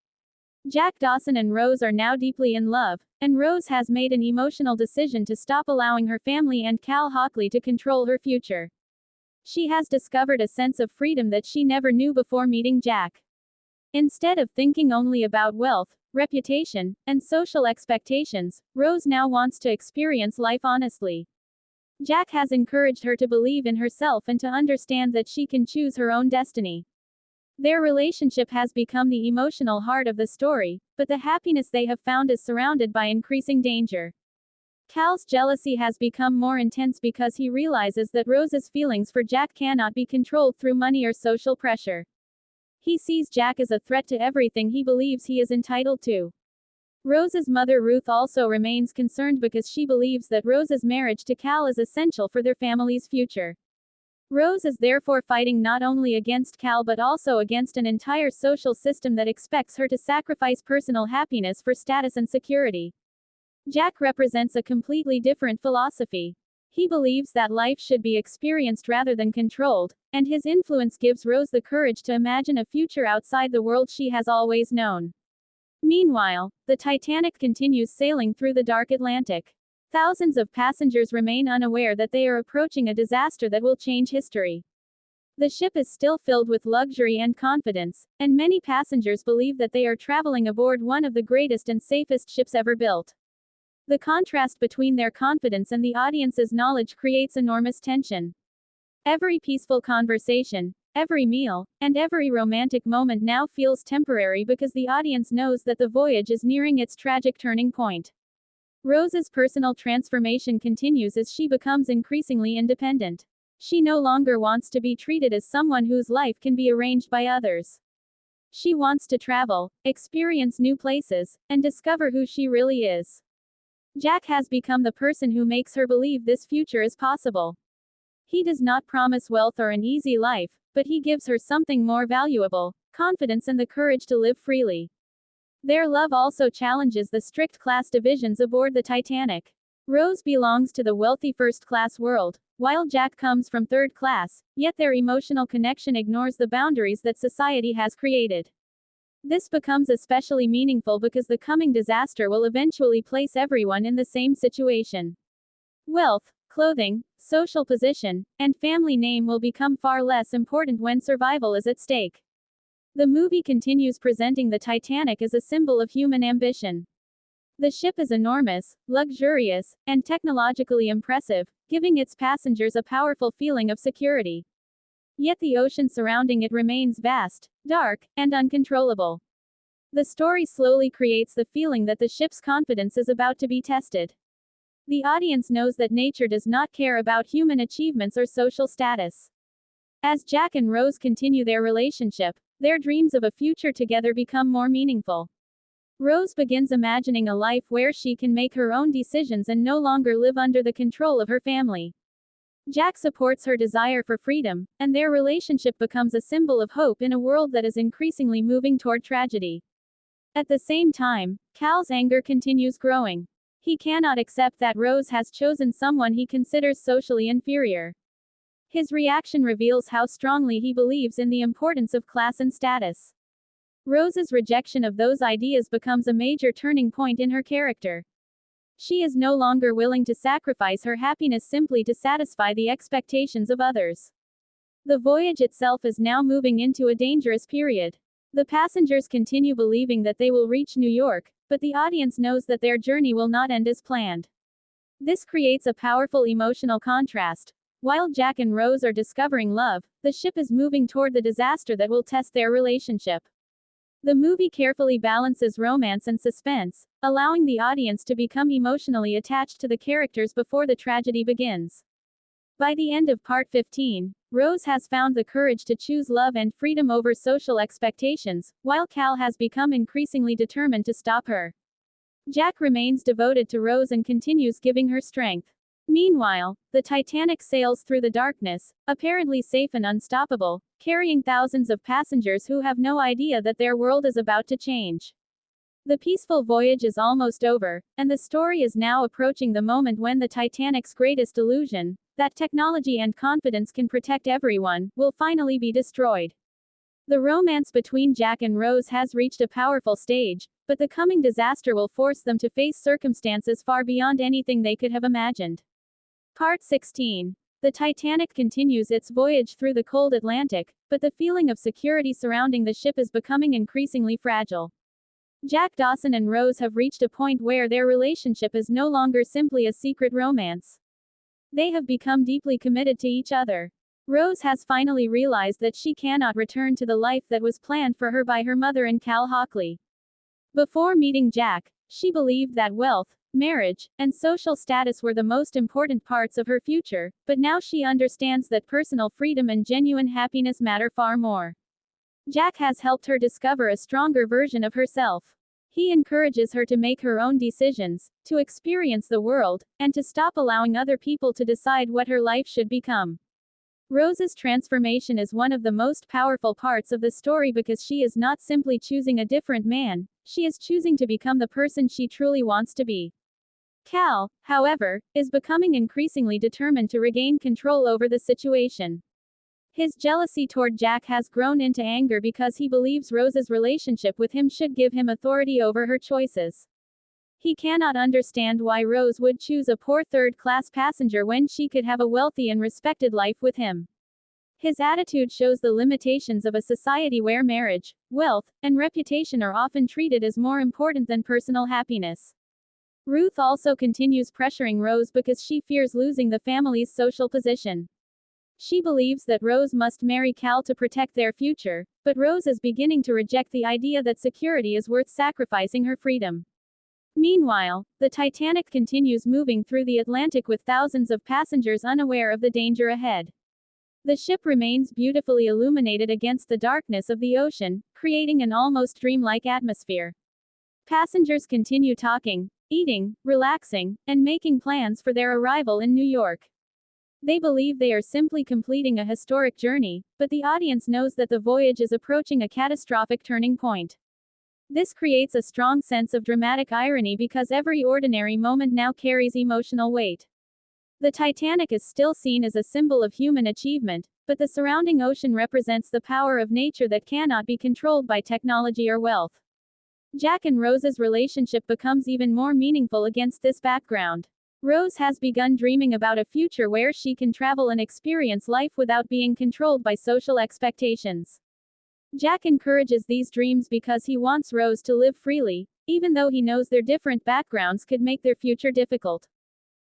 Jack Dawson and Rose are now deeply in love, and Rose has made an emotional decision to stop allowing her family and Cal Hockley to control her future. She has discovered a sense of freedom that she never knew before meeting Jack. Instead of thinking only about wealth, reputation, and social expectations, Rose now wants to experience life honestly. Jack has encouraged her to believe in herself and to understand that she can choose her own destiny. Their relationship has become the emotional heart of the story, but the happiness they have found is surrounded by increasing danger. Cal's jealousy has become more intense because he realizes that Rose's feelings for Jack cannot be controlled through money or social pressure. He sees Jack as a threat to everything he believes he is entitled to. Rose's mother Ruth also remains concerned because she believes that Rose's marriage to Cal is essential for their family's future. Rose is therefore fighting not only against Cal but also against an entire social system that expects her to sacrifice personal happiness for status and security. Jack represents a completely different philosophy. He believes that life should be experienced rather than controlled, and his influence gives Rose the courage to imagine a future outside the world she has always known. Meanwhile, the Titanic continues sailing through the dark Atlantic. Thousands of passengers remain unaware that they are approaching a disaster that will change history. The ship is still filled with luxury and confidence, and many passengers believe that they are traveling aboard one of the greatest and safest ships ever built. The contrast between their confidence and the audience's knowledge creates enormous tension. Every peaceful conversation, every meal, and every romantic moment now feels temporary because the audience knows that the voyage is nearing its tragic turning point. Rose's personal transformation continues as she becomes increasingly independent. She no longer wants to be treated as someone whose life can be arranged by others. She wants to travel, experience new places, and discover who she really is. Jack has become the person who makes her believe this future is possible. He does not promise wealth or an easy life, but he gives her something more valuable: confidence and the courage to live freely. Their love also challenges the strict class divisions aboard the Titanic. Rose belongs to the wealthy first-class world, while Jack comes from third class, yet their emotional connection ignores the boundaries that society has created. This becomes especially meaningful because the coming disaster will eventually place everyone in the same situation. Wealth, clothing, social position, and family name will become far less important when survival is at stake. The movie continues presenting the Titanic as a symbol of human ambition. The ship is enormous, luxurious, and technologically impressive, giving its passengers a powerful feeling of security. Yet the ocean surrounding it remains vast, dark, and uncontrollable. The story slowly creates the feeling that the ship's confidence is about to be tested. The audience knows that nature does not care about human achievements or social status. As Jack and Rose continue their relationship, their dreams of a future together become more meaningful. Rose begins imagining a life where she can make her own decisions and no longer live under the control of her family. Jack supports her desire for freedom, and their relationship becomes a symbol of hope in a world that is increasingly moving toward tragedy. At the same time, Cal's anger continues growing. He cannot accept that Rose has chosen someone he considers socially inferior. His reaction reveals how strongly he believes in the importance of class and status. Rose's rejection of those ideas becomes a major turning point in her character. She is no longer willing to sacrifice her happiness simply to satisfy the expectations of others. The voyage itself is now moving into a dangerous period. The passengers continue believing that they will reach New York, but the audience knows that their journey will not end as planned. This creates a powerful emotional contrast. While Jack and Rose are discovering love, the ship is moving toward the disaster that will test their relationship. The movie carefully balances romance and suspense, allowing the audience to become emotionally attached to the characters before the tragedy begins. By the end of Part 15, Rose has found the courage to choose love and freedom over social expectations, while Cal has become increasingly determined to stop her. Jack remains devoted to Rose and continues giving her strength. Meanwhile, the Titanic sails through the darkness, apparently safe and unstoppable, carrying thousands of passengers who have no idea that their world is about to change. The peaceful voyage is almost over, and the story is now approaching the moment when the Titanic's greatest illusion, that technology and confidence can protect everyone, will finally be destroyed. The romance between Jack and Rose has reached a powerful stage, but the coming disaster will force them to face circumstances far beyond anything they could have imagined. Part 16. The Titanic continues its voyage through the cold Atlantic, but the feeling of security surrounding the ship is becoming increasingly fragile. Jack Dawson and Rose have reached a point where their relationship is no longer simply a secret romance. They have become deeply committed to each other. Rose has finally realized that she cannot return to the life that was planned for her by her mother and Cal Hockley. Before meeting Jack, she believed that wealth, marriage, and social status were the most important parts of her future, but now she understands that personal freedom and genuine happiness matter far more. Jack has helped her discover a stronger version of herself. He encourages her to make her own decisions, to experience the world, and to stop allowing other people to decide what her life should become. Rose's transformation is one of the most powerful parts of the story because she is not simply choosing a different man, she is choosing to become the person she truly wants to be. Cal, however, is becoming increasingly determined to regain control over the situation. His jealousy toward Jack has grown into anger because he believes Rose's relationship with him should give him authority over her choices. He cannot understand why Rose would choose a poor third-class passenger when she could have a wealthy and respected life with him. His attitude shows the limitations of a society where marriage, wealth, and reputation are often treated as more important than personal happiness. Ruth also continues pressuring Rose because she fears losing the family's social position. She believes that Rose must marry Cal to protect their future, but Rose is beginning to reject the idea that security is worth sacrificing her freedom. Meanwhile, the Titanic continues moving through the Atlantic with thousands of passengers unaware of the danger ahead. The ship remains beautifully illuminated against the darkness of the ocean, creating an almost dreamlike atmosphere. Passengers continue talking, eating, relaxing, and making plans for their arrival in New York. They believe they are simply completing a historic journey, but the audience knows that the voyage is approaching a catastrophic turning point. This creates a strong sense of dramatic irony because every ordinary moment now carries emotional weight. The Titanic is still seen as a symbol of human achievement, but the surrounding ocean represents the power of nature that cannot be controlled by technology or wealth. Jack and Rose's relationship becomes even more meaningful against this background. Rose has begun dreaming about a future where she can travel and experience life without being controlled by social expectations. Jack encourages these dreams because he wants Rose to live freely, even though he knows their different backgrounds could make their future difficult.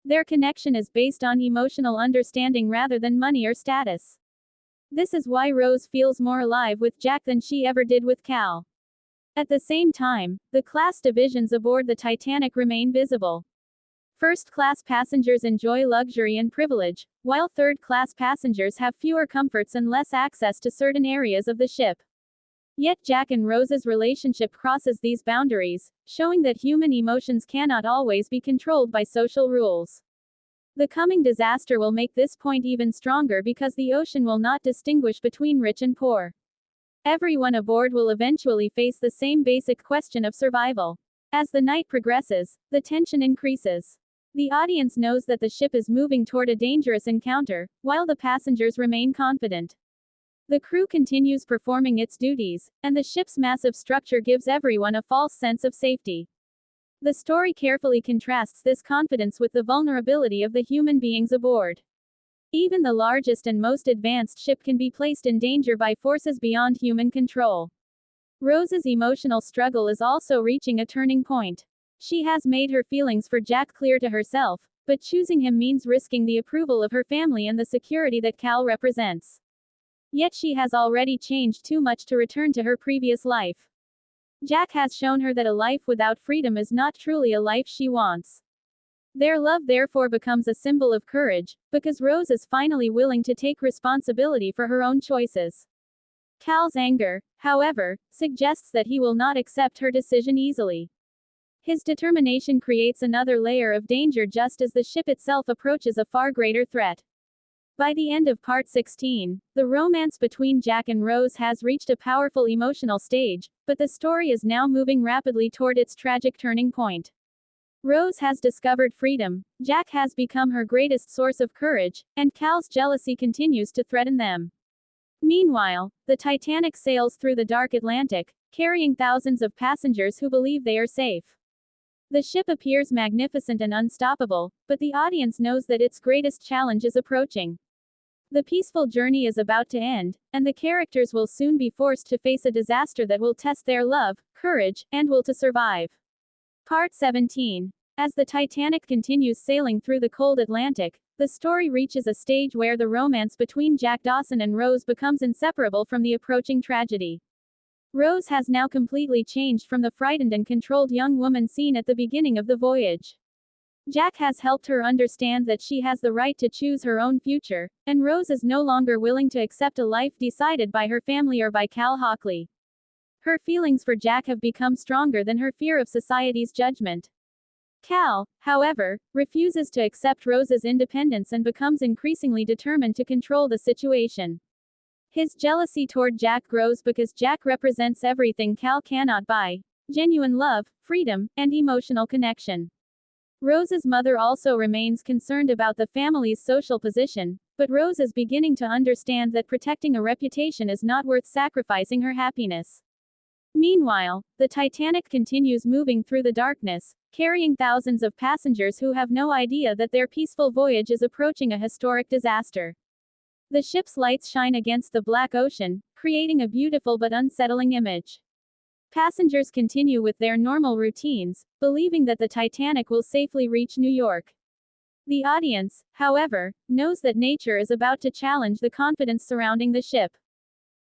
Their connection is based on emotional understanding rather than money or status. This is why Rose feels more alive with Jack than she ever did with Cal. At the same time, the class divisions aboard the Titanic remain visible. First-class passengers enjoy luxury and privilege, while third-class passengers have fewer comforts and less access to certain areas of the ship. Yet Jack and Rose's relationship crosses these boundaries, showing that human emotions cannot always be controlled by social rules. The coming disaster will make this point even stronger because the ocean will not distinguish between rich and poor. Everyone aboard will eventually face the same basic question of survival. As the night progresses, the tension increases. The audience knows that the ship is moving toward a dangerous encounter, while the passengers remain confident. The crew continues performing its duties, and the ship's massive structure gives everyone a false sense of safety. The story carefully contrasts this confidence with the vulnerability of the human beings aboard. Even the largest and most advanced ship can be placed in danger by forces beyond human control. Rose's emotional struggle is also reaching a turning point. She has made her feelings for Jack clear to herself, but choosing him means risking the approval of her family and the security that Cal represents. Yet she has already changed too much to return to her previous life. Jack has shown her that a life without freedom is not truly a life she wants. Their love therefore becomes a symbol of courage, because Rose is finally willing to take responsibility for her own choices. Cal's anger, however, suggests that he will not accept her decision easily. His determination creates another layer of danger just as the ship itself approaches a far greater threat. By the end of Part 16, the romance between Jack and Rose has reached a powerful emotional stage, but the story is now moving rapidly toward its tragic turning point. Rose has discovered freedom, Jack has become her greatest source of courage, and Cal's jealousy continues to threaten them. Meanwhile, the Titanic sails through the dark Atlantic, carrying thousands of passengers who believe they are safe. The ship appears magnificent and unstoppable, but the audience knows that its greatest challenge is approaching. The peaceful journey is about to end, and the characters will soon be forced to face a disaster that will test their love, courage, and will to survive. Part 17. As the Titanic continues sailing through the cold Atlantic, The story reaches a stage where the romance between Jack Dawson and Rose becomes inseparable from the approaching tragedy. Rose has now completely changed from the frightened and controlled young woman seen at the beginning of the voyage. Jack has helped her understand that she has the right to choose her own future, and Rose is no longer willing to accept a life decided by her family or by Cal Hockley. Her feelings for Jack have become stronger than her fear of society's judgment. Cal, however, refuses to accept Rose's independence and becomes increasingly determined to control the situation. His jealousy toward Jack grows because Jack represents everything Cal cannot buy: genuine love, freedom, and emotional connection. Rose's mother also remains concerned about the family's social position, but Rose is beginning to understand that protecting a reputation is not worth sacrificing her happiness. Meanwhile, the Titanic continues moving through the darkness, carrying thousands of passengers who have no idea that their peaceful voyage is approaching a historic disaster. The ship's lights shine against the black ocean, creating a beautiful but unsettling image. Passengers continue with their normal routines, believing that the Titanic will safely reach New York. The audience, however, knows that nature is about to challenge the confidence surrounding the ship.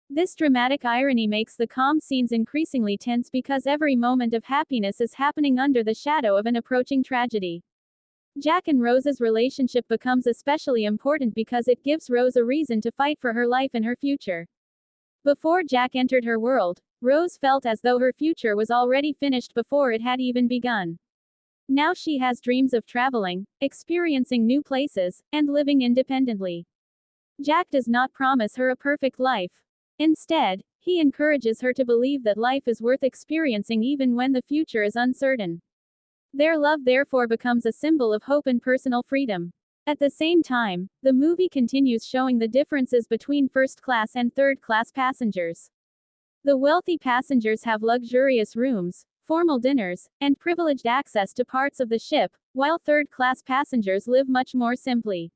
This dramatic irony makes the calm scenes increasingly tense because every moment of happiness is happening under the shadow of an approaching tragedy. Jack and Rose's relationship becomes especially important because it gives Rose a reason to fight for her life and her future. Before Jack entered her world, Rose felt as though her future was already finished before it had even begun. Now she has dreams of traveling, experiencing new places, and living independently. Jack does not promise her a perfect life. Instead, he encourages her to believe that life is worth experiencing even when the future is uncertain. Their love therefore becomes a symbol of hope and personal freedom. At the same time, the movie continues showing the differences between first-class and third-class passengers. The wealthy passengers have luxurious rooms, formal dinners, and privileged access to parts of the ship, while third-class passengers live much more simply.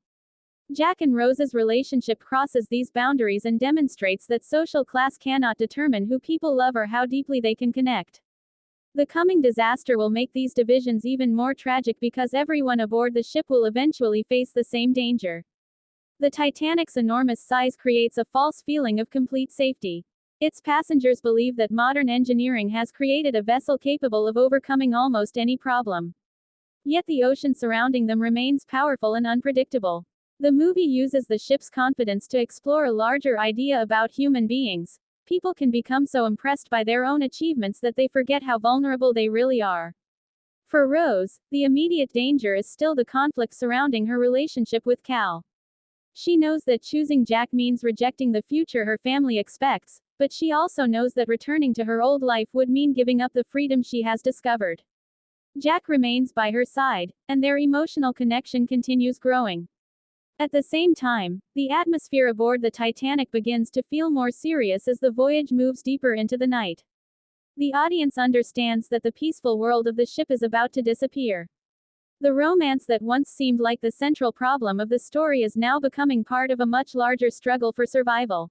Jack and Rose's relationship crosses these boundaries and demonstrates that social class cannot determine who people love or how deeply they can connect. The coming disaster will make these divisions even more tragic because everyone aboard the ship will eventually face the same danger. The Titanic's enormous size creates a false feeling of complete safety. Its passengers believe that modern engineering has created a vessel capable of overcoming almost any problem. Yet the ocean surrounding them remains powerful and unpredictable. The movie uses the ship's confidence to explore a larger idea about human beings. People can become so impressed by their own achievements that they forget how vulnerable they really are. For Rose, the immediate danger is still the conflict surrounding her relationship with Cal. She knows that choosing Jack means rejecting the future her family expects, but she also knows that returning to her old life would mean giving up the freedom she has discovered. Jack remains by her side, and their emotional connection continues growing. At the same time, the atmosphere aboard the Titanic begins to feel more serious as the voyage moves deeper into the night. The audience understands that the peaceful world of the ship is about to disappear. The romance that once seemed like the central problem of the story is now becoming part of a much larger struggle for survival.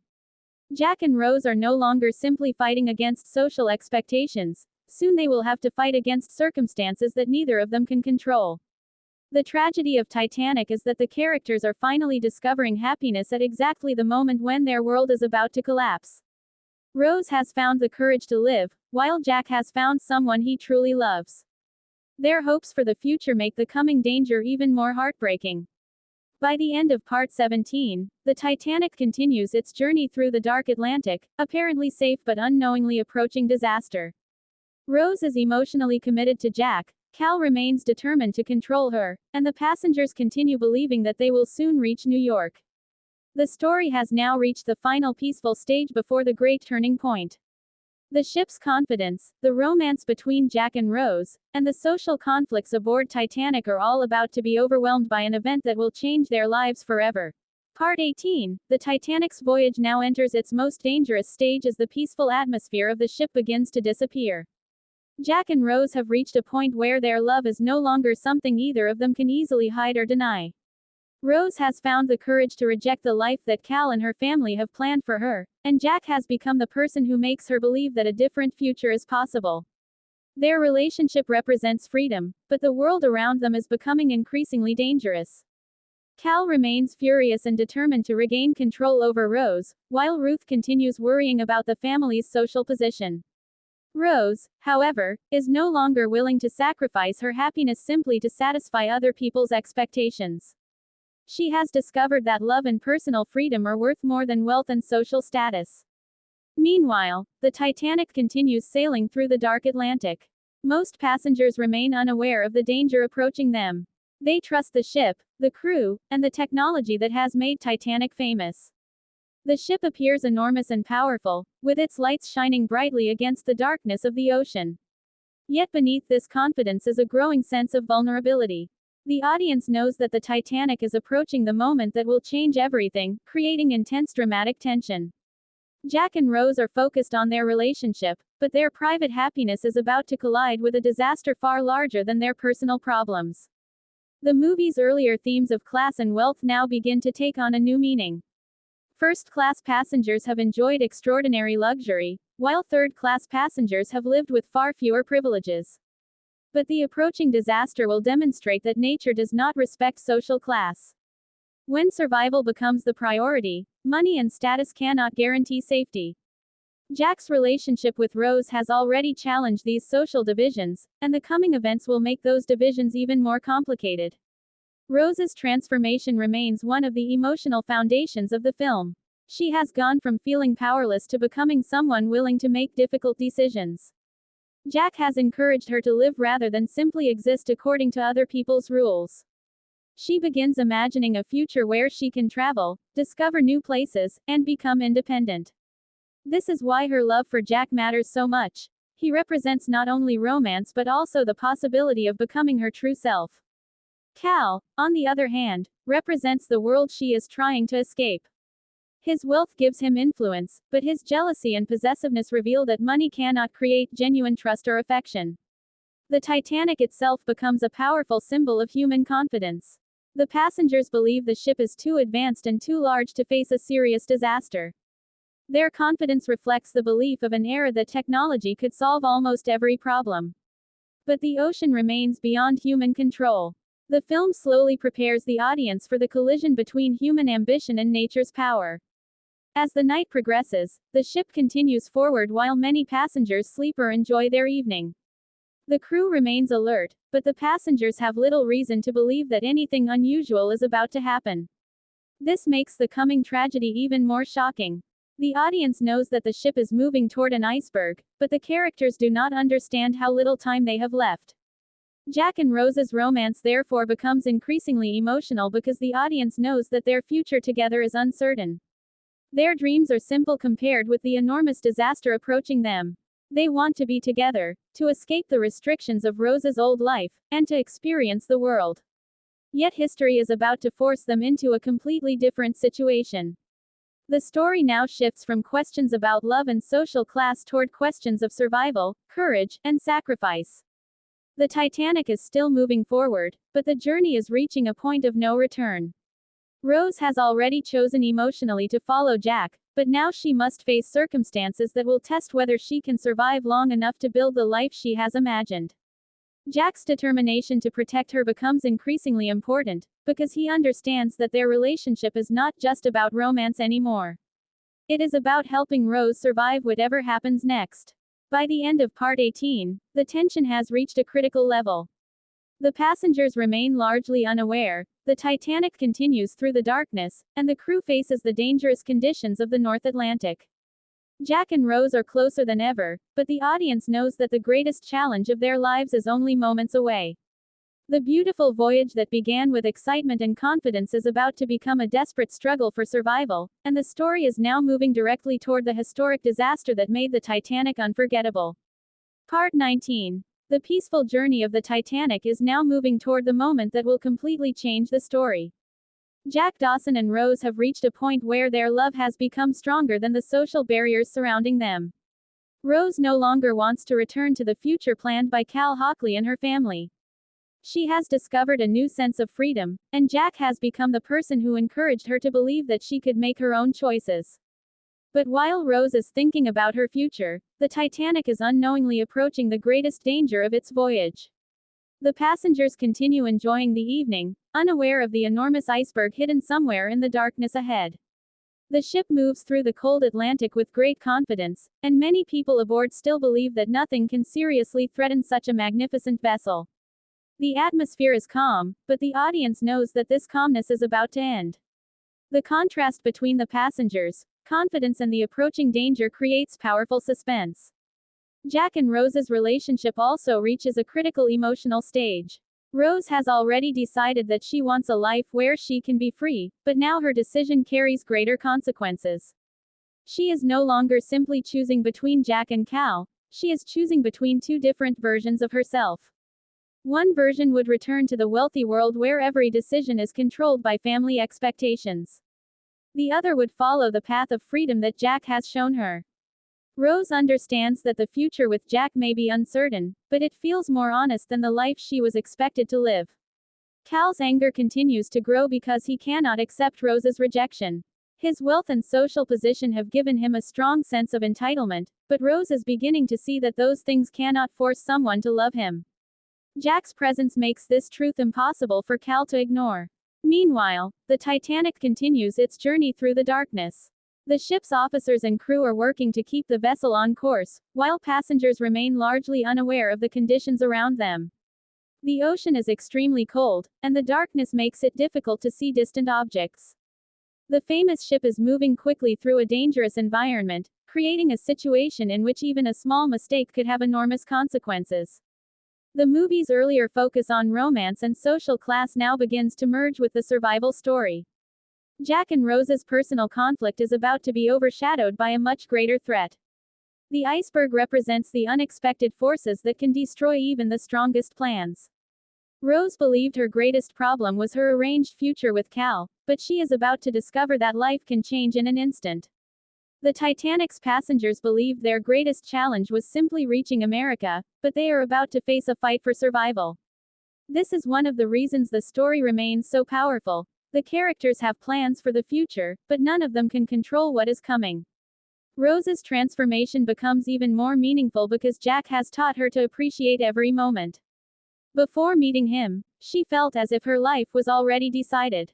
Jack and Rose are no longer simply fighting against social expectations. Soon they will have to fight against circumstances that neither of them can control. The tragedy of Titanic is that the characters are finally discovering happiness at exactly the moment when their world is about to collapse. Rose has found the courage to live, while Jack has found someone he truly loves. Their hopes for the future make the coming danger even more heartbreaking. By the end of Part 17, the Titanic continues its journey through the dark Atlantic, apparently safe but unknowingly approaching disaster. Rose is emotionally committed to Jack, Cal remains determined to control her, and the passengers continue believing that they will soon reach New York. The story has now reached the final peaceful stage before the great turning point. The ship's confidence, the romance between Jack and Rose, and the social conflicts aboard Titanic are all about to be overwhelmed by an event that will change their lives forever. Part 18, the Titanic's voyage now enters its most dangerous stage as the peaceful atmosphere of the ship begins to disappear. Jack and Rose have reached a point where their love is no longer something either of them can easily hide or deny. Rose has found the courage to reject the life that Cal and her family have planned for her, and Jack has become the person who makes her believe that a different future is possible. Their relationship represents freedom, but the world around them is becoming increasingly dangerous. Cal remains furious and determined to regain control over Rose, while Ruth continues worrying about the family's social position. Rose, however, is no longer willing to sacrifice her happiness simply to satisfy other people's expectations. She has discovered that love and personal freedom are worth more than wealth and social status. Meanwhile, the Titanic continues sailing through the dark Atlantic. Most passengers remain unaware of the danger approaching them. They trust the ship, the crew, and the technology that has made Titanic famous. The ship appears enormous and powerful, with its lights shining brightly against the darkness of the ocean. Yet beneath this confidence is a growing sense of vulnerability. The audience knows that the Titanic is approaching the moment that will change everything, creating intense dramatic tension. Jack and Rose are focused on their relationship, but their private happiness is about to collide with a disaster far larger than their personal problems. The movie's earlier themes of class and wealth now begin to take on a new meaning. First-class passengers have enjoyed extraordinary luxury, while third-class passengers have lived with far fewer privileges. But the approaching disaster will demonstrate that nature does not respect social class. When survival becomes the priority, money and status cannot guarantee safety. Jack's relationship with Rose has already challenged these social divisions, and the coming events will make those divisions even more complicated. Rose's transformation remains one of the emotional foundations of the film. She has gone from feeling powerless to becoming someone willing to make difficult decisions. Jack has encouraged her to live rather than simply exist according to other people's rules. She begins imagining a future where she can travel, discover new places, and become independent. This is why her love for Jack matters so much. He represents not only romance but also the possibility of becoming her true self. Cal, on the other hand, represents the world she is trying to escape. His wealth gives him influence, but his jealousy and possessiveness reveal that money cannot create genuine trust or affection. The Titanic itself becomes a powerful symbol of human confidence. The passengers believe the ship is too advanced and too large to face a serious disaster. Their confidence reflects the belief of an era that technology could solve almost every problem. But the ocean remains beyond human control. The film slowly prepares the audience for the collision between human ambition and nature's power. As the night progresses, the ship continues forward while many passengers sleep or enjoy their evening. The crew remains alert, but the passengers have little reason to believe that anything unusual is about to happen. This makes the coming tragedy even more shocking. The audience knows that the ship is moving toward an iceberg, but the characters do not understand how little time they have left. Jack and Rose's romance therefore becomes increasingly emotional because the audience knows that their future together is uncertain. Their dreams are simple compared with the enormous disaster approaching them. They want to be together, to escape the restrictions of Rose's old life, and to experience the world. Yet history is about to force them into a completely different situation. The story now shifts from questions about love and social class toward questions of survival, courage, and sacrifice. The Titanic is still moving forward, but the journey is reaching a point of no return. Rose has already chosen emotionally to follow Jack, but now she must face circumstances that will test whether she can survive long enough to build the life she has imagined. Jack's determination to protect her becomes increasingly important, because he understands that their relationship is not just about romance anymore. It is about helping Rose survive whatever happens next. By the end of Part 18, the tension has reached a critical level. The passengers remain largely unaware, the Titanic continues through the darkness, and the crew faces the dangerous conditions of the North Atlantic. Jack and Rose are closer than ever, but the audience knows that the greatest challenge of their lives is only moments away. The beautiful voyage that began with excitement and confidence is about to become a desperate struggle for survival, and the story is now moving directly toward the historic disaster that made the Titanic unforgettable. Part 19. The peaceful journey of the Titanic is now moving toward the moment that will completely change the story. Jack Dawson and Rose have reached a point where their love has become stronger than the social barriers surrounding them. Rose no longer wants to return to the future planned by Cal Hockley and her family. She has discovered a new sense of freedom, and Jack has become the person who encouraged her to believe that she could make her own choices. But while Rose is thinking about her future, the Titanic is unknowingly approaching the greatest danger of its voyage. The passengers continue enjoying the evening, unaware of the enormous iceberg hidden somewhere in the darkness ahead. The ship moves through the cold Atlantic with great confidence, and many people aboard still believe that nothing can seriously threaten such a magnificent vessel. The atmosphere is calm, but the audience knows that this calmness is about to end. The contrast between the passengers' confidence and the approaching danger creates powerful suspense. Jack and Rose's relationship also reaches a critical emotional stage. Rose has already decided that she wants a life where she can be free, but now her decision carries greater consequences. She is no longer simply choosing between Jack and Cal, she is choosing between two different versions of herself. One version would return to the wealthy world where every decision is controlled by family expectations. The other would follow the path of freedom that Jack has shown her. Rose understands that the future with Jack may be uncertain, but it feels more honest than the life she was expected to live. Cal's anger continues to grow because he cannot accept Rose's rejection. His wealth and social position have given him a strong sense of entitlement, but Rose is beginning to see that those things cannot force someone to love him. Jack's presence makes this truth impossible for Cal to ignore. Meanwhile, the Titanic continues its journey through the darkness. The ship's officers and crew are working to keep the vessel on course, while passengers remain largely unaware of the conditions around them. The ocean is extremely cold, and the darkness makes it difficult to see distant objects. The famous ship is moving quickly through a dangerous environment, creating a situation in which even a small mistake could have enormous consequences. The movie's earlier focus on romance and social class now begins to merge with the survival story. Jack and Rose's personal conflict is about to be overshadowed by a much greater threat. The iceberg represents the unexpected forces that can destroy even the strongest plans. Rose believed her greatest problem was her arranged future with Cal, but she is about to discover that life can change in an instant. The Titanic's passengers believed their greatest challenge was simply reaching America, but they are about to face a fight for survival. This is one of the reasons the story remains so powerful. The characters have plans for the future, but none of them can control what is coming. Rose's transformation becomes even more meaningful because Jack has taught her to appreciate every moment. Before meeting him, she felt as if her life was already decided.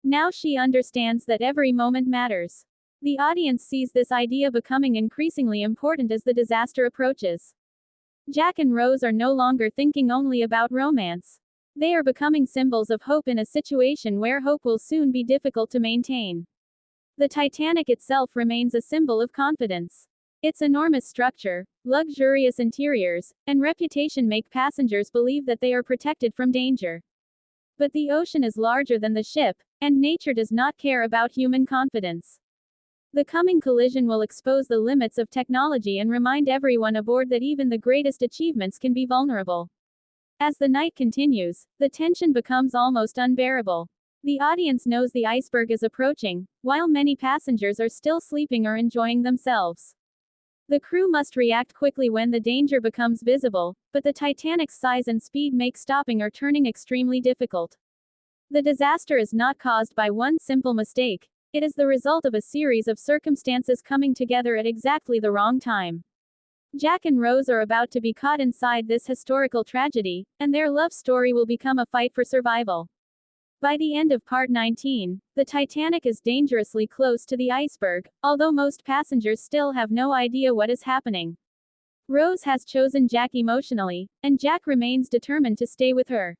Now she understands that every moment matters. The audience sees this idea becoming increasingly important as the disaster approaches. Jack and Rose are no longer thinking only about romance. They are becoming symbols of hope in a situation where hope will soon be difficult to maintain. The Titanic itself remains a symbol of confidence. Its enormous structure, luxurious interiors, and reputation make passengers believe that they are protected from danger. But the ocean is larger than the ship, and nature does not care about human confidence. The coming collision will expose the limits of technology and remind everyone aboard that even the greatest achievements can be vulnerable. As the night continues, the tension becomes almost unbearable. The audience knows the iceberg is approaching, while many passengers are still sleeping or enjoying themselves. The crew must react quickly when the danger becomes visible, but the Titanic's size and speed make stopping or turning extremely difficult. The disaster is not caused by one simple mistake, it is the result of a series of circumstances coming together at exactly the wrong time. Jack and Rose are about to be caught inside this historical tragedy, and their love story will become a fight for survival. By the end of Part 19, the Titanic is dangerously close to the iceberg, although most passengers still have no idea what is happening. Rose has chosen Jack emotionally, and Jack remains determined to stay with her.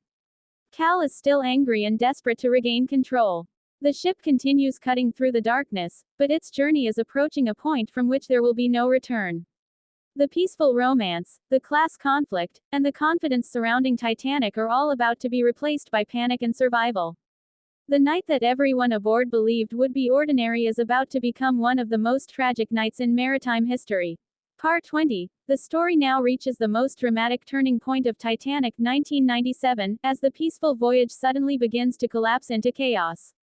Cal is still angry and desperate to regain control. The ship continues cutting through the darkness, but its journey is approaching a point from which there will be no return. The peaceful romance, the class conflict, and the confidence surrounding Titanic are all about to be replaced by panic and survival. The night that everyone aboard believed would be ordinary is about to become one of the most tragic nights in maritime history. Part 20. The story now reaches the most dramatic turning point of Titanic 1997, as the peaceful voyage suddenly begins to collapse into chaos.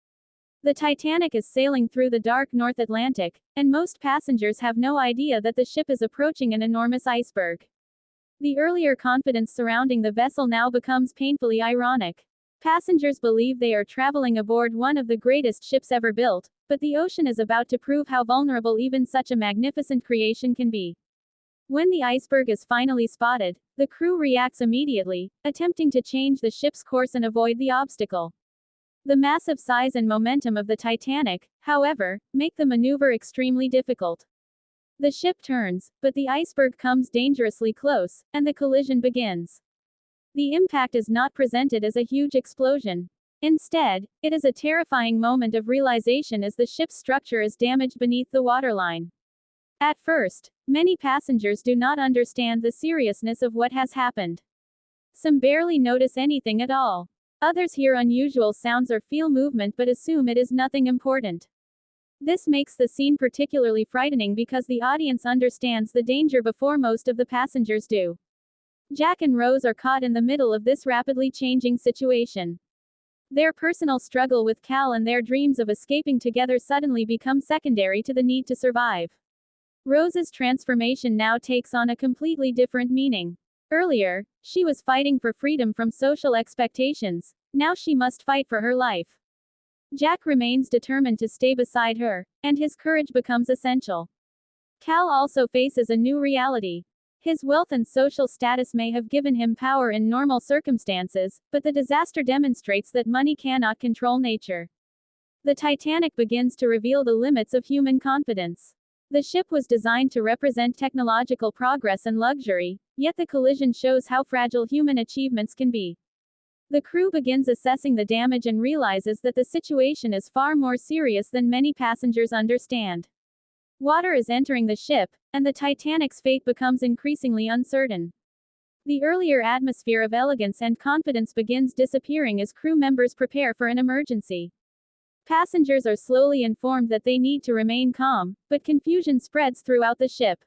The Titanic is sailing through the dark North Atlantic, and most passengers have no idea that the ship is approaching an enormous iceberg. The earlier confidence surrounding the vessel now becomes painfully ironic. Passengers believe they are traveling aboard one of the greatest ships ever built, but the ocean is about to prove how vulnerable even such a magnificent creation can be. When the iceberg is finally spotted, the crew reacts immediately, attempting to change the ship's course and avoid the obstacle. The massive size and momentum of the Titanic, however, make the maneuver extremely difficult. The ship turns, but the iceberg comes dangerously close, and the collision begins. The impact is not presented as a huge explosion. Instead, it is a terrifying moment of realization as the ship's structure is damaged beneath the waterline. At first, many passengers do not understand the seriousness of what has happened. Some barely notice anything at all. Others hear unusual sounds or feel movement but assume it is nothing important. This makes the scene particularly frightening because the audience understands the danger before most of the passengers do. Jack and Rose are caught in the middle of this rapidly changing situation. Their personal struggle with Cal and their dreams of escaping together suddenly become secondary to the need to survive. Rose's transformation now takes on a completely different meaning. Earlier, she was fighting for freedom from social expectations. Now she must fight for her life. Jack remains determined to stay beside her, and his courage becomes essential. Cal also faces a new reality. His wealth and social status may have given him power in normal circumstances, but the disaster demonstrates that money cannot control nature. The Titanic begins to reveal the limits of human confidence. The ship was designed to represent technological progress and luxury, yet the collision shows how fragile human achievements can be. The crew begins assessing the damage and realizes that the situation is far more serious than many passengers understand. Water is entering the ship, and the Titanic's fate becomes increasingly uncertain. The earlier atmosphere of elegance and confidence begins disappearing as crew members prepare for an emergency. Passengers are slowly informed that they need to remain calm, but confusion spreads throughout the ship.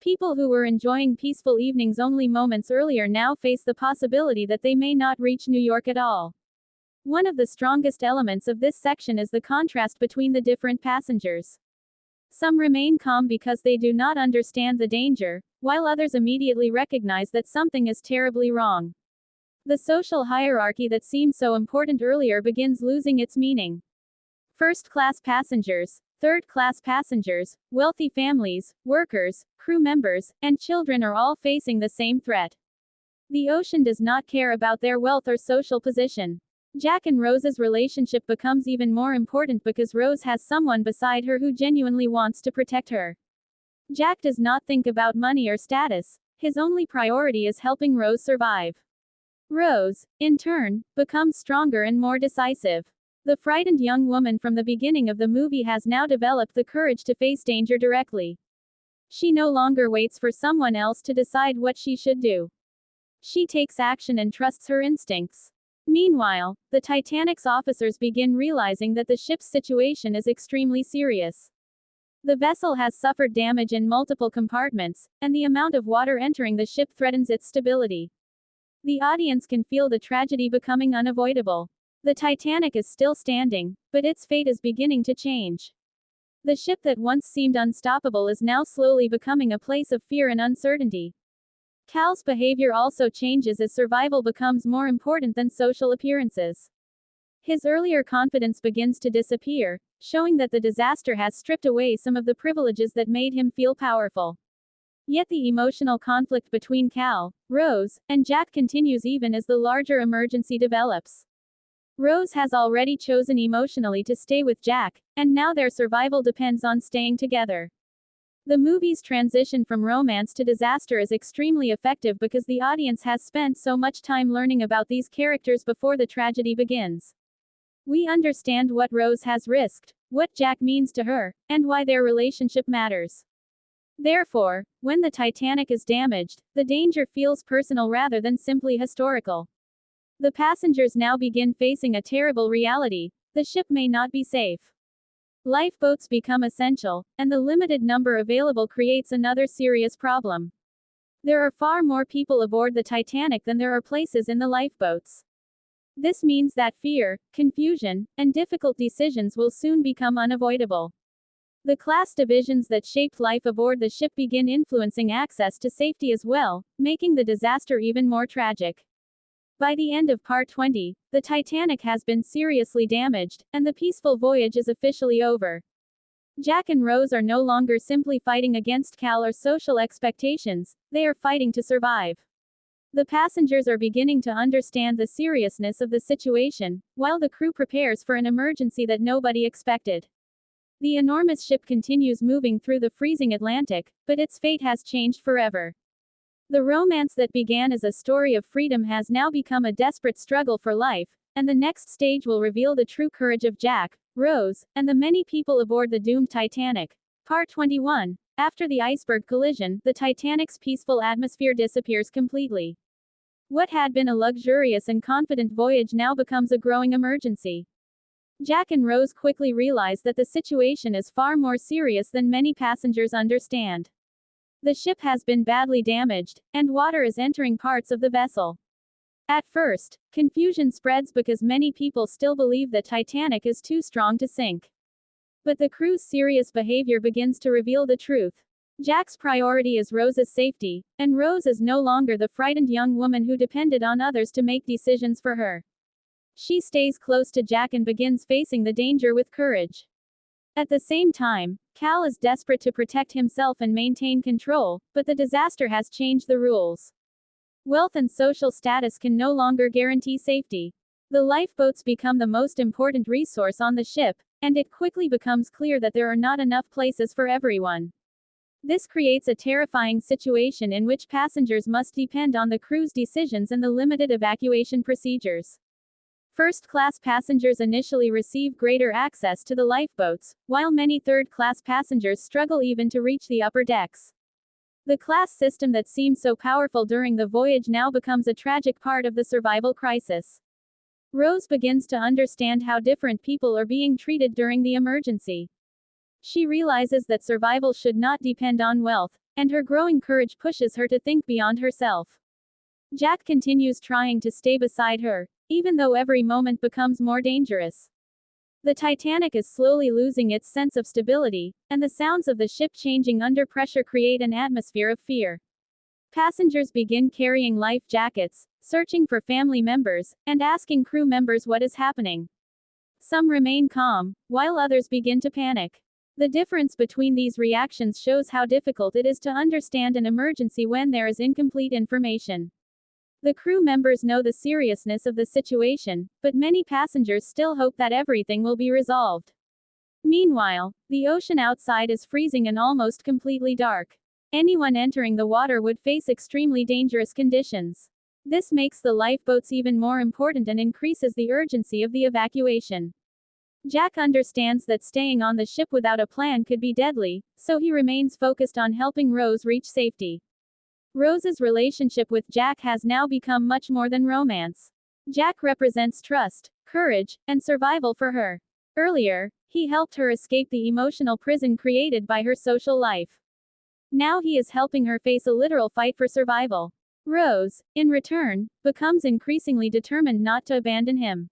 People who were enjoying peaceful evenings only moments earlier now face the possibility that they may not reach New York at all. One of the strongest elements of this section is the contrast between the different passengers. Some remain calm because they do not understand the danger, while others immediately recognize that something is terribly wrong. The social hierarchy that seemed so important earlier begins losing its meaning. First-class passengers, third-class passengers, wealthy families, workers, crew members, and children are all facing the same threat. The ocean does not care about their wealth or social position. Jack and Rose's relationship becomes even more important because Rose has someone beside her who genuinely wants to protect her. Jack does not think about money or status. His only priority is helping Rose survive. Rose, in turn, becomes stronger and more decisive. The frightened young woman from the beginning of the movie has now developed the courage to face danger directly. She no longer waits for someone else to decide what she should do. She takes action and trusts her instincts. Meanwhile, the Titanic's officers begin realizing that the ship's situation is extremely serious. The vessel has suffered damage in multiple compartments, and the amount of water entering the ship threatens its stability. The audience can feel the tragedy becoming unavoidable. The Titanic is still standing, but its fate is beginning to change. The ship that once seemed unstoppable is now slowly becoming a place of fear and uncertainty. Cal's behavior also changes as survival becomes more important than social appearances. His earlier confidence begins to disappear, showing that the disaster has stripped away some of the privileges that made him feel powerful. Yet the emotional conflict between Cal, Rose, and Jack continues even as the larger emergency develops. Rose has already chosen emotionally to stay with Jack, and now their survival depends on staying together. The movie's transition from romance to disaster is extremely effective because the audience has spent so much time learning about these characters before the tragedy begins. We understand what Rose has risked, what Jack means to her, and why their relationship matters. Therefore, when the Titanic is damaged, the danger feels personal rather than simply historical. The passengers now begin facing a terrible reality: the ship may not be safe. Lifeboats become essential, and the limited number available creates another serious problem. There are far more people aboard the Titanic than there are places in the lifeboats. This means that fear, confusion, and difficult decisions will soon become unavoidable. The class divisions that shaped life aboard the ship begin influencing access to safety as well, making the disaster even more tragic. By the end of Part 20, the Titanic has been seriously damaged, and the peaceful voyage is officially over. Jack and Rose are no longer simply fighting against Cal or social expectations, they are fighting to survive. The passengers are beginning to understand the seriousness of the situation, while the crew prepares for an emergency that nobody expected. The enormous ship continues moving through the freezing Atlantic, but its fate has changed forever. The romance that began as a story of freedom has now become a desperate struggle for life, and the next stage will reveal the true courage of Jack, Rose, and the many people aboard the doomed Titanic. Part 21. After the iceberg collision, the Titanic's peaceful atmosphere disappears completely. What had been a luxurious and confident voyage now becomes a growing emergency. Jack and Rose quickly realize that the situation is far more serious than many passengers understand. The ship has been badly damaged, and water is entering parts of the vessel. At first, confusion spreads because many people still believe that Titanic is too strong to sink. But the crew's serious behavior begins to reveal the truth. Jack's priority is Rose's safety, and Rose is no longer the frightened young woman who depended on others to make decisions for her. She stays close to Jack and begins facing the danger with courage. At the same time, Cal is desperate to protect himself and maintain control, but the disaster has changed the rules. Wealth and social status can no longer guarantee safety. The lifeboats become the most important resource on the ship, and it quickly becomes clear that there are not enough places for everyone. This creates a terrifying situation in which passengers must depend on the crew's decisions and the limited evacuation procedures. First-class passengers initially receive greater access to the lifeboats, while many third-class passengers struggle even to reach the upper decks. The class system that seemed so powerful during the voyage now becomes a tragic part of the survival crisis. Rose begins to understand how different people are being treated during the emergency. She realizes that survival should not depend on wealth, and her growing courage pushes her to think beyond herself. Jack continues trying to stay beside her, even though every moment becomes more dangerous. The Titanic is slowly losing its sense of stability, and the sounds of the ship changing under pressure create an atmosphere of fear. Passengers begin carrying life jackets, searching for family members, and asking crew members what is happening. Some remain calm, while others begin to panic. The difference between these reactions shows how difficult it is to understand an emergency when there is incomplete information. The crew members know the seriousness of the situation, but many passengers still hope that everything will be resolved. Meanwhile, the ocean outside is freezing and almost completely dark. Anyone entering the water would face extremely dangerous conditions. This makes the lifeboats even more important and increases the urgency of the evacuation. Jack understands that staying on the ship without a plan could be deadly, so he remains focused on helping Rose reach safety. Rose's relationship with Jack has now become much more than romance. Jack represents trust, courage, and survival for her. Earlier, he helped her escape the emotional prison created by her social life. Now he is helping her face a literal fight for survival. Rose, in return, becomes increasingly determined not to abandon him.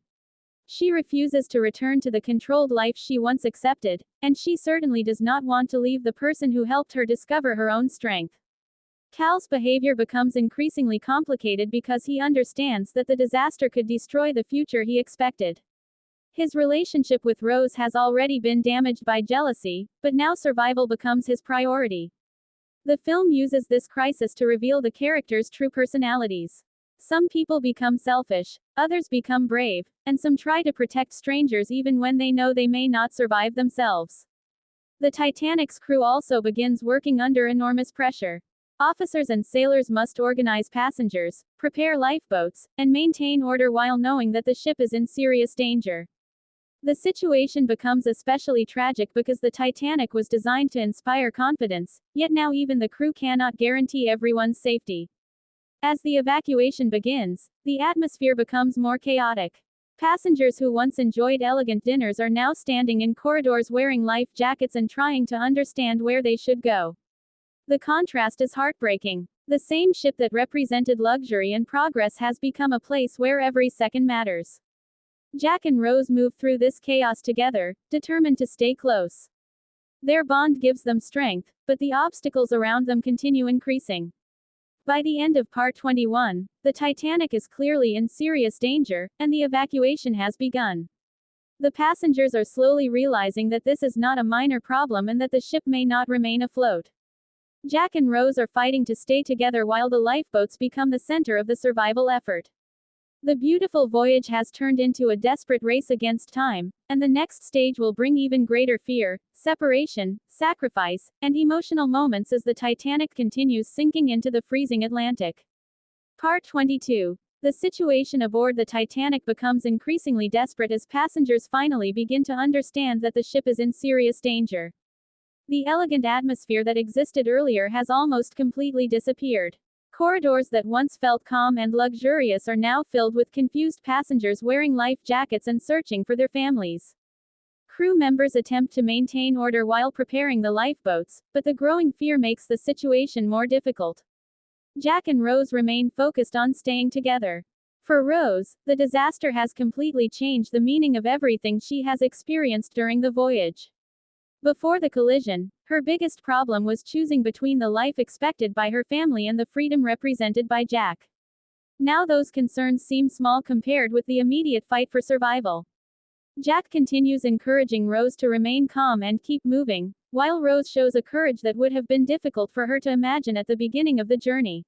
She refuses to return to the controlled life she once accepted, and she certainly does not want to leave the person who helped her discover her own strength. Cal's behavior becomes increasingly complicated because he understands that the disaster could destroy the future he expected. His relationship with Rose has already been damaged by jealousy, but now survival becomes his priority. The film uses this crisis to reveal the characters' true personalities. Some people become selfish, others become brave, and some try to protect strangers even when they know they may not survive themselves. The Titanic's crew also begins working under enormous pressure. Officers and sailors must organize passengers, prepare lifeboats, and maintain order while knowing that the ship is in serious danger. The situation becomes especially tragic because the Titanic was designed to inspire confidence, yet now even the crew cannot guarantee everyone's safety. As the evacuation begins, the atmosphere becomes more chaotic. Passengers who once enjoyed elegant dinners are now standing in corridors wearing life jackets and trying to understand where they should go. The contrast is heartbreaking. The same ship that represented luxury and progress has become a place where every second matters. Jack and Rose move through this chaos together, determined to stay close. Their bond gives them strength, but the obstacles around them continue increasing. By the end of Part 21, the Titanic is clearly in serious danger, and the evacuation has begun. The passengers are slowly realizing that this is not a minor problem and that the ship may not remain afloat. Jack and Rose are fighting to stay together while the lifeboats become the center of the survival effort. The beautiful voyage has turned into a desperate race against time, and the next stage will bring even greater fear, separation, sacrifice, and emotional moments as the Titanic continues sinking into the freezing Atlantic. Part 22. The situation aboard the Titanic becomes increasingly desperate as passengers finally begin to understand that the ship is in serious danger. The elegant atmosphere that existed earlier has almost completely disappeared. Corridors that once felt calm and luxurious are now filled with confused passengers wearing life jackets and searching for their families. Crew members attempt to maintain order while preparing the lifeboats, but the growing fear makes the situation more difficult. Jack and Rose remain focused on staying together. For Rose, the disaster has completely changed the meaning of everything she has experienced during the voyage. Before the collision, her biggest problem was choosing between the life expected by her family and the freedom represented by Jack. Now those concerns seem small compared with the immediate fight for survival. Jack continues encouraging Rose to remain calm and keep moving, while Rose shows a courage that would have been difficult for her to imagine at the beginning of the journey.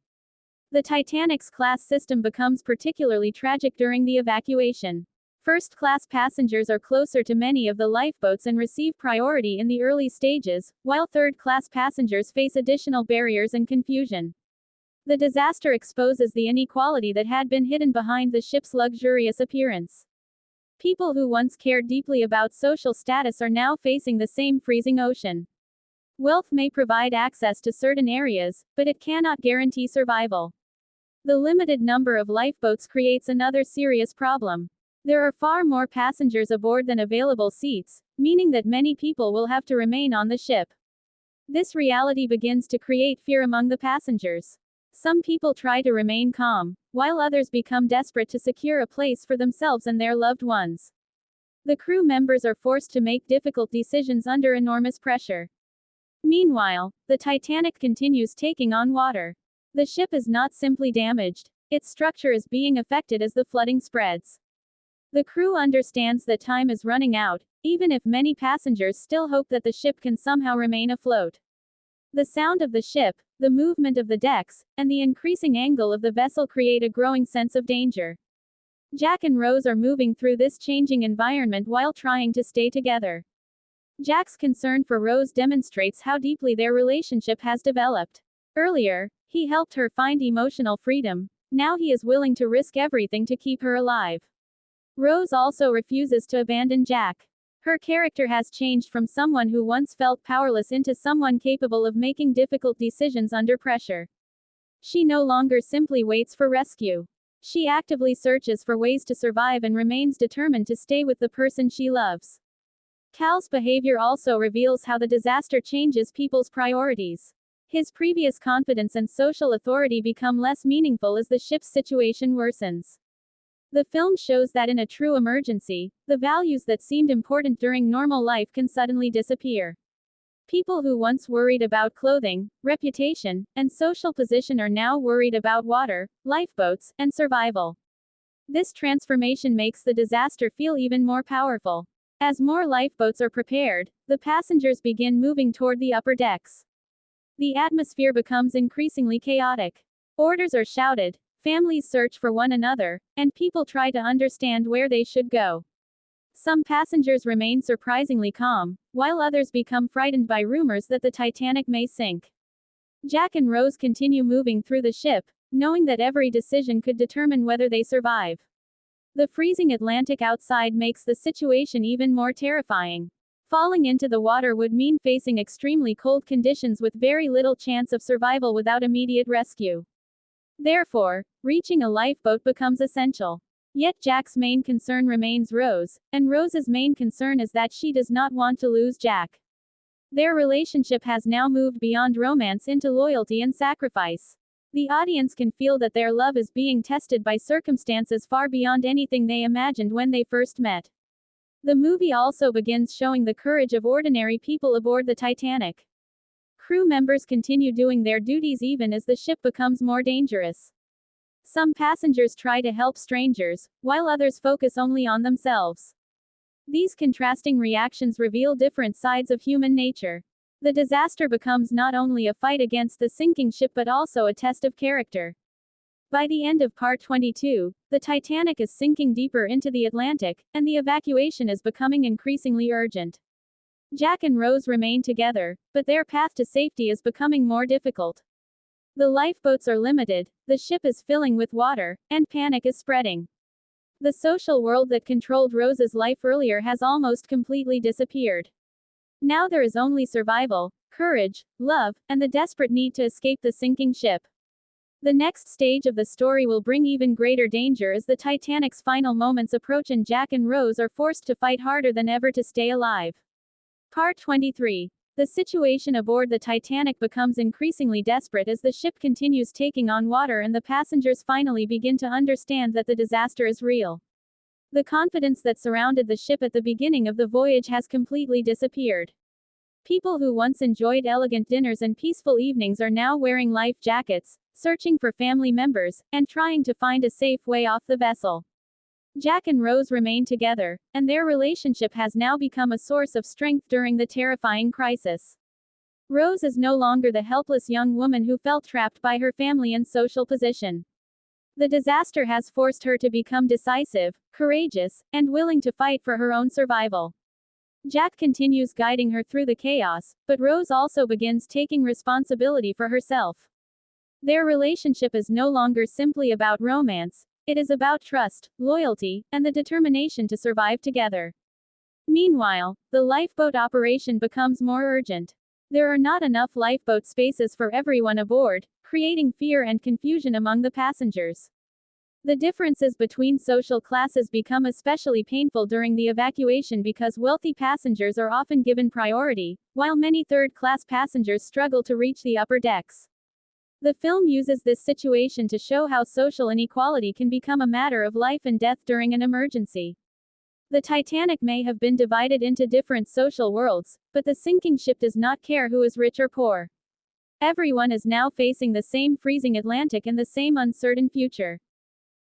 The Titanic's class system becomes particularly tragic during the evacuation. First-class passengers are closer to many of the lifeboats and receive priority in the early stages, while third-class passengers face additional barriers and confusion. The disaster exposes the inequality that had been hidden behind the ship's luxurious appearance. People who once cared deeply about social status are now facing the same freezing ocean. Wealth may provide access to certain areas, but it cannot guarantee survival. The limited number of lifeboats creates another serious problem. There are far more passengers aboard than available seats, meaning that many people will have to remain on the ship. This reality begins to create fear among the passengers. Some people try to remain calm, while others become desperate to secure a place for themselves and their loved ones. The crew members are forced to make difficult decisions under enormous pressure. Meanwhile, the Titanic continues taking on water. The ship is not simply damaged, its structure is being affected as the flooding spreads. The crew understands that time is running out, even if many passengers still hope that the ship can somehow remain afloat. The sound of the ship, the movement of the decks, and the increasing angle of the vessel create a growing sense of danger. Jack and Rose are moving through this changing environment while trying to stay together. Jack's concern for Rose demonstrates how deeply their relationship has developed. Earlier, he helped her find emotional freedom. Now he is willing to risk everything to keep her alive. Rose also refuses to abandon Jack. Her character has changed from someone who once felt powerless into someone capable of making difficult decisions under pressure. She no longer simply waits for rescue. She actively searches for ways to survive and remains determined to stay with the person she loves. Cal's behavior also reveals how the disaster changes people's priorities. His previous confidence and social authority become less meaningful as the ship's situation worsens. The film shows that in a true emergency, the values that seemed important during normal life can suddenly disappear. People who once worried about clothing, reputation, and social position are now worried about water, lifeboats, and survival. This transformation makes the disaster feel even more powerful. As more lifeboats are prepared, the passengers begin moving toward the upper decks. The atmosphere becomes increasingly chaotic. Orders are shouted, families search for one another, and people try to understand where they should go. Some passengers remain surprisingly calm, while others become frightened by rumors that the Titanic may sink. Jack and Rose continue moving through the ship, knowing that every decision could determine whether they survive. The freezing Atlantic outside makes the situation even more terrifying. Falling into the water would mean facing extremely cold conditions with very little chance of survival without immediate rescue. Therefore, reaching a lifeboat becomes essential. Yet Jack's main concern remains Rose, and Rose's main concern is that she does not want to lose Jack. Their relationship has now moved beyond romance into loyalty and sacrifice. The audience can feel that their love is being tested by circumstances far beyond anything they imagined when they first met. The movie also begins showing the courage of ordinary people aboard the Titanic. Crew members continue doing their duties even as the ship becomes more dangerous. Some passengers try to help strangers, while others focus only on themselves. These contrasting reactions reveal different sides of human nature. The disaster becomes not only a fight against the sinking ship but also a test of character. By the end of Part 22, the Titanic is sinking deeper into the Atlantic, and the evacuation is becoming increasingly urgent. Jack and Rose remain together, but their path to safety is becoming more difficult. The lifeboats are limited, the ship is filling with water, and panic is spreading. The social world that controlled Rose's life earlier has almost completely disappeared. Now there is only survival, courage, love, and the desperate need to escape the sinking ship. The next stage of the story will bring even greater danger as the Titanic's final moments approach and Jack and Rose are forced to fight harder than ever to stay alive. Part 23. The situation aboard the Titanic becomes increasingly desperate as the ship continues taking on water and the passengers finally begin to understand that the disaster is real. The confidence that surrounded the ship at the beginning of the voyage has completely disappeared. People who once enjoyed elegant dinners and peaceful evenings are now wearing life jackets, searching for family members, and trying to find a safe way off the vessel. Jack and Rose remain together, and their relationship has now become a source of strength during the terrifying crisis. Rose is no longer the helpless young woman who felt trapped by her family and social position. The disaster has forced her to become decisive, courageous, and willing to fight for her own survival. Jack continues guiding her through the chaos, but Rose also begins taking responsibility for herself. Their relationship is no longer simply about romance, it is about trust, loyalty, and the determination to survive together. Meanwhile, the lifeboat operation becomes more urgent. There are not enough lifeboat spaces for everyone aboard, creating fear and confusion among the passengers. The differences between social classes become especially painful during the evacuation because wealthy passengers are often given priority, while many third-class passengers struggle to reach the upper decks. The film uses this situation to show how social inequality can become a matter of life and death during an emergency. The Titanic may have been divided into different social worlds, but the sinking ship does not care who is rich or poor. Everyone is now facing the same freezing Atlantic and the same uncertain future.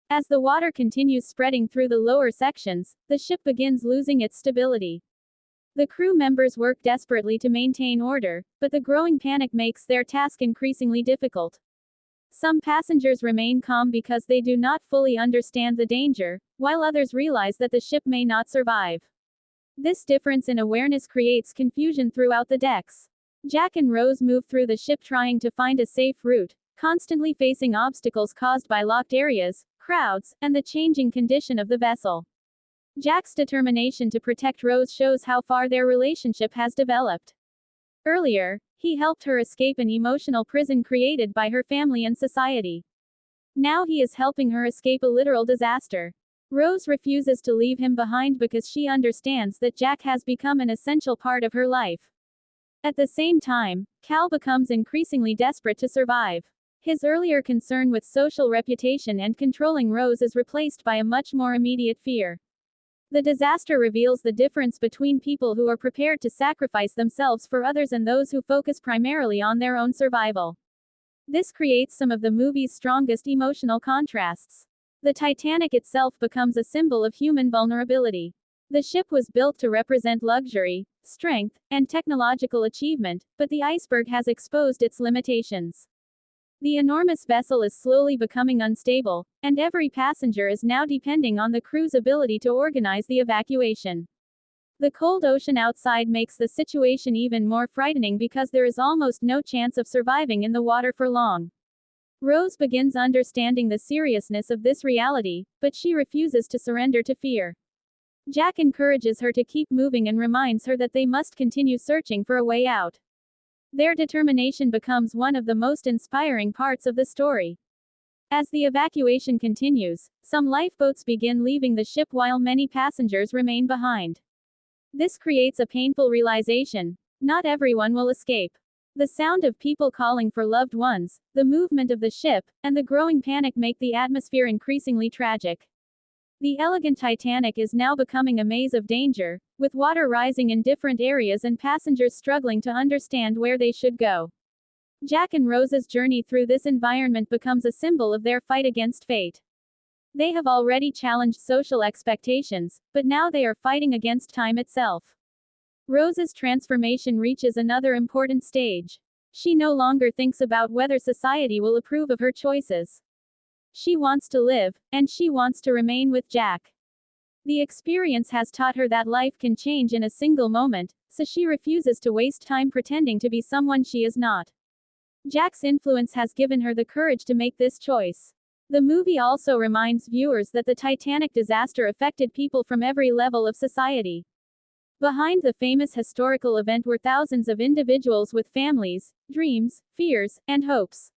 As the water continues spreading through the lower sections, the ship begins losing its stability. The crew members work desperately to maintain order, but the growing panic makes their task increasingly difficult. Some passengers remain calm because they do not fully understand the danger, while others realize that the ship may not survive. This difference in awareness creates confusion throughout the decks. Jack and Rose move through the ship trying to find a safe route, constantly facing obstacles caused by locked areas, crowds, and the changing condition of the vessel. Jack's determination to protect Rose shows how far their relationship has developed. Earlier, he helped her escape an emotional prison created by her family and society. Now he is helping her escape a literal disaster. Rose refuses to leave him behind because she understands that Jack has become an essential part of her life. At the same time, Cal becomes increasingly desperate to survive. His earlier concern with social reputation and controlling Rose is replaced by a much more immediate fear. The disaster reveals the difference between people who are prepared to sacrifice themselves for others and those who focus primarily on their own survival. This creates some of the movie's strongest emotional contrasts. The Titanic itself becomes a symbol of human vulnerability. The ship was built to represent luxury, strength, and technological achievement, but the iceberg has exposed its limitations. The enormous vessel is slowly becoming unstable, and every passenger is now depending on the crew's ability to organize the evacuation. The cold ocean outside makes the situation even more frightening because there is almost no chance of surviving in the water for long. Rose begins understanding the seriousness of this reality, but she refuses to surrender to fear. Jack encourages her to keep moving and reminds her that they must continue searching for a way out. Their determination becomes one of the most inspiring parts of the story. As the evacuation continues, some lifeboats begin leaving the ship while many passengers remain behind. This creates a painful realization: not everyone will escape. The sound of people calling for loved ones, the movement of the ship, and the growing panic make the atmosphere increasingly tragic. The elegant Titanic is now becoming a maze of danger, with water rising in different areas and passengers struggling to understand where they should go. Jack and Rose's journey through this environment becomes a symbol of their fight against fate. They have already challenged social expectations, but now they are fighting against time itself. Rose's transformation reaches another important stage. She no longer thinks about whether society will approve of her choices. She wants to live, and she wants to remain with Jack. The experience has taught her that life can change in a single moment, so she refuses to waste time pretending to be someone she is not. Jack's influence has given her the courage to make this choice. The movie also reminds viewers that the Titanic disaster affected people from every level of society. Behind the famous historical event were thousands of individuals with families, dreams, fears, and hopes.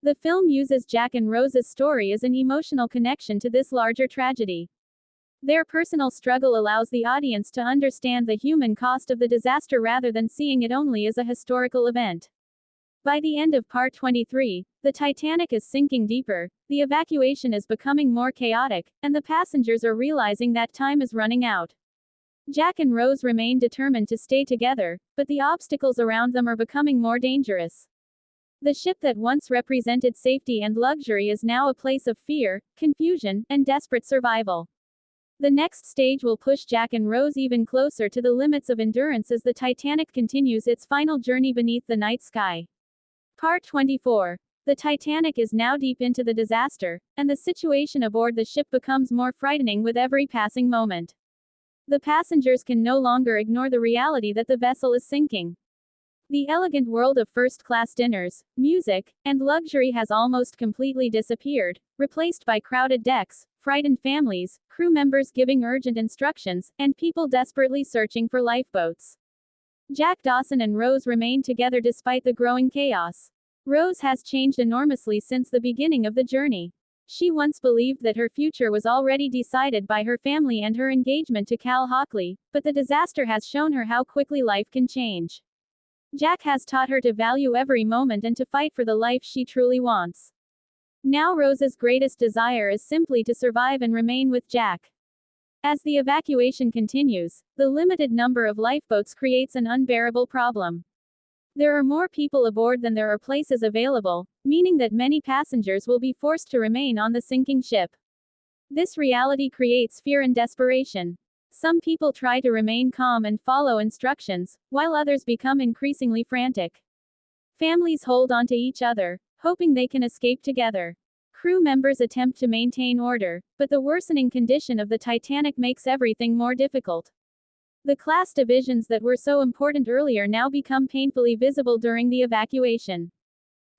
The film uses Jack and Rose's story as an emotional connection to this larger tragedy. Their personal struggle allows the audience to understand the human cost of the disaster rather than seeing it only as a historical event. By the end of Part 23, the Titanic is sinking deeper, the evacuation is becoming more chaotic, and the passengers are realizing that time is running out. Jack and Rose remain determined to stay together, but the obstacles around them are becoming more dangerous. The ship that once represented safety and luxury is now a place of fear, confusion, and desperate survival. The next stage will push Jack and Rose even closer to the limits of endurance as the Titanic continues its final journey beneath the night sky. Part 24. The Titanic is now deep into the disaster, and the situation aboard the ship becomes more frightening with every passing moment. The passengers can no longer ignore the reality that the vessel is sinking. The elegant world of first-class dinners, music, and luxury has almost completely disappeared, replaced by crowded decks, frightened families, crew members giving urgent instructions, and people desperately searching for lifeboats. Jack Dawson and Rose remain together despite the growing chaos. Rose has changed enormously since the beginning of the journey. She once believed that her future was already decided by her family and her engagement to Cal Hockley, but the disaster has shown her how quickly life can change. Jack has taught her to value every moment and to fight for the life she truly wants. Now Rose's greatest desire is simply to survive and remain with Jack. As the evacuation continues, the limited number of lifeboats creates an unbearable problem. There are more people aboard than there are places available, meaning that many passengers will be forced to remain on the sinking ship. This reality creates fear and desperation. Some people try to remain calm and follow instructions, while others become increasingly frantic. Families hold on to each other, hoping they can escape together. Crew members attempt to maintain order, but the worsening condition of the Titanic makes everything more difficult. The class divisions that were so important earlier now become painfully visible during the evacuation.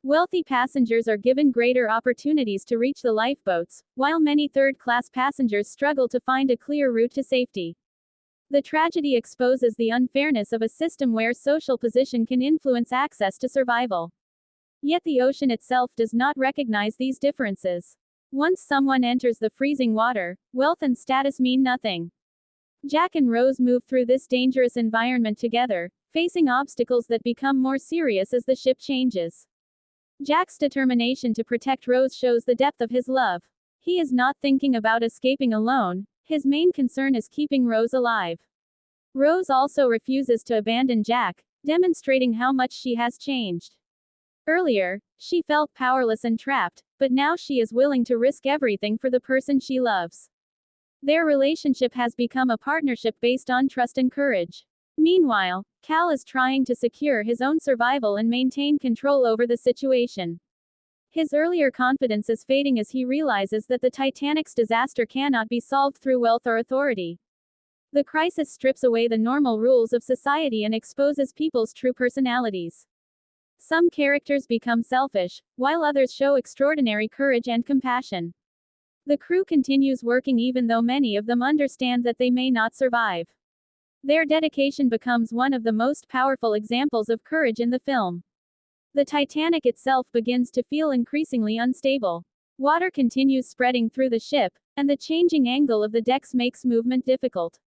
Wealthy passengers are given greater opportunities to reach the lifeboats, while many third-class passengers struggle to find a clear route to safety. The tragedy exposes the unfairness of a system where social position can influence access to survival. Yet the ocean itself does not recognize these differences. Once someone enters the freezing water, wealth and status mean nothing. Jack and Rose move through this dangerous environment together, facing obstacles that become more serious as the ship changes. Jack's determination to protect Rose shows the depth of his love. He is not thinking about escaping alone, his main concern is keeping Rose alive. Rose also refuses to abandon Jack, demonstrating how much she has changed. Earlier, she felt powerless and trapped, but now she is willing to risk everything for the person she loves. Their relationship has become a partnership based on trust and courage. Meanwhile, Cal is trying to secure his own survival and maintain control over the situation. His earlier confidence is fading as he realizes that the Titanic's disaster cannot be solved through wealth or authority. The crisis strips away the normal rules of society and exposes people's true personalities. Some characters become selfish, while others show extraordinary courage and compassion. The crew continues working even though many of them understand that they may not survive. Their dedication becomes one of the most powerful examples of courage in the film. The Titanic itself begins to feel increasingly unstable. Water continues spreading through the ship, and the changing angle of the decks makes movement difficult.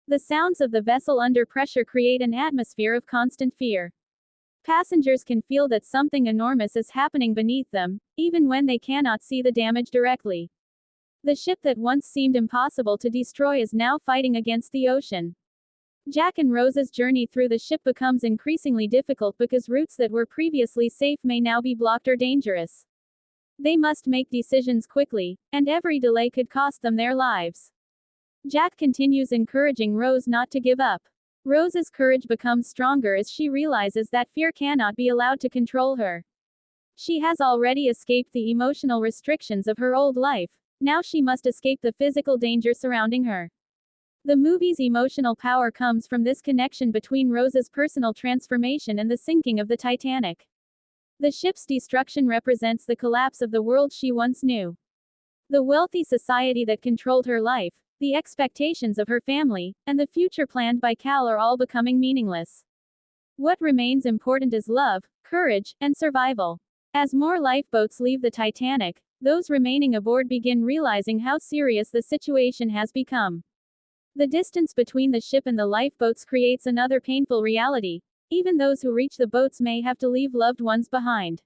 The sounds of the vessel under pressure create an atmosphere of constant fear. Passengers can feel that something enormous is happening beneath them, even when they cannot see the damage directly. The ship that once seemed impossible to destroy is now fighting against the ocean. Jack and Rose's journey through the ship becomes increasingly difficult because routes that were previously safe may now be blocked or dangerous. They must make decisions quickly, and every delay could cost them their lives. Jack continues encouraging Rose not to give up. Rose's courage becomes stronger as she realizes that fear cannot be allowed to control her. She has already escaped the emotional restrictions of her old life. Now she must escape the physical danger surrounding her. The movie's emotional power comes from this connection between Rose's personal transformation and the sinking of the Titanic. The ship's destruction represents the collapse of the world she once knew. The wealthy society that controlled her life, the expectations of her family, and the future planned by Cal are all becoming meaningless. What remains important is love, courage, and survival. As more lifeboats leave the Titanic, those remaining aboard begin realizing how serious the situation has become. The distance between the ship and the lifeboats creates another painful reality. Even those who reach the boats may have to leave loved ones behind.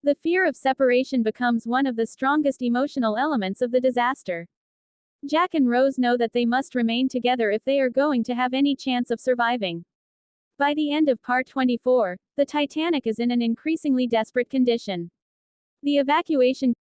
The fear of separation becomes one of the strongest emotional elements of the disaster. Jack and Rose know that they must remain together if they are going to have any chance of surviving. By the end of Part 24, the Titanic is in an increasingly desperate condition. The evacuation